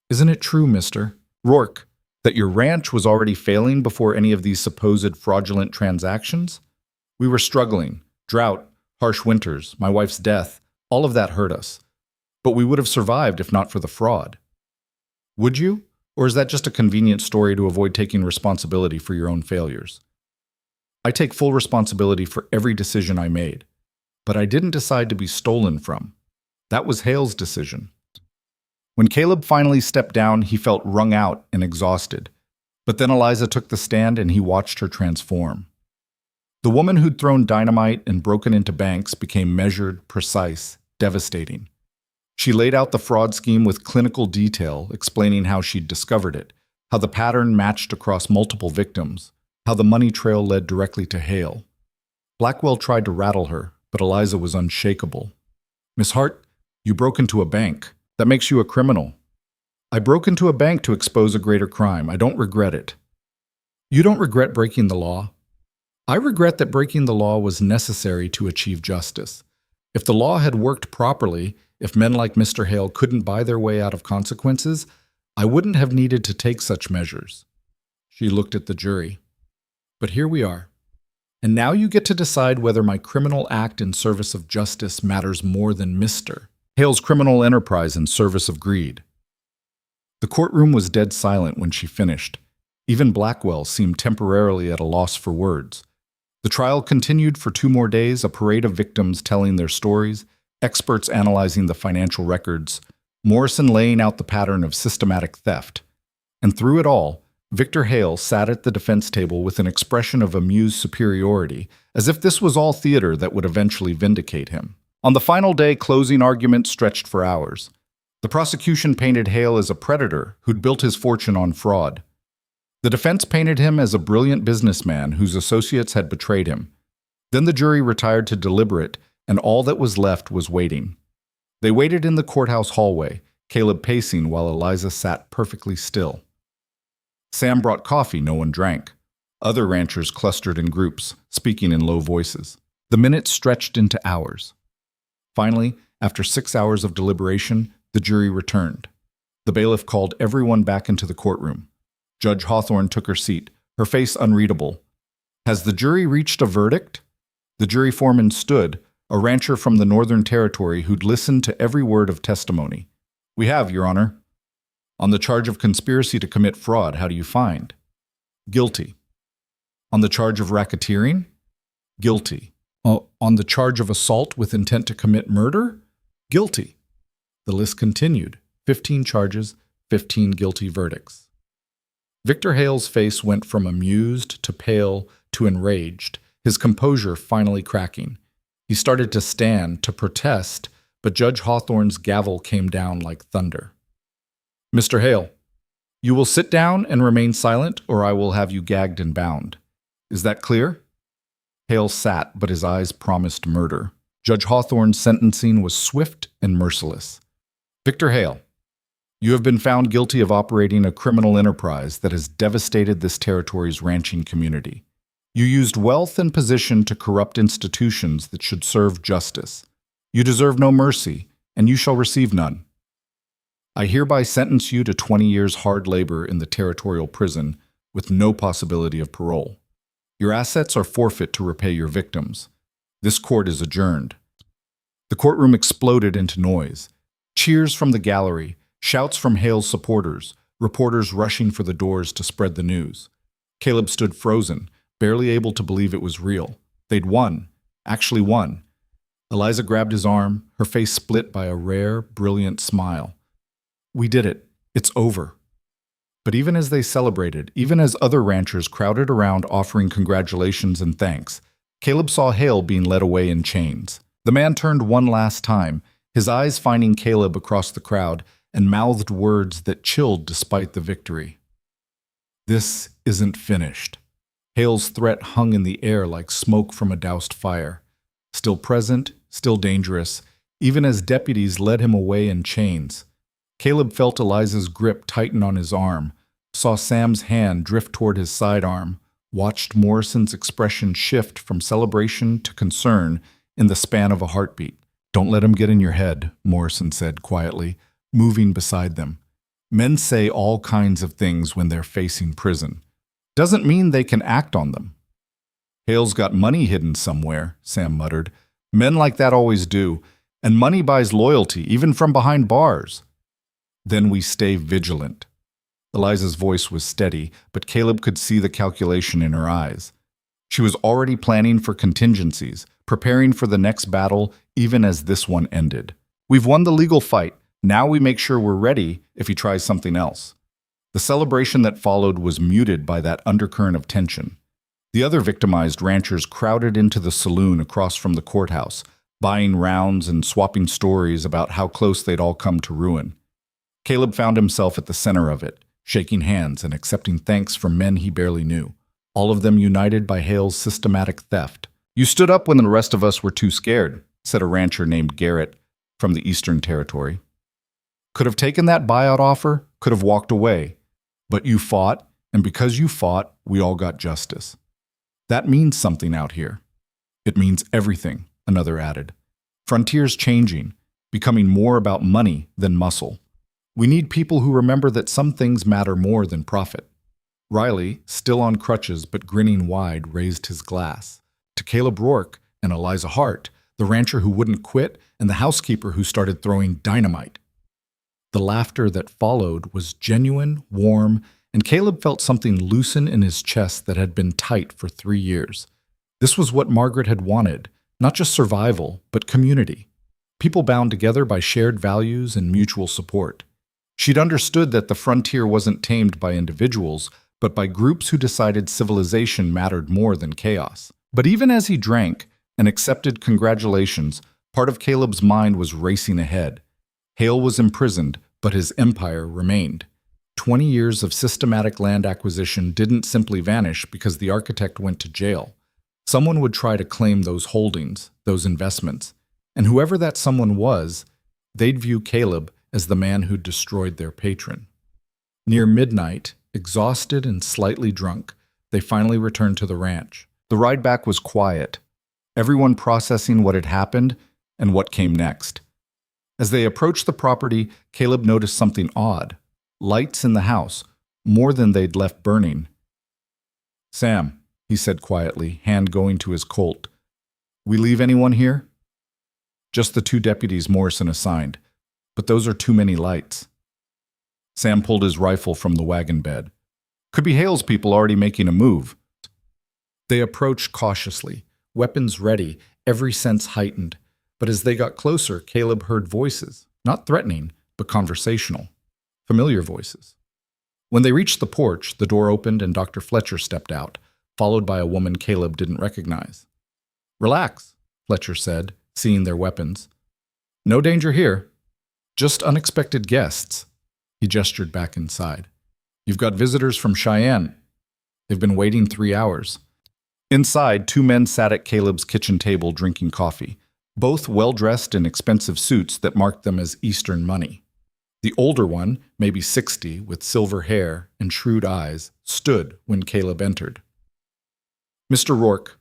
"Isn't it true, Mr. Rourke, that your ranch was already failing before any of these supposed fraudulent transactions? We were struggling. Drought, harsh winters, my wife's death, all of that hurt us. But we would have survived if not for the fraud. Would you? Or is that just a convenient story to avoid taking responsibility for your own failures?" "I take full responsibility for every decision I made. But I didn't decide to be stolen from. That was Hale's decision." When Caleb finally stepped down, he felt wrung out and exhausted. But then Eliza took the stand and he watched her transform. The woman who'd thrown dynamite and broken into banks became measured, precise, devastating. She laid out the fraud scheme with clinical detail, explaining how she'd discovered it, how the pattern matched across multiple victims, how the money trail led directly to Hale. Blackwell tried to rattle her, but Eliza was unshakable. "Miss Hart, you broke into a bank. That makes you a criminal." "I broke into a bank to expose a greater crime. I don't regret it." "You don't regret breaking the law?" "I regret that breaking the law was necessary to achieve justice. If the law had worked properly, if men like Mr. Hale couldn't buy their way out of consequences, I wouldn't have needed to take such measures." She looked at the jury. "But here we are. And now you get to decide whether my criminal act in service of justice matters more than Mr. Hale's criminal enterprise in service of greed." The courtroom was dead silent when she finished. Even Blackwell seemed temporarily at a loss for words. The trial continued for 2 more days, a parade of victims telling their stories, experts analyzing the financial records, Morrison laying out the pattern of systematic theft. And through it all, Victor Hale sat at the defense table with an expression of amused superiority, as if this was all theater that would eventually vindicate him. On the final day, closing arguments stretched for hours. The prosecution painted Hale as a predator who'd built his fortune on fraud. The defense painted him as a brilliant businessman whose associates had betrayed him. Then the jury retired to deliberate, and all that was left was waiting. They waited in the courthouse hallway, Caleb pacing while Eliza sat perfectly still. Sam brought coffee no one drank. Other ranchers clustered in groups, speaking in low voices. The minutes stretched into hours. Finally, after 6 hours of deliberation, the jury returned. The bailiff called everyone back into the courtroom. Judge Hawthorne took her seat, her face unreadable. Has the jury reached a verdict? The jury foreman stood, a rancher from the Northern Territory who'd listened to every word of testimony. We have, Your Honor. On the charge of conspiracy to commit fraud, how do you find? Guilty. On the charge of racketeering? Guilty. On the charge of assault with intent to commit murder? Guilty. The list continued. 15 charges, 15 guilty verdicts. Victor Hale's face went from amused to pale to enraged, his composure finally cracking. He started to stand, to protest, but Judge Hawthorne's gavel came down like thunder. Mr. Hale, you will sit down and remain silent, or I will have you gagged and bound. Is that clear? Hale sat, but his eyes promised murder. Judge Hawthorne's sentencing was swift and merciless. Victor Hale, you have been found guilty of operating a criminal enterprise that has devastated this territory's ranching community. You used wealth and position to corrupt institutions that should serve justice. You deserve no mercy, and you shall receive none. I hereby sentence you to 20 years hard labor in the territorial prison with no possibility of parole. Your assets are forfeit to repay your victims. This court is adjourned. The courtroom exploded into noise. Cheers from the gallery, shouts from Hale's supporters, reporters rushing for the doors to spread the news. Caleb stood frozen, barely able to believe it was real. They'd won. Actually won. Eliza grabbed his arm, her face split by a rare, brilliant smile. We did it. It's over. But even as they celebrated, even as other ranchers crowded around offering congratulations and thanks, Caleb saw Hale being led away in chains. The man turned one last time, his eyes finding Caleb across the crowd, and mouthed words that chilled despite the victory. This isn't finished. Hale's threat hung in the air like smoke from a doused fire. Still present, still dangerous, even as deputies led him away in chains. Caleb felt Eliza's grip tighten on his arm, saw Sam's hand drift toward his sidearm, watched Morrison's expression shift from celebration to concern in the span of a heartbeat. Don't let him get in your head, Morrison said quietly, moving beside them. Men say all kinds of things when they're facing prison. Doesn't mean they can act on them. Hale's got money hidden somewhere, Sam muttered. Men like that always do, and money buys loyalty, even from behind bars. Then we stay vigilant. Eliza's voice was steady, but Caleb could see the calculation in her eyes. She was already planning for contingencies, preparing for the next battle even as this one ended. We've won the legal fight. Now we make sure we're ready if he tries something else. The celebration that followed was muted by that undercurrent of tension. The other victimized ranchers crowded into the saloon across from the courthouse, buying rounds and swapping stories about how close they'd all come to ruin. Caleb found himself at the center of it, shaking hands and accepting thanks from men he barely knew, all of them united by Hale's systematic theft. You stood up when the rest of us were too scared, said a rancher named Garrett from the Eastern Territory. Could have taken that buyout offer, could have walked away. But you fought, and because you fought, we all got justice. That means something out here. It means everything, another added. Frontiers changing, becoming more about money than muscle. We need people who remember that some things matter more than profit. Riley, still on crutches but grinning wide, raised his glass. To Caleb Rourke and Eliza Hart, the rancher who wouldn't quit and the housekeeper who started throwing dynamite. The laughter that followed was genuine, warm, and Caleb felt something loosen in his chest that had been tight for 3 years. This was what Margaret had wanted, not just survival, but community. People bound together by shared values and mutual support. She'd understood that the frontier wasn't tamed by individuals, but by groups who decided civilization mattered more than chaos. But even as he drank and accepted congratulations, part of Caleb's mind was racing ahead. Hale was imprisoned, but his empire remained. 20 years of systematic land acquisition didn't simply vanish because the architect went to jail. Someone would try to claim those holdings, those investments, and whoever that someone was, they'd view Caleb as the man who'd destroyed their patron. Near midnight, exhausted and slightly drunk, they finally returned to the ranch. The ride back was quiet, everyone processing what had happened and what came next. As they approached the property, Caleb noticed something odd. Lights in the house, more than they'd left burning. "Sam," he said quietly, hand going to his Colt. "We leave anyone here?" "Just the 2 deputies Morrison assigned, but those are too many lights." Sam pulled his rifle from the wagon bed. "Could be Hale's people already making a move." They approached cautiously, weapons ready, every sense heightened. But as they got closer, Caleb heard voices, not threatening, but conversational. Familiar voices. When they reached the porch, the door opened and Dr. Fletcher stepped out, followed by a woman Caleb didn't recognize. "Relax," Fletcher said, seeing their weapons. "No danger here. Just unexpected guests." He gestured back inside. "You've got visitors from Cheyenne. They've been waiting 3 hours." Inside, 2 men sat at Caleb's kitchen table drinking coffee, both well-dressed in expensive suits that marked them as Eastern money. The older one, maybe 60, with silver hair and shrewd eyes, stood when Caleb entered. "Mr. Rourke,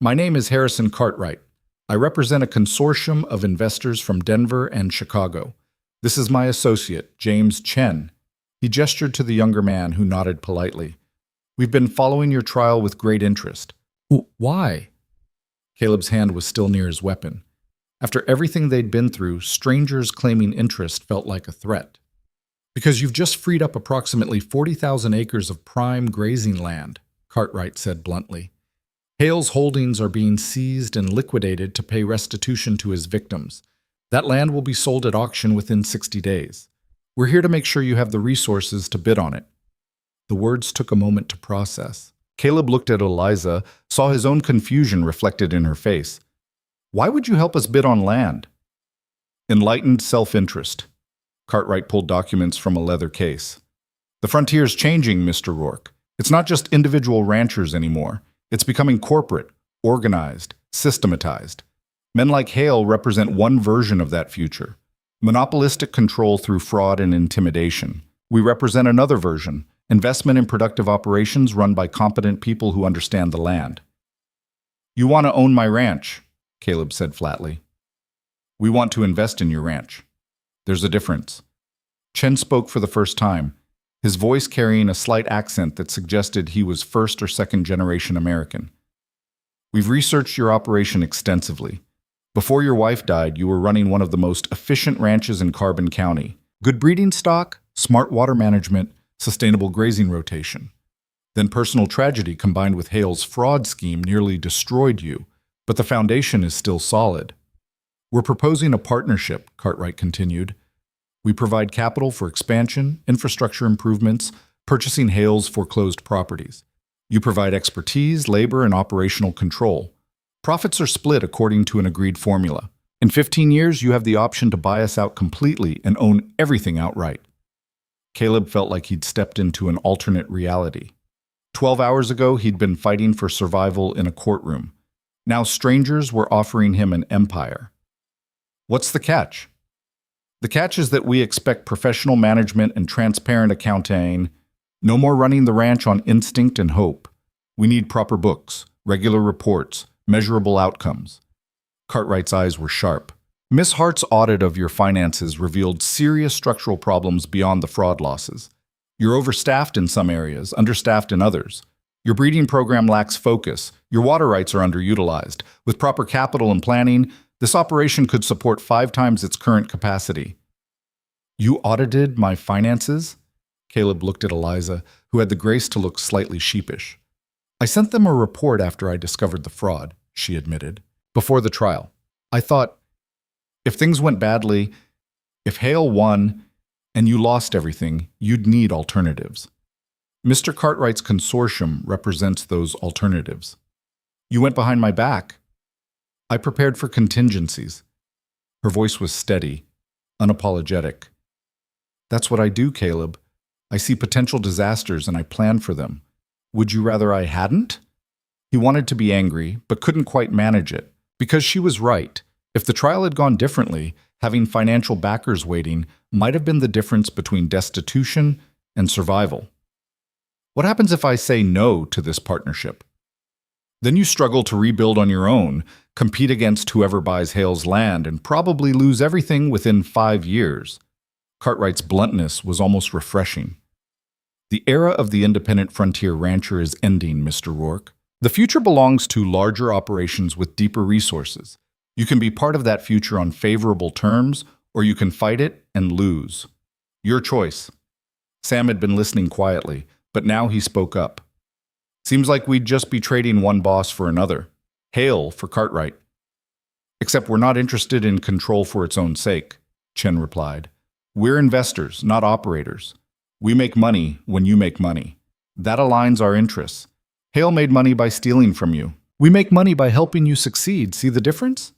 my name is Harrison Cartwright. I represent a consortium of investors from Denver and Chicago. This is my associate, James Chen." He gestured to the younger man, who nodded politely. "We've been following your trial with great interest." "Why?" Caleb's hand was still near his weapon. After everything they'd been through, strangers claiming interest felt like a threat. "Because you've just freed up approximately 40,000 acres of prime grazing land," Cartwright said bluntly. "Hale's holdings are being seized and liquidated to pay restitution to his victims. That land will be sold at auction within 60 days. We're here to make sure you have the resources to bid on it." The words took a moment to process. Caleb looked at Eliza, saw his own confusion reflected in her face. "Why would you help us bid on land?" "Enlightened self-interest." Cartwright pulled documents from a leather case. "The frontier's changing, Mr. Rourke. It's not just individual ranchers anymore. It's becoming corporate, organized, systematized. Men like Hale represent one version of that future. Monopolistic control through fraud and intimidation. We represent another version. Investment in productive operations run by competent people who understand the land." "You want to own my ranch," Caleb said flatly. "We want to invest in your ranch. There's a difference." Chen spoke for the first time, his voice carrying a slight accent that suggested he was first or second generation American. "We've researched your operation extensively. Before your wife died, you were running one of the most efficient ranches in Carbon County. Good breeding stock, smart water management, sustainable grazing rotation. Then personal tragedy combined with Hale's fraud scheme nearly destroyed you, but the foundation is still solid. We're proposing a partnership," Cartwright continued. "We provide capital for expansion, infrastructure improvements, purchasing Hale's foreclosed properties. You provide expertise, labor, and operational control. Profits are split according to an agreed formula. In 15 years, you have the option to buy us out completely and own everything outright." Caleb felt like he'd stepped into an alternate reality. 12 hours ago, he'd been fighting for survival in a courtroom. Now strangers were offering him an empire. "What's the catch?" "The catch is that we expect professional management and transparent accounting. No more running the ranch on instinct and hope. We need proper books, regular reports, measurable outcomes." Cartwright's eyes were sharp. "Miss Hart's audit of your finances revealed serious structural problems beyond the fraud losses. You're overstaffed in some areas, understaffed in others. Your breeding program lacks focus. Your water rights are underutilized. With proper capital and planning, this operation could support 5 times its current capacity." "You audited my finances?" Caleb looked at Eliza, who had the grace to look slightly sheepish. "I sent them a report after I discovered the fraud," she admitted, "before the trial. I thought, if things went badly, if Hale won and you lost everything, you'd need alternatives. Mr. Cartwright's consortium represents those alternatives. You went behind my back. I prepared for contingencies." Her voice was steady, unapologetic. "That's what I do, Caleb. I see potential disasters and I plan for them. Would you rather I hadn't?" He wanted to be angry, but couldn't quite manage it, because she was right. If the trial had gone differently, having financial backers waiting might have been the difference between destitution and survival. What happens if I say no to this partnership? Then you struggle to rebuild on your own, compete against whoever buys Hale's land, and probably lose everything within 5 years. Cartwright's bluntness was almost refreshing. The era of the independent frontier rancher is ending, Mr. Rourke. The future belongs to larger operations with deeper resources. You can be part of that future on favorable terms, or you can fight it and lose. Your choice. Sam had been listening quietly, but now he spoke up. Seems like we'd just be trading one boss for another. Hale for Cartwright. Except we're not interested in control for its own sake, Chen replied. We're investors, not operators. We make money when you make money. That aligns our interests. Hale made money by stealing from you. We make money by helping you succeed. See the difference?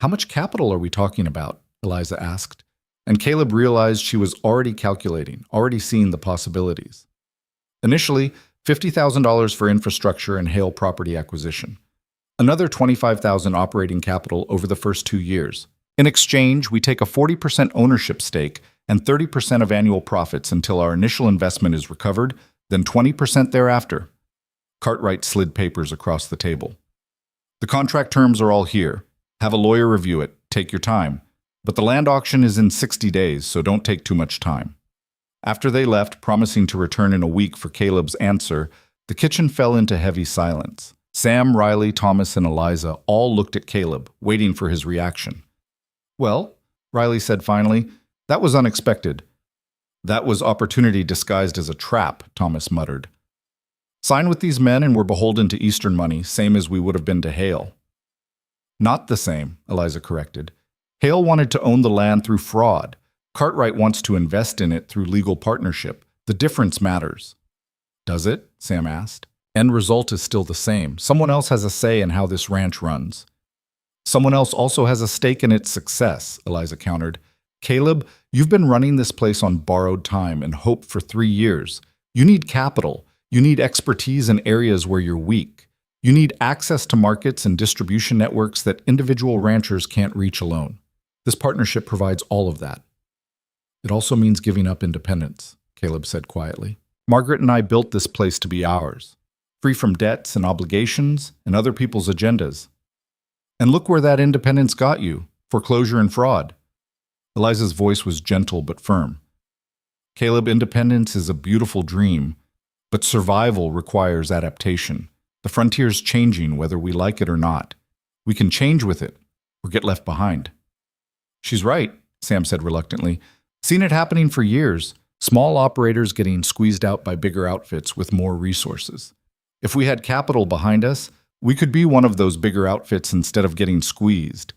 How much capital are we talking about? Eliza asked. And Caleb realized she was already calculating, already seeing the possibilities. Initially, $50,000 for infrastructure and Hale property acquisition. Another $25,000 operating capital over the first 2 years. In exchange, we take a 40% ownership stake and 30% of annual profits until our initial investment is recovered, then 20% thereafter. Cartwright slid papers across the table. The contract terms are all here. Have a lawyer review it. Take your time. But the land auction is in 60 days, so don't take too much time. After they left, promising to return in a week for Caleb's answer, the kitchen fell into heavy silence. Sam, Riley, Thomas, and Eliza all looked at Caleb, waiting for his reaction. Well, Riley said finally, that was unexpected. That was opportunity disguised as a trap, Thomas muttered. Sign with these men and we're beholden to Eastern money, same as we would have been to Hale. Not the same, Eliza corrected. Hale wanted to own the land through fraud. Cartwright wants to invest in it through legal partnership. The difference matters. Does it? Sam asked. End result is still the same. Someone else has a say in how this ranch runs. Someone else also has a stake in its success, Eliza countered. Caleb, you've been running this place on borrowed time and hope for 3 years. You need capital. You need expertise in areas where you're weak. You need access to markets and distribution networks that individual ranchers can't reach alone. This partnership provides all of that. It also means giving up independence, Caleb said quietly. Margaret and I built this place to be ours, free from debts and obligations and other people's agendas. And look where that independence got you, foreclosure and fraud. Eliza's voice was gentle but firm. Caleb, independence is a beautiful dream, but survival requires adaptation. The frontier's changing whether we like it or not. We can change with it or get left behind. She's right, Sam said reluctantly. Seen it happening for years. Small operators getting squeezed out by bigger outfits with more resources. If we had capital behind us, we could be one of those bigger outfits instead of getting squeezed.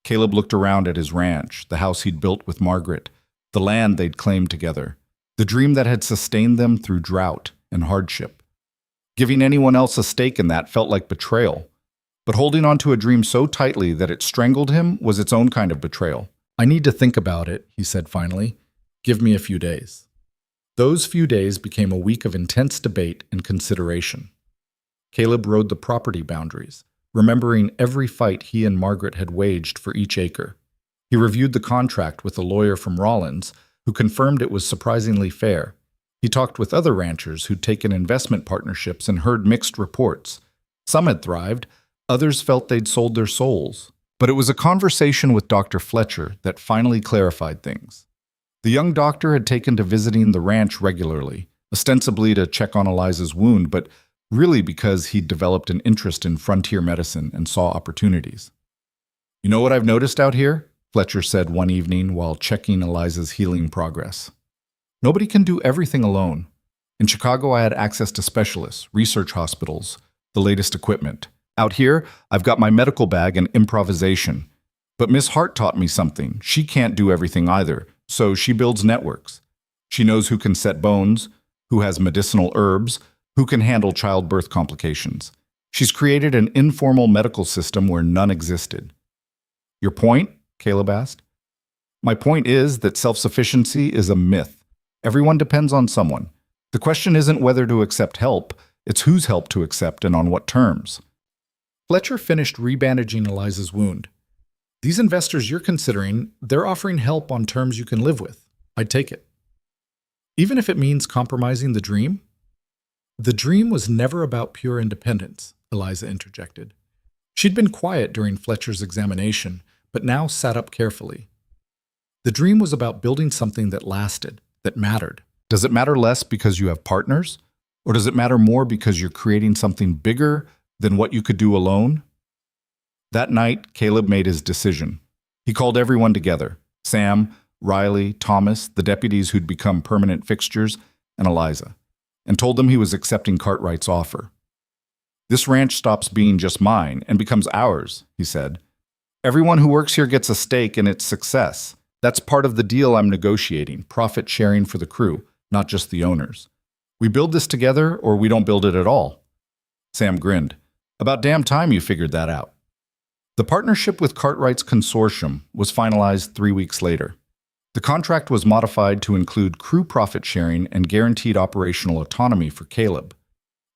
Caleb looked around at his ranch, the house he'd built with Margaret, the land they'd claimed together, the dream that had sustained them through drought and hardship. Giving anyone else a stake in that felt like betrayal, but holding on to a dream so tightly that it strangled him was its own kind of betrayal. I need to think about it, he said finally. Give me a few days. Those few days became a week of intense debate and consideration. Caleb rode the property boundaries, remembering every fight he and Margaret had waged for each acre. He reviewed the contract with a lawyer from Rollins, who confirmed it was surprisingly fair. He talked with other ranchers who'd taken investment partnerships and heard mixed reports. Some had thrived, others felt they'd sold their souls. But it was a conversation with Dr. Fletcher that finally clarified things. The young doctor had taken to visiting the ranch regularly, ostensibly to check on Eliza's wound, but really because he'd developed an interest in frontier medicine and saw opportunities. You know what I've noticed out here? Fletcher said one evening while checking Eliza's healing progress. Nobody can do everything alone. In Chicago, I had access to specialists, research hospitals, the latest equipment. Out here, I've got my medical bag and improvisation. But Miss Hart taught me something. She can't do everything either, so she builds networks. She knows who can set bones, who has medicinal herbs, who can handle childbirth complications. She's created an informal medical system where none existed. Your point? Caleb asked. My point is that self-sufficiency is a myth. Everyone depends on someone. The question isn't whether to accept help, it's whose help to accept and on what terms. Fletcher finished rebandaging Eliza's wound. These investors you're considering, they're offering help on terms you can live with. I'd take it. Even if it means compromising the dream? The dream was never about pure independence, Eliza interjected. She'd been quiet during Fletcher's examination, but now sat up carefully. The dream was about building something that lasted, that mattered. Does it matter less because you have partners? Or does it matter more because you're creating something bigger than what you could do alone? That night, Caleb made his decision. He called everyone together: Sam, Riley, Thomas, the deputies who'd become permanent fixtures, and Eliza, and told them he was accepting Cartwright's offer. "This ranch stops being just mine and becomes ours," he said. "Everyone who works here gets a stake in its success. That's part of the deal I'm negotiating, profit sharing for the crew, not just the owners. We build this together or we don't build it at all." Sam grinned. "About damn time you figured that out." The partnership with Cartwright's consortium was finalized 3 weeks later. The contract was modified to include crew profit sharing and guaranteed operational autonomy for Caleb.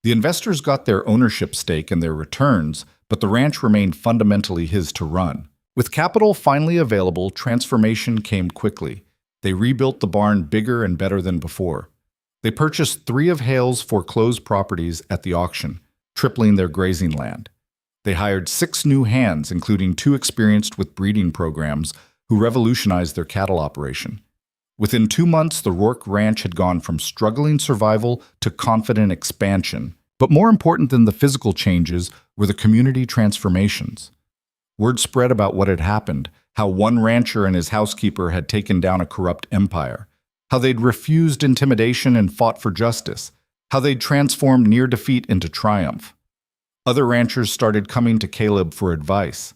The investors got their ownership stake and their returns, but the ranch remained fundamentally his to run. With capital finally available, transformation came quickly. They rebuilt the barn bigger and better than before. They purchased 3 of Hale's foreclosed properties at the auction, tripling their grazing land. They hired 6 new hands, including 2 experienced with breeding programs, who revolutionized their cattle operation. Within 2 months, the Rourke Ranch had gone from struggling survival to confident expansion. But more important than the physical changes were the community transformations. Word spread about what had happened, how one rancher and his housekeeper had taken down a corrupt empire, how they'd refused intimidation and fought for justice, how they'd transformed near defeat into triumph. Other ranchers started coming to Caleb for advice.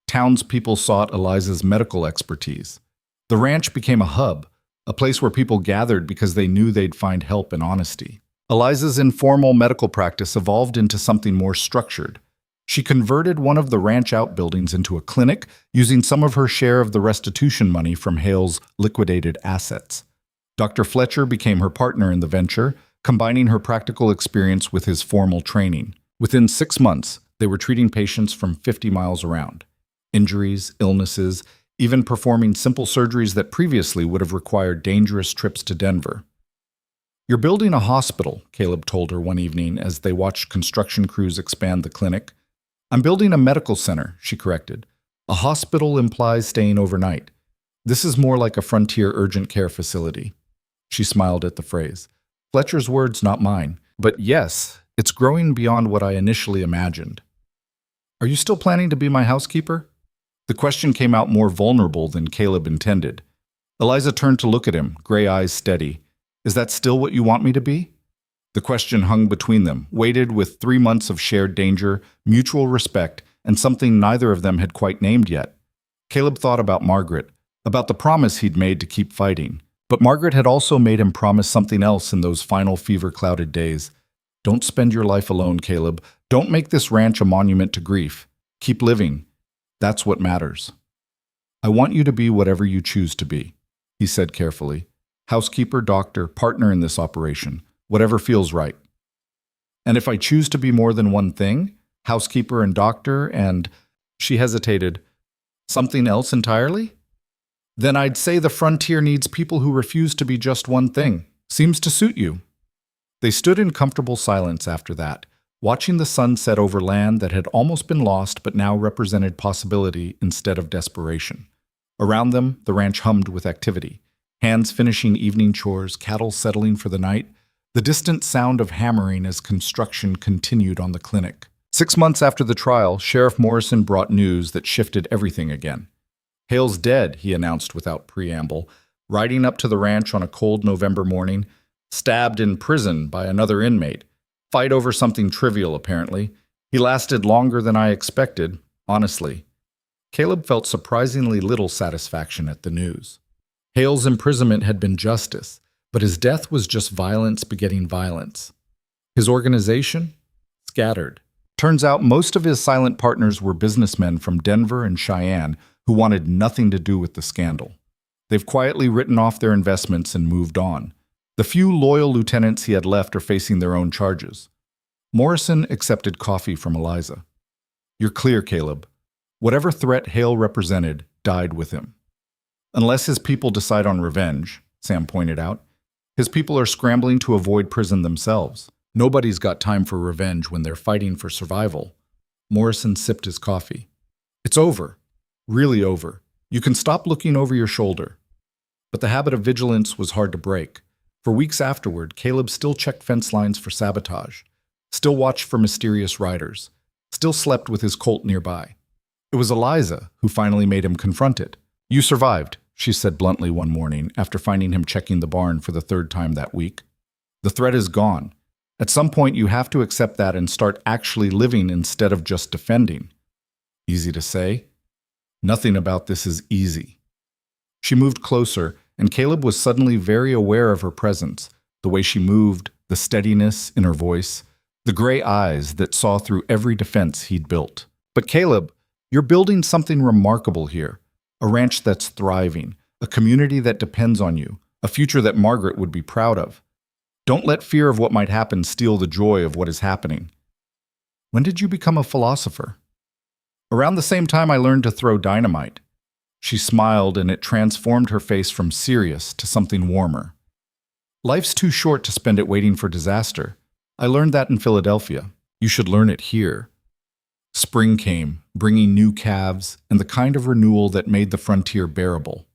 Townspeople sought Eliza's medical expertise. The ranch became a hub, a place where people gathered because they knew they'd find help and honesty. Eliza's informal medical practice evolved into something more structured. She converted one of the ranch outbuildings into a clinic, using some of her share of the restitution money from Hale's liquidated assets. Dr. Fletcher became her partner in the venture, combining her practical experience with his formal training. Within 6 months, they were treating patients from 50 miles around. Injuries, illnesses, even performing simple surgeries that previously would have required dangerous trips to Denver. "You're building a hospital," Caleb told her one evening as they watched construction crews expand the clinic. "I'm building a medical center," she corrected. "A hospital implies staying overnight. This is more like a frontier urgent care facility." She smiled at the phrase. "Fletcher's words, not mine. But yes, it's growing beyond what I initially imagined." "Are you still planning to be my housekeeper?" The question came out more vulnerable than Caleb intended. Eliza turned to look at him, gray eyes steady. "Is that still what you want me to be?" The question hung between them, weighted with 3 months of shared danger, mutual respect, and something neither of them had quite named yet. Caleb thought about Margaret, about the promise he'd made to keep fighting. But Margaret had also made him promise something else in those final fever-clouded days. "Don't spend your life alone, Caleb. Don't make this ranch a monument to grief. Keep living. That's what matters." "I want you to be whatever you choose to be," he said carefully. "Housekeeper, doctor, partner in this operation, whatever feels right." "And if I choose to be more than one thing, housekeeper and doctor and—" She hesitated. "Something else entirely?" "Then I'd say the frontier needs people who refuse to be just one thing. Seems to suit you." They stood in comfortable silence after that, watching the sun set over land that had almost been lost but now represented possibility instead of desperation. Around them, the ranch hummed with activity. Hands finishing evening chores, cattle settling for the night, the distant sound of hammering as construction continued on the clinic. 6 months after the trial, Sheriff Morrison brought news that shifted everything again. "Hale's dead," he announced without preamble, riding up to the ranch on a cold November morning, stabbed in prison by another inmate. Fight over something trivial, apparently. He lasted longer than I expected, honestly. Caleb felt surprisingly little satisfaction at the news. Hale's imprisonment had been justice, but his death was just violence begetting violence. His organization? Scattered. Turns out most of his silent partners were businessmen from Denver and Cheyenne who wanted nothing to do with the scandal. They've quietly written off their investments and moved on. The few loyal lieutenants he had left are facing their own charges. Morrison accepted coffee from Eliza. "You're clear, Caleb. Whatever threat Hale represented died with him. Unless his people decide on revenge, Sam pointed out, his people are scrambling to avoid prison themselves. Nobody's got time for revenge when they're fighting for survival. Morrison sipped his coffee. It's over. Really over. You can stop looking over your shoulder. But the habit of vigilance was hard to break. For weeks afterward, Caleb still checked fence lines for sabotage, still watched for mysterious riders, still slept with his colt nearby. It was Eliza who finally made him confront it. You survived, she said bluntly one morning after finding him checking the barn for the third time that week. The threat is gone. At some point, you have to accept that and start actually living instead of just defending. Easy to say? Nothing about this is easy. She moved closer, and Caleb was suddenly very aware of her presence, the way she moved, the steadiness in her voice, the gray eyes that saw through every defense he'd built. But Caleb, you're building something remarkable here, a ranch that's thriving, a community that depends on you, a future that Margaret would be proud of. Don't let fear of what might happen steal the joy of what is happening. When did you become a philosopher? Around the same time I learned to throw dynamite. She smiled, and it transformed her face from serious to something warmer. Life's too short to spend it waiting for disaster. I learned that in Philadelphia. You should learn it here. Spring came, bringing new calves and the kind of renewal that made the frontier bearable.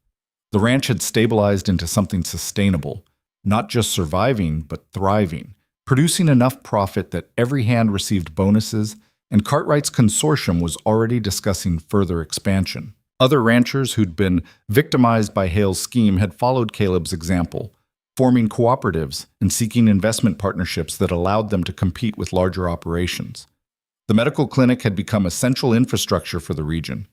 The ranch had stabilized into something sustainable, not just surviving, but thriving, producing enough profit that every hand received bonuses, and Cartwright's consortium was already discussing further expansion. Other ranchers who'd been victimized by Hale's scheme had followed Caleb's example, forming cooperatives and seeking investment partnerships that allowed them to compete with larger operations. The medical clinic had become essential infrastructure for the region.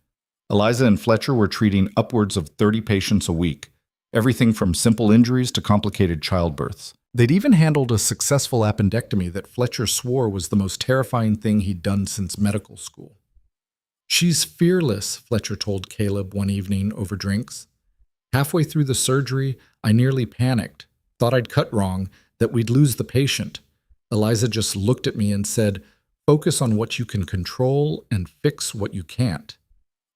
Eliza and Fletcher were treating upwards of 30 patients a week, everything from simple injuries to complicated childbirths. They'd even handled a successful appendectomy that Fletcher swore was the most terrifying thing he'd done since medical school. She's fearless, Fletcher told Caleb one evening over drinks. Halfway through the surgery, I nearly panicked, thought I'd cut wrong, that we'd lose the patient. Eliza just looked at me and said, "Focus on what you can control and fix what you can't."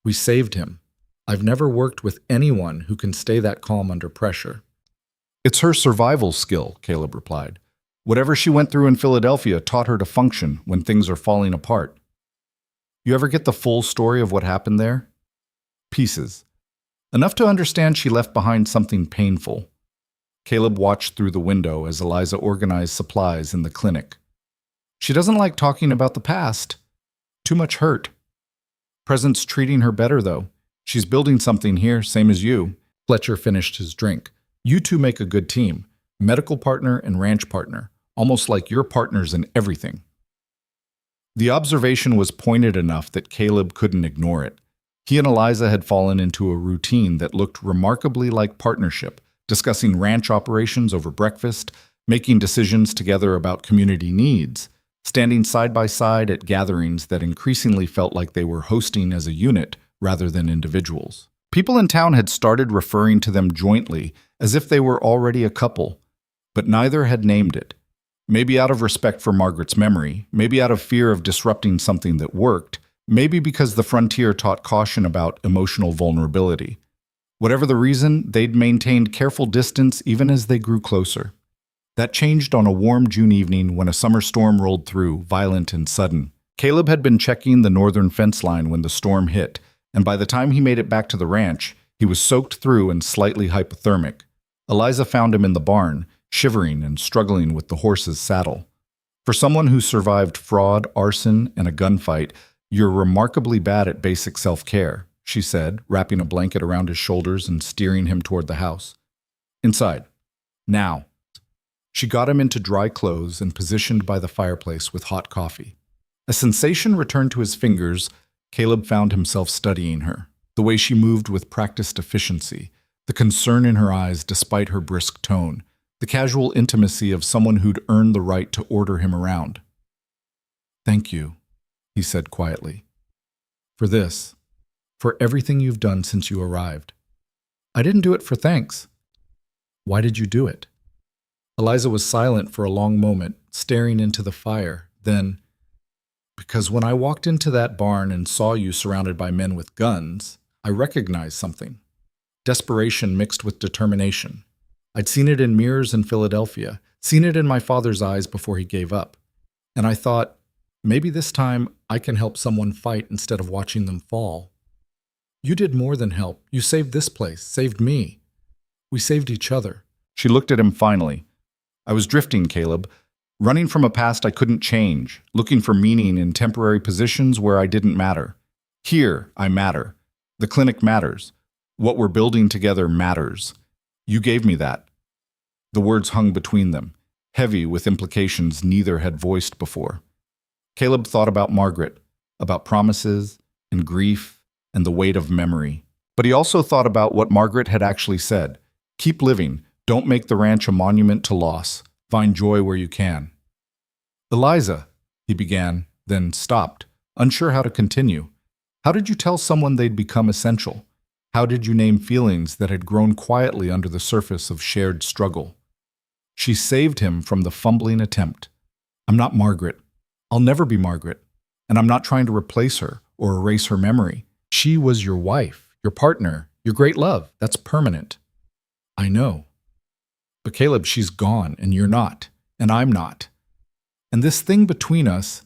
We saved him. I've never worked with anyone who can stay that calm under pressure. It's her survival skill, Caleb replied. Whatever she went through in Philadelphia taught her to function when things are falling apart. You ever get the full story of what happened there? Pieces. Enough to understand she left behind something painful. Caleb watched through the window as Eliza organized supplies in the clinic. She doesn't like talking about the past. Too much hurt. Present's treating her better, though. She's building something here, same as you. Fletcher finished his drink. You two make a good team. Medical partner and ranch partner. Almost like you're partners in everything. The observation was pointed enough that Caleb couldn't ignore it. He and Eliza had fallen into a routine that looked remarkably like partnership, discussing ranch operations over breakfast, making decisions together about community needs, standing side by side at gatherings that increasingly felt like they were hosting as a unit rather than individuals. People in town had started referring to them jointly as if they were already a couple, but neither had named it. Maybe out of respect for Margaret's memory, maybe out of fear of disrupting something that worked, maybe because the frontier taught caution about emotional vulnerability. Whatever the reason, they'd maintained careful distance even as they grew closer. That changed on a warm June evening when a summer storm rolled through, violent and sudden. Caleb had been checking the northern fence line when the storm hit, and by the time he made it back to the ranch, he was soaked through and slightly hypothermic. Eliza found him in the barn, shivering and struggling with the horse's saddle. For someone who survived fraud, arson, and a gunfight, you're remarkably bad at basic self-care, she said, wrapping a blanket around his shoulders and steering him toward the house. Inside. Now. She got him into dry clothes and positioned by the fireplace with hot coffee. A sensation returned to his fingers. Caleb found himself studying her, the way she moved with practiced efficiency, the concern in her eyes despite her brisk tone, the casual intimacy of someone who'd earned the right to order him around. "Thank you," he said quietly. "For this. For everything you've done since you arrived." "I didn't do it for thanks." "Why did you do it?" Eliza was silent for a long moment, staring into the fire. Then, Because when I walked into that barn and saw you surrounded by men with guns, I recognized something. Desperation mixed with determination. I'd seen it in mirrors in Philadelphia, seen it in my father's eyes before he gave up. And I thought, maybe this time I can help someone fight instead of watching them fall. You did more than help. You saved this place, saved me. We saved each other. She looked at him finally. I was drifting, Caleb, running from a past I couldn't change, looking for meaning in temporary positions where I didn't matter. Here, I matter. The clinic matters. What we're building together matters. You gave me that. The words hung between them, heavy with implications neither had voiced before. Caleb thought about Margaret, about promises and grief and the weight of memory. But he also thought about what Margaret had actually said. Keep living. Don't make the ranch a monument to loss. Find joy where you can. Eliza, he began, then stopped, unsure how to continue. How did you tell someone they'd become essential? How did you name feelings that had grown quietly under the surface of shared struggle? She saved him from the fumbling attempt. I'm not Margaret. I'll never be Margaret. And I'm not trying to replace her or erase her memory. She was your wife, your partner, your great love. That's permanent. I know. But Caleb, she's gone, and you're not, and I'm not. And this thing between us,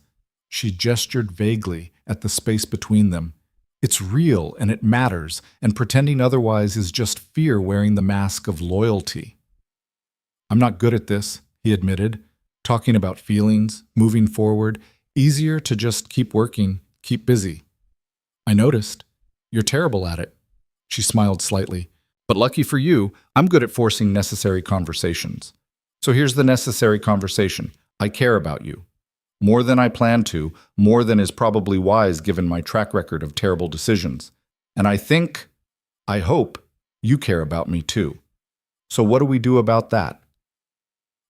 she gestured vaguely at the space between them. It's real, and it matters, and pretending otherwise is just fear wearing the mask of loyalty. I'm not good at this, he admitted, talking about feelings, moving forward, easier to just keep working, keep busy. I noticed. You're terrible at it. She smiled slightly. But lucky for you, I'm good at forcing necessary conversations. So here's the necessary conversation. I care about you. More than I plan to, more than is probably wise given my track record of terrible decisions. And I hope, you care about me too. So what do we do about that?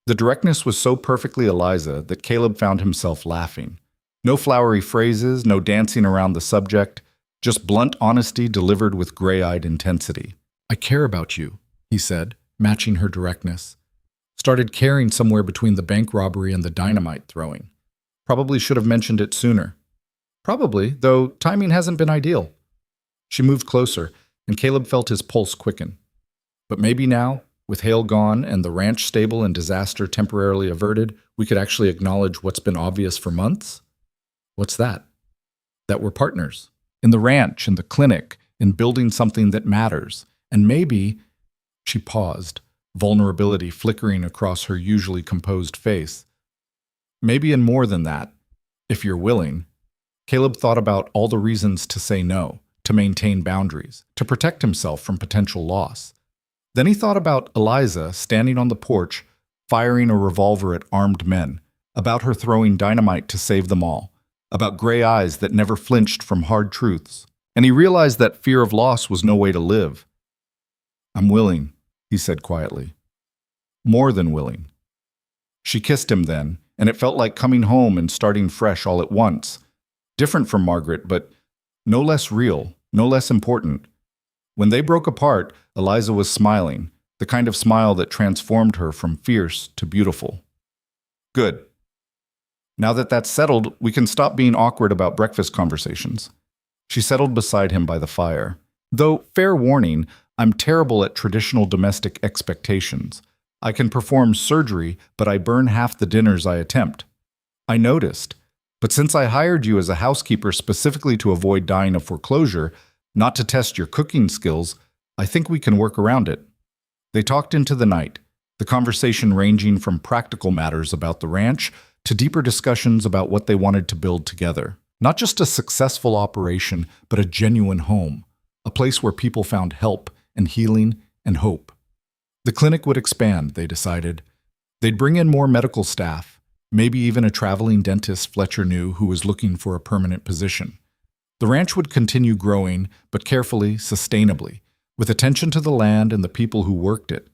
The directness was so perfectly Eliza that Caleb found himself laughing. No flowery phrases, no dancing around the subject, just blunt honesty delivered with gray-eyed intensity. I care about you, he said, matching her directness. Started caring somewhere between the bank robbery and the dynamite throwing. Probably should have mentioned it sooner. Probably, though timing hasn't been ideal. She moved closer, and Caleb felt his pulse quicken. But maybe now, with Hale gone and the ranch stable and disaster temporarily averted, we could actually acknowledge what's been obvious for months? What's that? That we're partners. In the ranch, in the clinic, in building something that matters. And maybe, she paused, vulnerability flickering across her usually composed face. Maybe in more than that, if you're willing. Caleb thought about all the reasons to say no, to maintain boundaries, to protect himself from potential loss. Then he thought about Eliza standing on the porch, firing a revolver at armed men, about her throwing dynamite to save them all, about gray eyes that never flinched from hard truths. And he realized that fear of loss was no way to live. I'm willing, he said quietly. More than willing. She kissed him then, and it felt like coming home and starting fresh all at once. Different from Margaret, but no less real, no less important. When they broke apart, Eliza was smiling, the kind of smile that transformed her from fierce to beautiful. Good. Now that that's settled, we can stop being awkward about breakfast conversations. She settled beside him by the fire. Though, fair warning, I'm terrible at traditional domestic expectations. I can perform surgery, but I burn half the dinners I attempt. I noticed. But since I hired you as a housekeeper specifically to avoid dying of foreclosure, not to test your cooking skills, I think we can work around it. They talked into the night, the conversation ranging from practical matters about the ranch to deeper discussions about what they wanted to build together. Not just a successful operation, but a genuine home, a place where people found help and healing and hope. The clinic would expand, they decided. They'd bring in more medical staff, maybe even a traveling dentist Fletcher knew who was looking for a permanent position. The ranch would continue growing, but carefully, sustainably, with attention to the land and the people who worked it.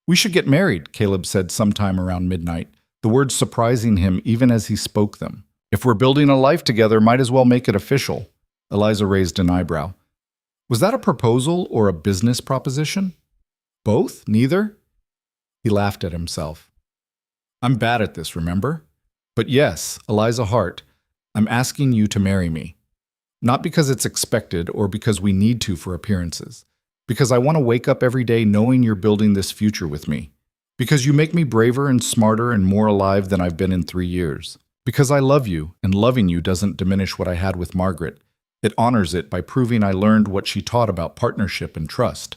We should get married, Caleb said sometime around midnight, the words surprising him even as he spoke them. If we're building a life together, might as well make it official. Eliza raised an eyebrow. Was that a proposal or a business proposition? Both? Neither? He laughed at himself. I'm bad at this, remember? But yes, Eliza Hart, I'm asking you to marry me. Not because it's expected or because we need to for appearances. Because I want to wake up every day knowing you're building this future with me. Because you make me braver and smarter and more alive than I've been in 3 years. Because I love you, and loving you doesn't diminish what I had with Margaret. It honors it by proving I learned what she taught about partnership and trust.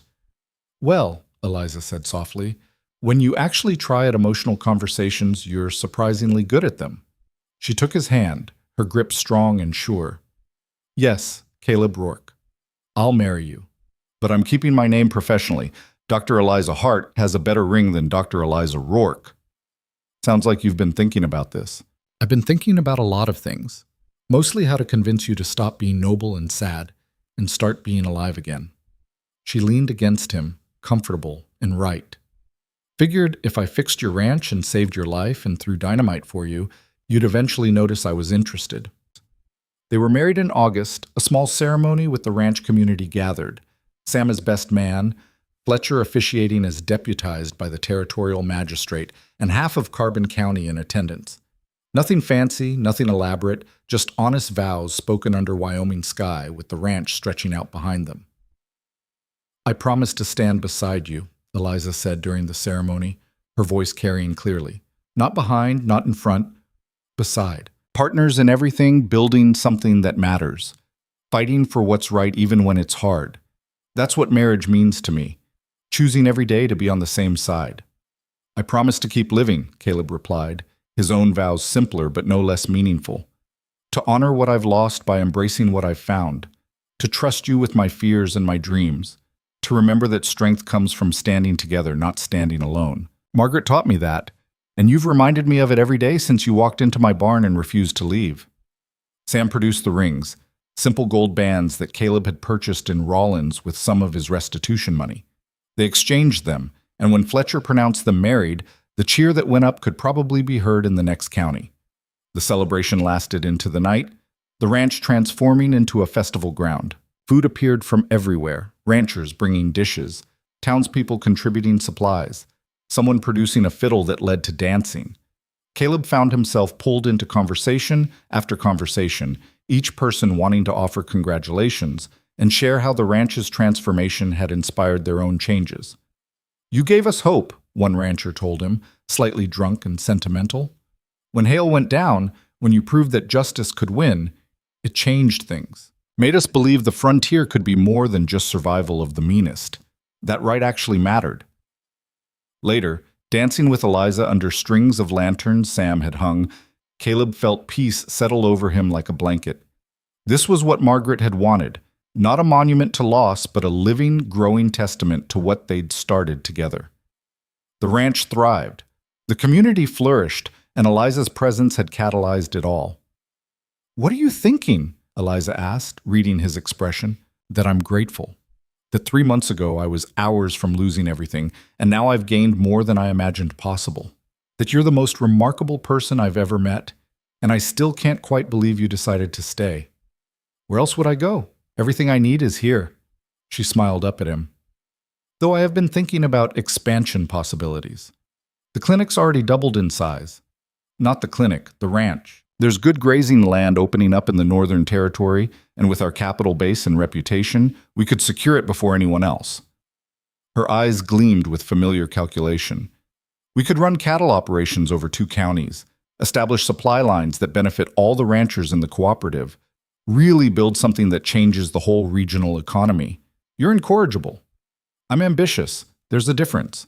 Well, Eliza said softly, when you actually try at emotional conversations, you're surprisingly good at them. She took his hand, her grip strong and sure. Yes, Caleb Rourke. I'll marry you. But I'm keeping my name professionally. Dr. Eliza Hart has a better ring than Dr. Eliza Rourke. Sounds like you've been thinking about this. I've been thinking about a lot of things. Mostly how to convince you to stop being noble and sad and start being alive again. She leaned against him, comfortable and right. Figured if I fixed your ranch and saved your life and threw dynamite for you, you'd eventually notice I was interested. They were married in August, a small ceremony with the ranch community gathered. Sam as best man, Fletcher officiating as deputized by the territorial magistrate, and half of Carbon County in attendance. Nothing fancy, nothing elaborate, just honest vows spoken under Wyoming sky with the ranch stretching out behind them. I promise to stand beside you, Eliza said during the ceremony, her voice carrying clearly. Not behind, not in front, beside. Partners in everything, building something that matters. Fighting for what's right even when it's hard. That's what marriage means to me. Choosing every day to be on the same side. I promise to keep living, Caleb replied, his own vows simpler but no less meaningful. To honor what I've lost by embracing what I've found. To trust you with my fears and my dreams. To remember that strength comes from standing together, not standing alone. Margaret taught me that, and you've reminded me of it every day since you walked into my barn and refused to leave. Sam produced the rings, simple gold bands that Caleb had purchased in Rawlins with some of his restitution money. They exchanged them, and when Fletcher pronounced them married, the cheer that went up could probably be heard in the next county. The celebration lasted into the night, the ranch transforming into a festival ground. Food appeared from everywhere, ranchers bringing dishes, townspeople contributing supplies, someone producing a fiddle that led to dancing. Caleb found himself pulled into conversation after conversation, each person wanting to offer congratulations and share how the ranch's transformation had inspired their own changes. You gave us hope, one rancher told him, slightly drunk and sentimental. When hail went down, when you proved that justice could win, it changed things. Made us believe the frontier could be more than just survival of the meanest. That right actually mattered. Later, dancing with Eliza under strings of lanterns Sam had hung, Caleb felt peace settle over him like a blanket. This was what Margaret had wanted, not a monument to loss, but a living, growing testament to what they'd started together. The ranch thrived. The community flourished, and Eliza's presence had catalyzed it all. "What are you thinking?" Eliza asked, reading his expression. "That I'm grateful. That 3 months ago I was hours from losing everything, and now I've gained more than I imagined possible. That you're the most remarkable person I've ever met, and I still can't quite believe you decided to stay. Where else would I go? Everything I need is here." She smiled up at him. "Though I have been thinking about expansion possibilities. The clinic's already doubled in size. Not the clinic, the ranch. There's good grazing land opening up in the Northern Territory, and with our capital base and reputation, we could secure it before anyone else." Her eyes gleamed with familiar calculation. "We could run cattle operations over 2 counties, establish supply lines that benefit all the ranchers in the cooperative, really build something that changes the whole regional economy. You're incorrigible." "I'm ambitious. There's a difference."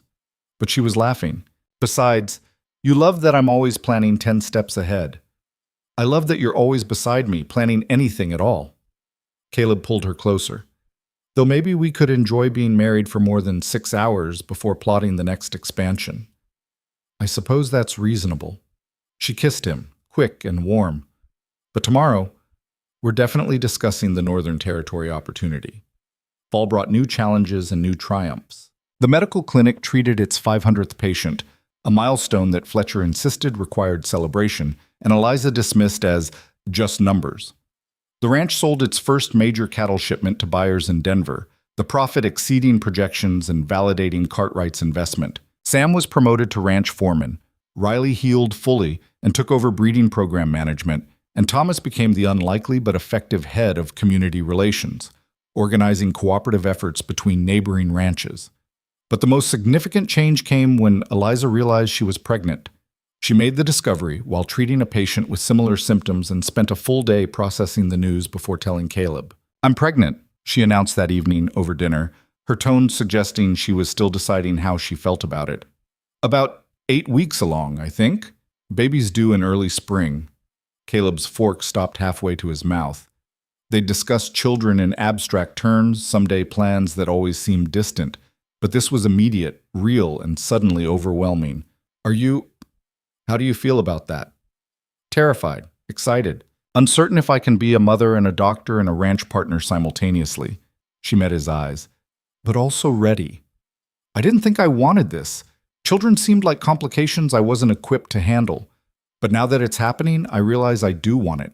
But she was laughing. "Besides, you love that I'm always planning 10 steps ahead. I love that you're always beside me, planning anything at all." Caleb pulled her closer. "Though maybe we could enjoy being married for more than 6 hours before plotting the next expansion." "I suppose that's reasonable." She kissed him, quick and warm. "But tomorrow, we're definitely discussing the Northern Territory opportunity." Fall brought new challenges and new triumphs. The medical clinic treated its 500th patient, a milestone that Fletcher insisted required celebration, and Eliza dismissed as just numbers. The ranch sold its first major cattle shipment to buyers in Denver, the profit exceeding projections and validating Cartwright's investment. Sam was promoted to ranch foreman. Riley healed fully and took over breeding program management, and Thomas became the unlikely but effective head of community relations, organizing cooperative efforts between neighboring ranches. But the most significant change came when Eliza realized she was pregnant. She made the discovery while treating a patient with similar symptoms and spent a full day processing the news before telling Caleb. "I'm pregnant," she announced that evening over dinner, her tone suggesting she was still deciding how she felt about it. "About 8 weeks along, I think. Baby's due in early spring." Caleb's fork stopped halfway to his mouth. They'd discussed children in abstract terms, someday plans that always seemed distant, but this was immediate, real, and suddenly overwhelming. How do you feel about that?" "Terrified, excited, uncertain if I can be a mother and a doctor and a ranch partner simultaneously." She met his eyes. "But also ready. I didn't think I wanted this. Children seemed like complications I wasn't equipped to handle. But now that it's happening, I realize I do want it.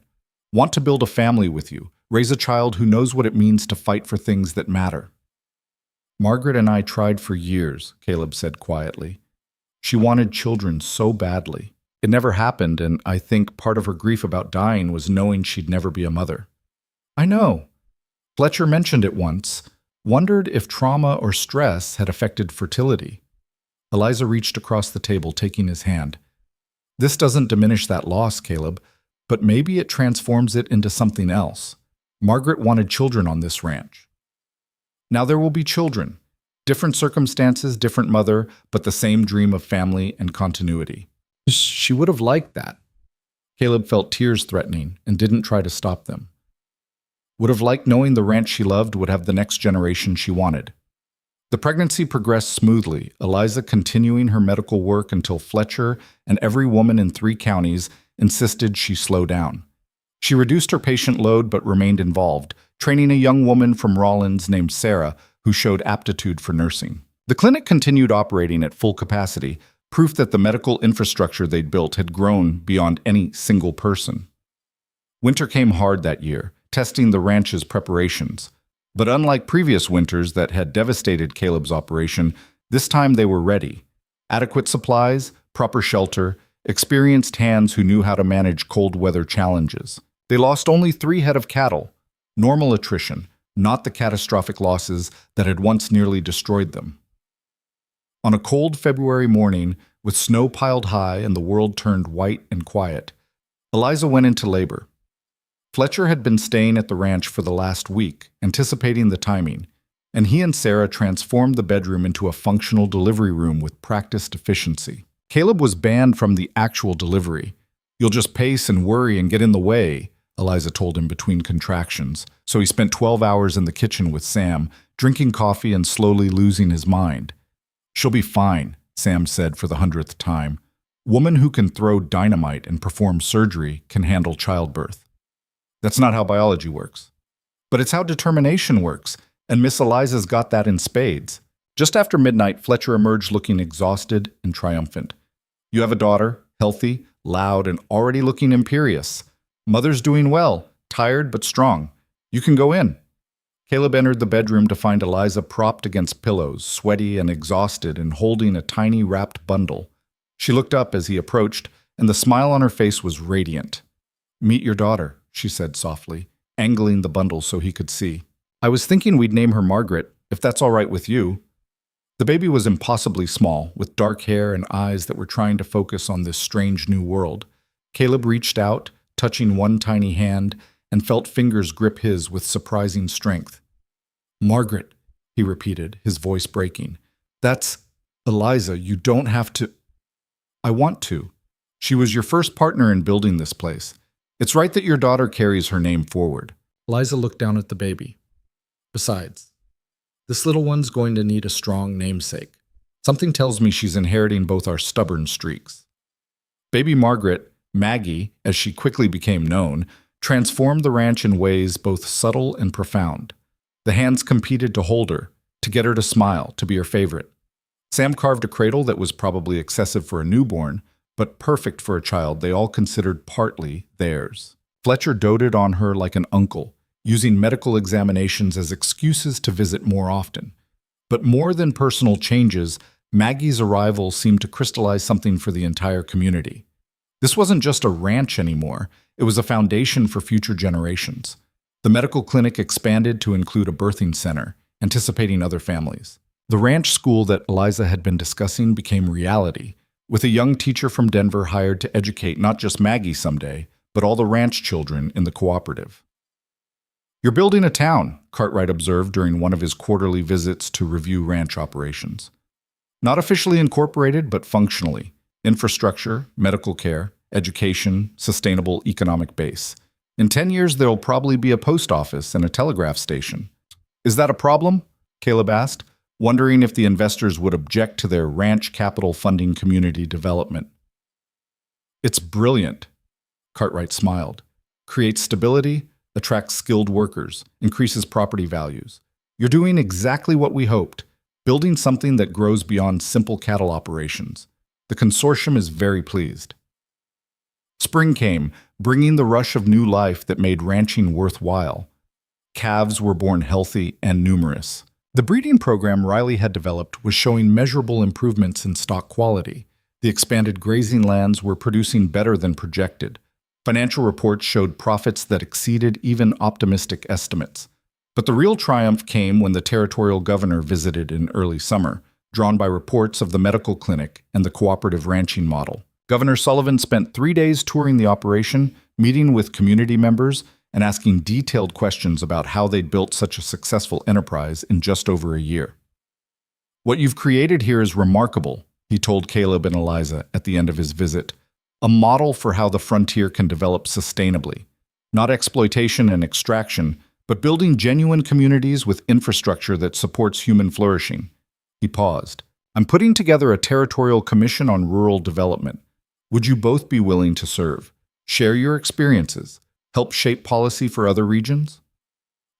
Want to build a family with you, raise a child who knows what it means to fight for things that matter." "Margaret and I tried for years," Caleb said quietly. "She wanted children so badly. It never happened, and I think part of her grief about dying was knowing she'd never be a mother." "I know. Fletcher mentioned it once. Wondered if trauma or stress had affected fertility." Eliza reached across the table, taking his hand. "This doesn't diminish that loss, Caleb, but maybe it transforms it into something else. Margaret wanted children on this ranch. Now there will be children. Different circumstances, different mother, but the same dream of family and continuity. She would have liked that." Caleb felt tears threatening and didn't try to stop them. Would have liked knowing the ranch she loved would have the next generation she wanted. The pregnancy progressed smoothly, Eliza continuing her medical work until Fletcher and every woman in 3 counties insisted she slow down. She reduced her patient load but remained involved, training a young woman from Rawlins named Sarah who showed aptitude for nursing. The clinic continued operating at full capacity, proof that the medical infrastructure they'd built had grown beyond any single person. Winter came hard that year, testing the ranch's preparations. But unlike previous winters that had devastated Caleb's operation, this time they were ready. Adequate supplies, proper shelter, experienced hands who knew how to manage cold weather challenges. They lost only 3 head of cattle, normal attrition, not the catastrophic losses that had once nearly destroyed them. On a cold February morning, with snow piled high and the world turned white and quiet, Eliza went into labor. Fletcher had been staying at the ranch for the last week, anticipating the timing, and he and Sarah transformed the bedroom into a functional delivery room with practiced efficiency. Caleb was banned from the actual delivery. "You'll just pace and worry and get in the way," Eliza told him between contractions, so he spent 12 hours in the kitchen with Sam, drinking coffee and slowly losing his mind. "She'll be fine," Sam said for the 100th time. "Woman who can throw dynamite and perform surgery can handle childbirth." That's not how biology works. But it's how determination works, and Miss Eliza's got that in spades. Just after midnight, Fletcher emerged looking exhausted and triumphant. "You have a daughter, healthy, loud, and already looking imperious. Mother's doing well, tired but strong. You can go in." Caleb entered the bedroom to find Eliza propped against pillows, sweaty and exhausted, and holding a tiny wrapped bundle. She looked up as he approached, and the smile on her face was radiant. "Meet your daughter," she said softly, angling the bundle so he could see. "I was thinking we'd name her Margaret, if that's all right with you." The baby was impossibly small, with dark hair and eyes that were trying to focus on this strange new world. Caleb reached out, touching one tiny hand, and felt fingers grip his with surprising strength. "Margaret," he repeated, his voice breaking. "That's Eliza, you don't have to." "I want to. She was your first partner in building this place. It's right that your daughter carries her name forward." Eliza looked down at the baby. "Besides, this little one's going to need a strong namesake. Something tells me she's inheriting both our stubborn streaks." Baby Margaret, Maggie, as she quickly became known, transformed the ranch in ways both subtle and profound. The hands competed to hold her, to get her to smile, to be her favorite. Sam carved a cradle that was probably excessive for a newborn, but perfect for a child they all considered partly theirs. Fletcher doted on her like an uncle, using medical examinations as excuses to visit more often. But more than personal changes, Maggie's arrival seemed to crystallize something for the entire community. This wasn't just a ranch anymore. It was a foundation for future generations. The medical clinic expanded to include a birthing center, anticipating other families. The ranch school that Eliza had been discussing became reality, with a young teacher from Denver hired to educate not just Maggie someday, but all the ranch children in the cooperative. "You're building a town," Cartwright observed during one of his quarterly visits to review ranch operations. "Not officially incorporated, but functionally. Infrastructure, medical care, education, sustainable economic base. In 10 years, there'll probably be a post office and a telegraph station." "Is that a problem?" Caleb asked, wondering if the investors would object to their ranch capital funding community development. "It's brilliant," Cartwright smiled. "Creates stability, attracts skilled workers, increases property values. You're doing exactly what we hoped, building something that grows beyond simple cattle operations. The consortium is very pleased." Spring came, bringing the rush of new life that made ranching worthwhile. Calves were born healthy and numerous. The breeding program Riley had developed was showing measurable improvements in stock quality. The expanded grazing lands were producing better than projected. Financial reports showed profits that exceeded even optimistic estimates. But the real triumph came when the territorial governor visited in early summer, drawn by reports of the medical clinic and the cooperative ranching model. Governor Sullivan spent 3 days touring the operation, meeting with community members, and asking detailed questions about how they'd built such a successful enterprise in just over a year. "What you've created here is remarkable," he told Caleb and Eliza at the end of his visit. "A model for how the frontier can develop sustainably. Not exploitation and extraction, but building genuine communities with infrastructure that supports human flourishing." He paused. "I'm putting together a territorial commission on rural development. Would you both be willing to serve? Share your experiences? Help shape policy for other regions?"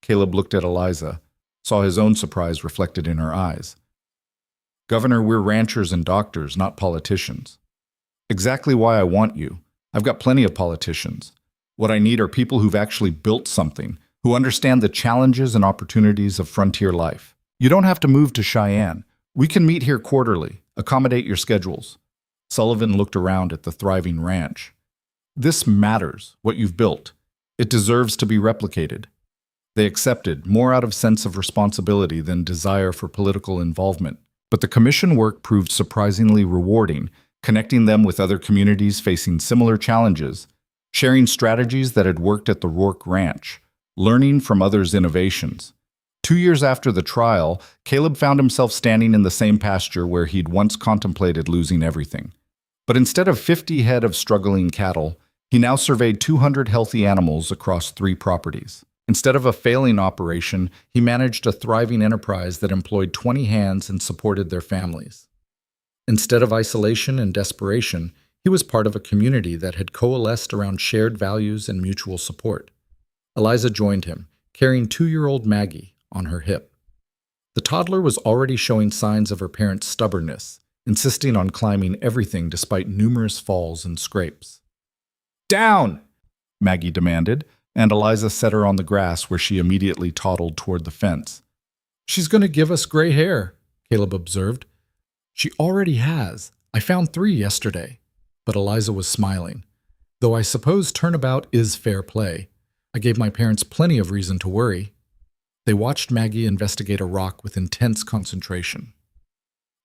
Caleb looked at Eliza, saw his own surprise reflected in her eyes. "Governor, we're ranchers and doctors, not politicians." "Exactly why I want you. I've got plenty of politicians. What I need are people who've actually built something, who understand the challenges and opportunities of frontier life. You don't have to move to Cheyenne. We can meet here quarterly, accommodate your schedules." Sullivan looked around at the thriving ranch. "This matters, what you've built. It deserves to be replicated." They accepted, more out of sense of responsibility than desire for political involvement. But the commission work proved surprisingly rewarding, connecting them with other communities facing similar challenges, sharing strategies that had worked at the Rourke Ranch, learning from others' innovations. 2 years after the trial, Caleb found himself standing in the same pasture where he'd once contemplated losing everything. But instead of 50 head of struggling cattle, he now surveyed 200 healthy animals across 3 properties. Instead of a failing operation, he managed a thriving enterprise that employed 20 hands and supported their families. Instead of isolation and desperation, he was part of a community that had coalesced around shared values and mutual support. Eliza joined him, carrying 2-year-old Maggie on her hip. The toddler was already showing signs of her parents' stubbornness, insisting on climbing everything despite numerous falls and scrapes. "Down!" Maggie demanded, and Eliza set her on the grass where she immediately toddled toward the fence. "She's going to give us gray hair," Caleb observed. "She already has. I found 3 yesterday." But Eliza was smiling. "Though I suppose turnabout is fair play. I gave my parents plenty of reason to worry." They watched Maggie investigate a rock with intense concentration.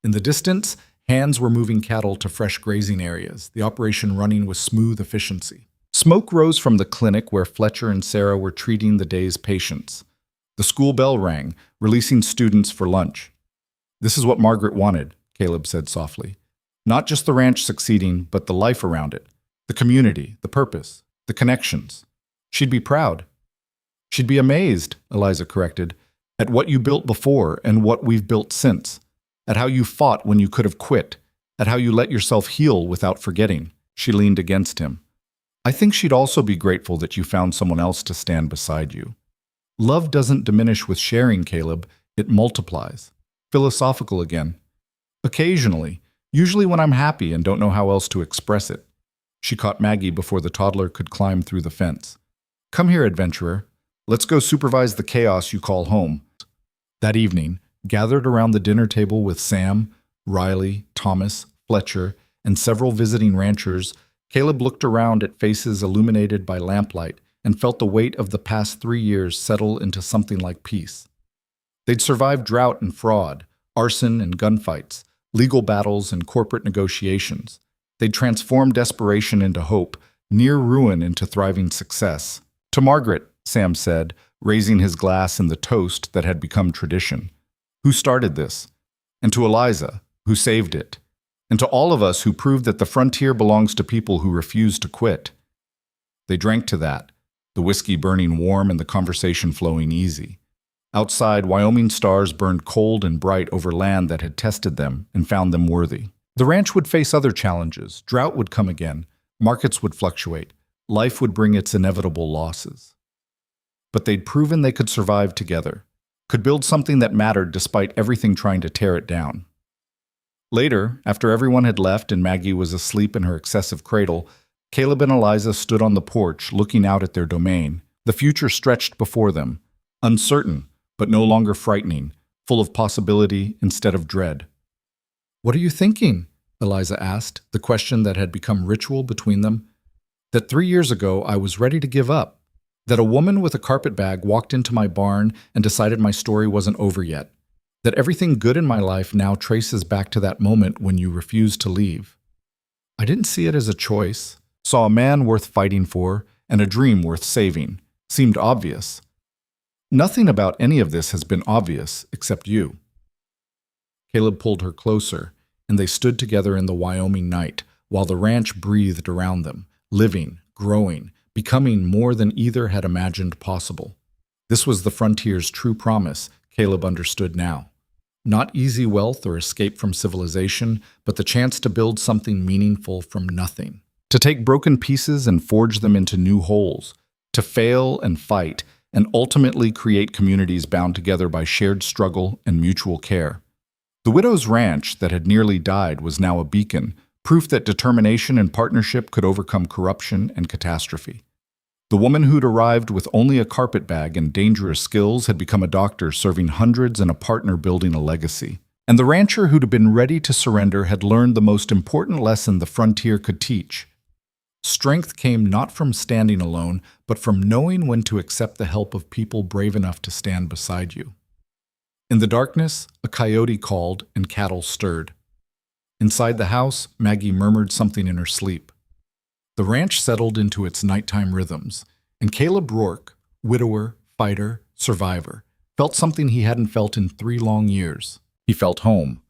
In the distance, hands were moving cattle to fresh grazing areas, the operation running with smooth efficiency. Smoke rose from the clinic where Fletcher and Sarah were treating the day's patients. The school bell rang, releasing students for lunch. "This is what Margaret wanted," Caleb said softly. "Not just the ranch succeeding, but the life around it, the community, the purpose, the connections. She'd be proud." "She'd be amazed," Eliza corrected, "at what you built before and what we've built since, at how you fought when you could have quit, at how you let yourself heal without forgetting." She leaned against him. "I think she'd also be grateful that you found someone else to stand beside you. Love doesn't diminish with sharing, Caleb. It multiplies." Philosophical again. "Occasionally, usually when I'm happy and don't know how else to express it." She caught Maggie before the toddler could climb through the fence. "Come here, adventurer. Let's go supervise the chaos you call home." That evening, gathered around the dinner table with Sam, Riley, Thomas, Fletcher, and several visiting ranchers, Caleb looked around at faces illuminated by lamplight and felt the weight of the past 3 years settle into something like peace. They'd survived drought and fraud, arson and gunfights, legal battles and corporate negotiations. They'd transformed desperation into hope, near ruin into thriving success. To Margaret, Sam said, raising his glass in the toast that had become tradition. Who started this? And to Eliza, who saved it. And to all of us who proved that the frontier belongs to people who refuse to quit. They drank to that, the whiskey burning warm and the conversation flowing easy. Outside, Wyoming stars burned cold and bright over land that had tested them and found them worthy. The ranch would face other challenges. Drought would come again. Markets would fluctuate. Life would bring its inevitable losses. But they'd proven they could survive together, could build something that mattered despite everything trying to tear it down. Later, after everyone had left and Maggie was asleep in her excessive cradle, Caleb and Eliza stood on the porch looking out at their domain. The future stretched before them, uncertain, but no longer frightening, full of possibility instead of dread. "What are you thinking?" Eliza asked, the question that had become ritual between them. "That 3 years ago I was ready to give up. That a woman with a carpet bag walked into my barn and decided my story wasn't over yet. That everything good in my life now traces back to that moment when you refused to leave. I didn't see it as a choice. Saw a man worth fighting for and a dream worth saving. Seemed obvious. Nothing about any of this has been obvious except you." Caleb pulled her closer, and they stood together in the Wyoming night while the ranch breathed around them, living, growing, becoming more than either had imagined possible. This was the frontier's true promise, Caleb understood now. Not easy wealth or escape from civilization, but the chance to build something meaningful from nothing. To take broken pieces and forge them into new wholes. To fail and fight, and ultimately create communities bound together by shared struggle and mutual care. The widow's ranch that had nearly died was now a beacon, proof that determination and partnership could overcome corruption and catastrophe. The woman who'd arrived with only a carpet bag and dangerous skills had become a doctor serving hundreds and a partner building a legacy. And the rancher who'd been ready to surrender had learned the most important lesson the frontier could teach. Strength came not from standing alone, but from knowing when to accept the help of people brave enough to stand beside you. In the darkness, a coyote called and cattle stirred. Inside the house, Maggie murmured something in her sleep. The ranch settled into its nighttime rhythms, and Caleb Rourke, widower, fighter, survivor, felt something he hadn't felt in 3 long years. He felt home,